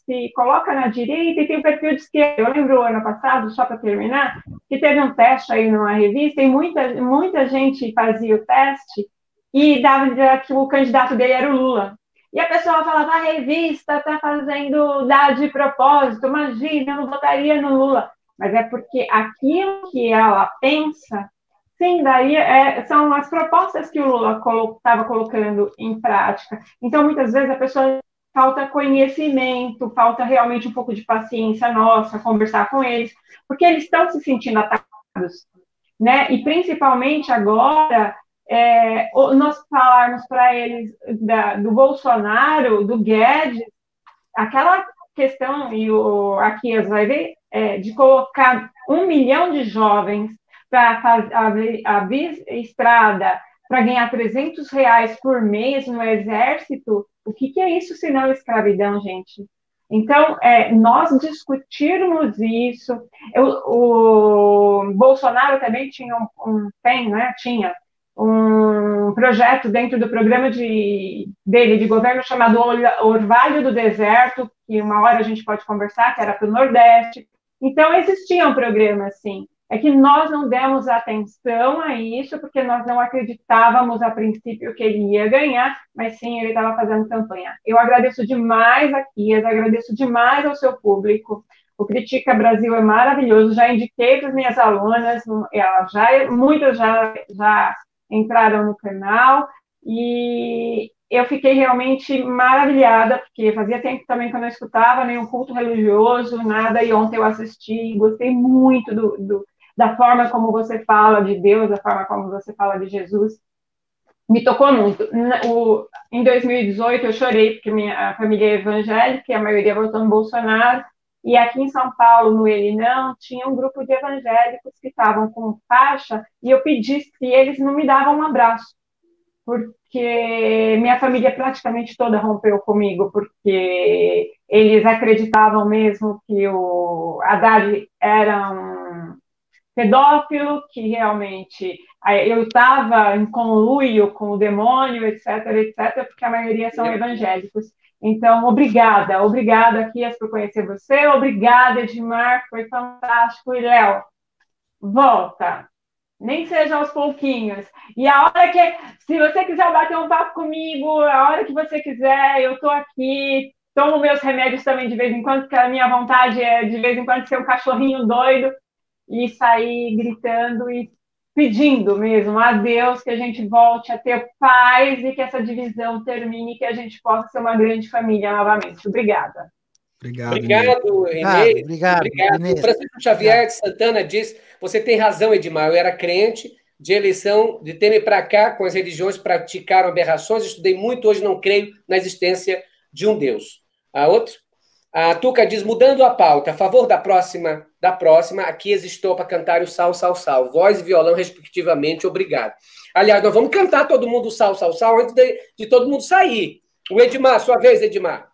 se coloca na direita e tem perfil de esquerda. Eu lembro o ano passado, só para terminar, que teve um teste aí numa revista e muita gente fazia o teste e dava que o candidato dele era o Lula. E a pessoa falava, a revista está fazendo dar de propósito, imagina, eu não votaria no Lula. Mas é porque aquilo que ela pensa, sim, daí são as propostas que o Lula estava colocando em prática. Então, muitas vezes, a pessoa falta conhecimento, falta realmente um pouco de paciência nossa, conversar com eles, porque eles estão se sentindo atacados, né? E principalmente agora, nós falarmos para eles do Bolsonaro, do Guedes, aquela questão, e aqui as vai ver, de colocar 1 milhão de jovens para abrir estrada, para ganhar R$300 por mês no exército, o que é isso se não escravidão, gente? Então, nós discutirmos isso, o Bolsonaro também tinha tinha um projeto dentro do programa dele de governo chamado Orvalho do Deserto, que uma hora a gente pode conversar, que era para o Nordeste. Então, existia um programa assim. É que nós não demos atenção a isso, porque nós não acreditávamos a princípio que ele ia ganhar, mas sim, ele estava fazendo campanha. Eu agradeço demais a Kias, agradeço demais ao seu público. O Critica Brasil é maravilhoso, já indiquei para as minhas alunas, muitas já entraram no canal, e eu fiquei realmente maravilhada, porque fazia tempo também que eu não escutava nenhum culto religioso, nada, e ontem eu assisti, gostei muito da forma como você fala de Deus, da forma como você fala de Jesus, me tocou muito. Em 2018 eu chorei, porque minha família é evangélica, e a maioria votou no Bolsonaro, e aqui em São Paulo, no Ele Não, tinha um grupo de evangélicos que estavam com faixa, e eu pedi se eles não me davam um abraço, porque minha família praticamente toda rompeu comigo, porque eles acreditavam mesmo que o Haddad era um pedófilo, que realmente eu estava em conluio com o demônio, etc., porque a maioria são evangélicos. Então, obrigada, Kias, por conhecer você, obrigada, Edmar, foi fantástico, e Léo, volta, nem seja aos pouquinhos, e a hora que, se você quiser bater um papo comigo, a hora que você quiser, eu estou aqui, tomo meus remédios também de vez em quando, porque a minha vontade é, de vez em quando, ser um cachorrinho doido, e sair gritando e pedindo mesmo a Deus que a gente volte a ter paz e que essa divisão termine e que a gente possa ser uma grande família novamente. Obrigada. Obrigado, Inês. Obrigado. O Francisco Xavier de Santana diz, você tem razão, Edmar, eu era crente de eleição, de ter-me para cá com as religiões praticaram aberrações, estudei muito, hoje não creio na existência de um Deus. A outra? A Tuca diz, mudando a pauta, a favor da próxima, aqui estou para cantar o sal, sal, sal, voz e violão, respectivamente, obrigado. Aliás, nós vamos cantar todo mundo o sal, sal, sal, antes de todo mundo sair. O Edmar, sua vez, Edmar.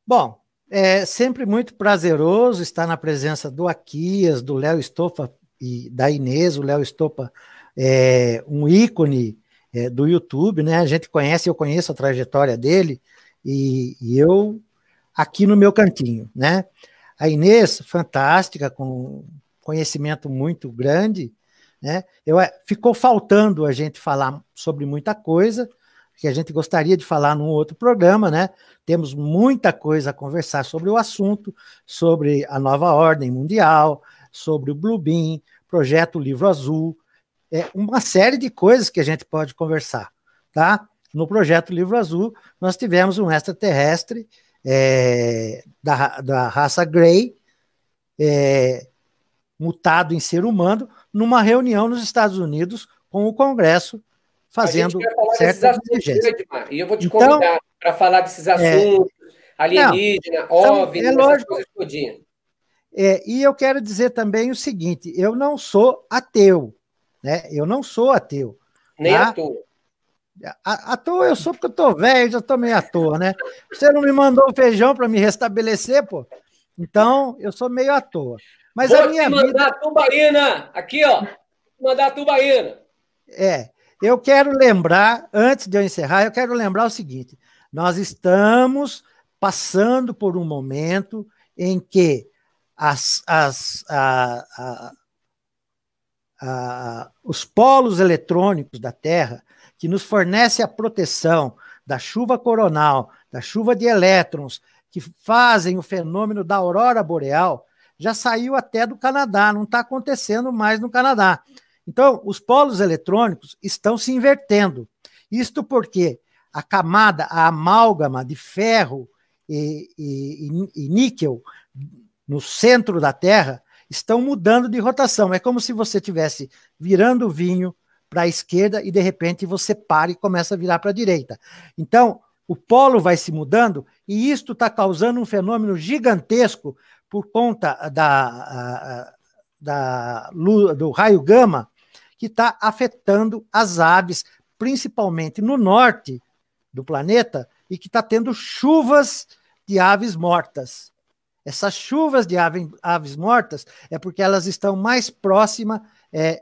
Bom, é sempre muito prazeroso estar na presença do Aquias, do Léo Stoppa e da Inês. O Léo Stoppa é um ícone do YouTube, né? A gente conhece, eu conheço a trajetória dele, e eu... aqui no meu cantinho, né? A Inês, fantástica, com conhecimento muito grande, né? Ficou faltando a gente falar sobre muita coisa, que a gente gostaria de falar num outro programa, né? Temos muita coisa a conversar sobre o assunto, sobre a nova ordem mundial, sobre o Bluebeam, projeto Livro Azul, uma série de coisas que a gente pode conversar, tá? No projeto Livro Azul, nós tivemos um extraterrestre da raça Grey, mutado em ser humano, numa reunião nos Estados Unidos com o Congresso, fazendo certas exigências. E eu vou te convidar para falar desses assuntos, alienígena, OVNI, essas coisas todinhas. E eu quero dizer também o seguinte, eu não sou ateu, né? Eu não sou ateu. Nem à toa. À toa eu sou porque eu tô velho, já tô meio à toa, né? Você não me mandou feijão para me restabelecer, pô? Então, eu sou meio à toa. Mas vou te mandar a tubaína! Aqui, ó. Vou mandar a tubaína. Eu quero lembrar, antes de eu encerrar, eu quero lembrar o seguinte, nós estamos passando por um momento em que os polos eletrônicos da Terra, que nos fornece a proteção da chuva coronal, da chuva de elétrons, que fazem o fenômeno da aurora boreal, já saiu até do Canadá, não está acontecendo mais no Canadá. Então, os polos eletrônicos estão se invertendo. Isto porque a amálgama de ferro e níquel no centro da Terra estão mudando de rotação. É como se você estivesse virando o vinho para a esquerda e, de repente, você para e começa a virar para a direita. Então, o polo vai se mudando e isto está causando um fenômeno gigantesco por conta do raio gama, que está afetando as aves, principalmente no norte do planeta, e que está tendo chuvas de aves mortas. Essas chuvas de aves mortas é porque elas estão mais próximas,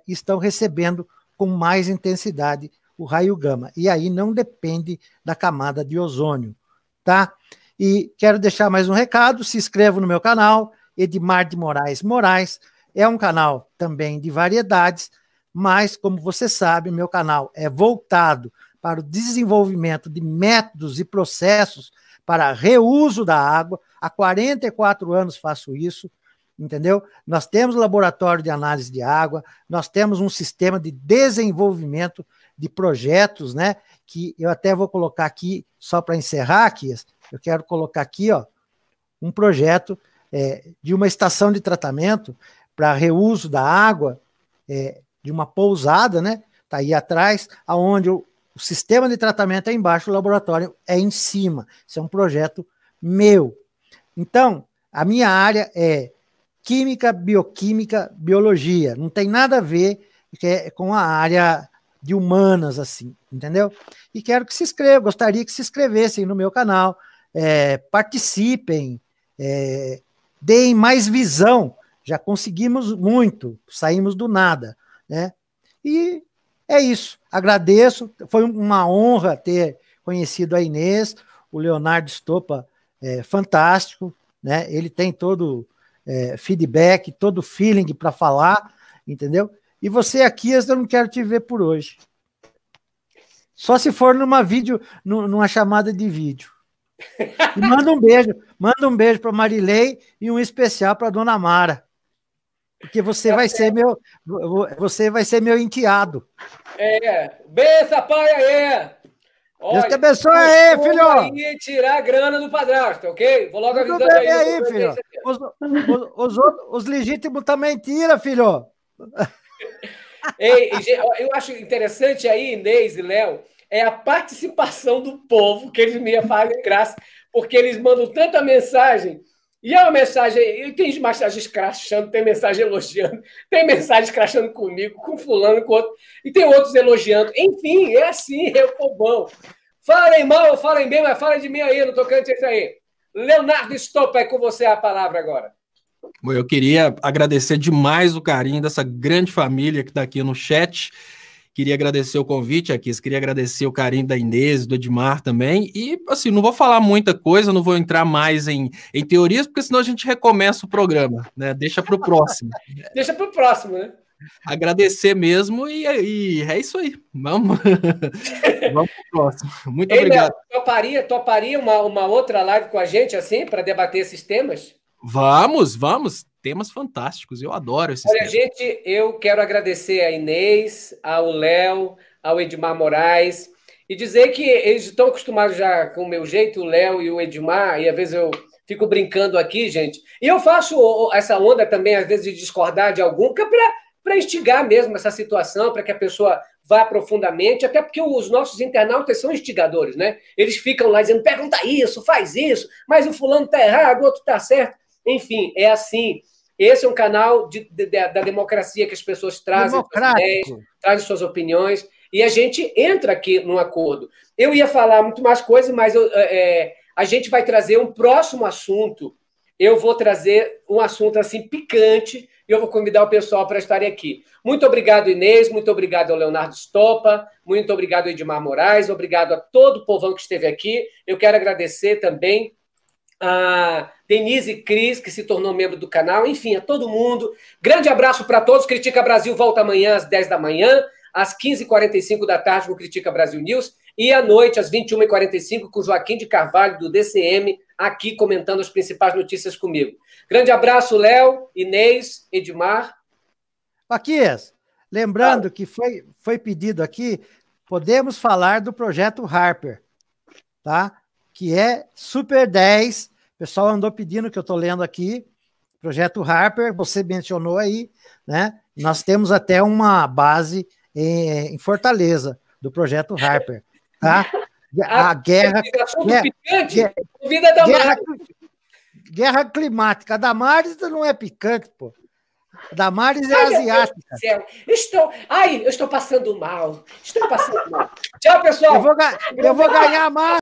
estão recebendo com mais intensidade o raio gama. E aí não depende da camada de ozônio, tá? E quero deixar mais um recado, se inscreva no meu canal, Edmar de Moraes Moraes, é um canal também de variedades, mas, como você sabe, meu canal é voltado para o desenvolvimento de métodos e processos para reuso da água. Há 44 anos faço isso, entendeu? Nós temos laboratório de análise de água, nós temos um sistema de desenvolvimento de projetos, né? Que eu até vou colocar aqui, só para encerrar aqui, eu quero colocar aqui, ó, um projeto de uma estação de tratamento para reuso da água, de uma pousada, né? Está aí atrás, aonde o sistema de tratamento é embaixo, o laboratório é em cima. Isso é um projeto meu. Então, a minha área é química, bioquímica, biologia. Não tem nada a ver com a área de humanas, assim, entendeu? E quero que se inscrevam, gostaria que se inscrevessem no meu canal, participem, deem mais visão. Já conseguimos muito, saímos do nada, né? E é isso. Agradeço, foi uma honra ter conhecido a Inês, o Leonardo Stoppa fantástico, né? Ele tem todo feedback, todo feeling para falar, entendeu? E você aqui, eu não quero te ver por hoje. Só se for numa chamada de vídeo. E manda um beijo para Marilei e um especial para Dona Mara. Porque você vai ser meu enteado. Bença, pai, aí! Olha, Deus te abençoe aí, filho! Aí tirar a grana do padrasto, ok? Vou logo avisando aí, filho. Os legítimos também tira, filho. Eu acho interessante aí, Inês e Léo, a participação do povo, que eles me fazem graça, porque eles mandam tanta mensagem. E é uma mensagem, tem mensagens crachando, tem mensagem elogiando, tem mensagem crachando comigo, com fulano, com outro, e tem outros elogiando. Enfim, é assim, é o povão. Falem mal ou falem bem, mas falem de mim aí, no tocante a isso aí. Leonardo Stoppa, é com você a palavra agora. Bom, eu queria agradecer demais o carinho dessa grande família que está aqui no chat. Queria agradecer o convite aqui, queria agradecer o carinho da Inês, do Edmar também, e assim, não vou falar muita coisa, não vou entrar mais em teorias, porque senão a gente recomeça o programa, né? Deixa para o próximo. Deixa para o próximo, né? Agradecer mesmo e é isso aí, vamos para o próximo. Muito obrigado. Léo, toparia uma outra live com a gente, assim, para debater esses temas? Vamos. Temas fantásticos. Eu adoro esses temas. Gente, eu quero agradecer a Inês, ao Léo, ao Edmar Moraes, e dizer que eles estão acostumados já com o meu jeito, o Léo e o Edmar, e às vezes eu fico brincando aqui, gente. E eu faço essa onda também, às vezes, de discordar de algum, que é para instigar mesmo essa situação, para que a pessoa vá profundamente, até porque os nossos internautas são instigadores, né? Eles ficam lá dizendo, pergunta isso, faz isso, mas o fulano está errado, o outro está certo. Enfim, é assim. Esse é um canal da democracia que as pessoas trazem suas ideias, trazem suas opiniões, e a gente entra aqui num acordo. Eu ia falar muito mais coisas, mas a gente vai trazer um próximo assunto. Eu vou trazer um assunto assim picante e eu vou convidar o pessoal para estarem aqui. Muito obrigado, Inês, muito obrigado ao Leonardo Stoppa, muito obrigado ao Edmar Moraes, obrigado a todo o povão que esteve aqui. Eu quero agradecer também a Denise Cris, que se tornou membro do canal, enfim, a todo mundo. Grande abraço para todos. Critica Brasil volta amanhã às 10 da manhã, às 15h45 da tarde com Critica Brasil News e à noite às 21h45 com Joaquim de Carvalho do DCM aqui comentando as principais notícias comigo. Grande abraço, Léo, Inês, Edmar. Maquias, lembrando que foi pedido aqui, podemos falar do projeto Harper, tá? Que é Super 10, o pessoal andou pedindo, que eu estou lendo aqui, projeto Harper, você mencionou aí, né? Nós temos até uma base em Fortaleza, do projeto Harper, tá? A guerra... Guerra climática. A Damares não é picante, pô. A Damares é asiática. Eu estou passando mal. Tchau, pessoal. Eu vou ganhar mais.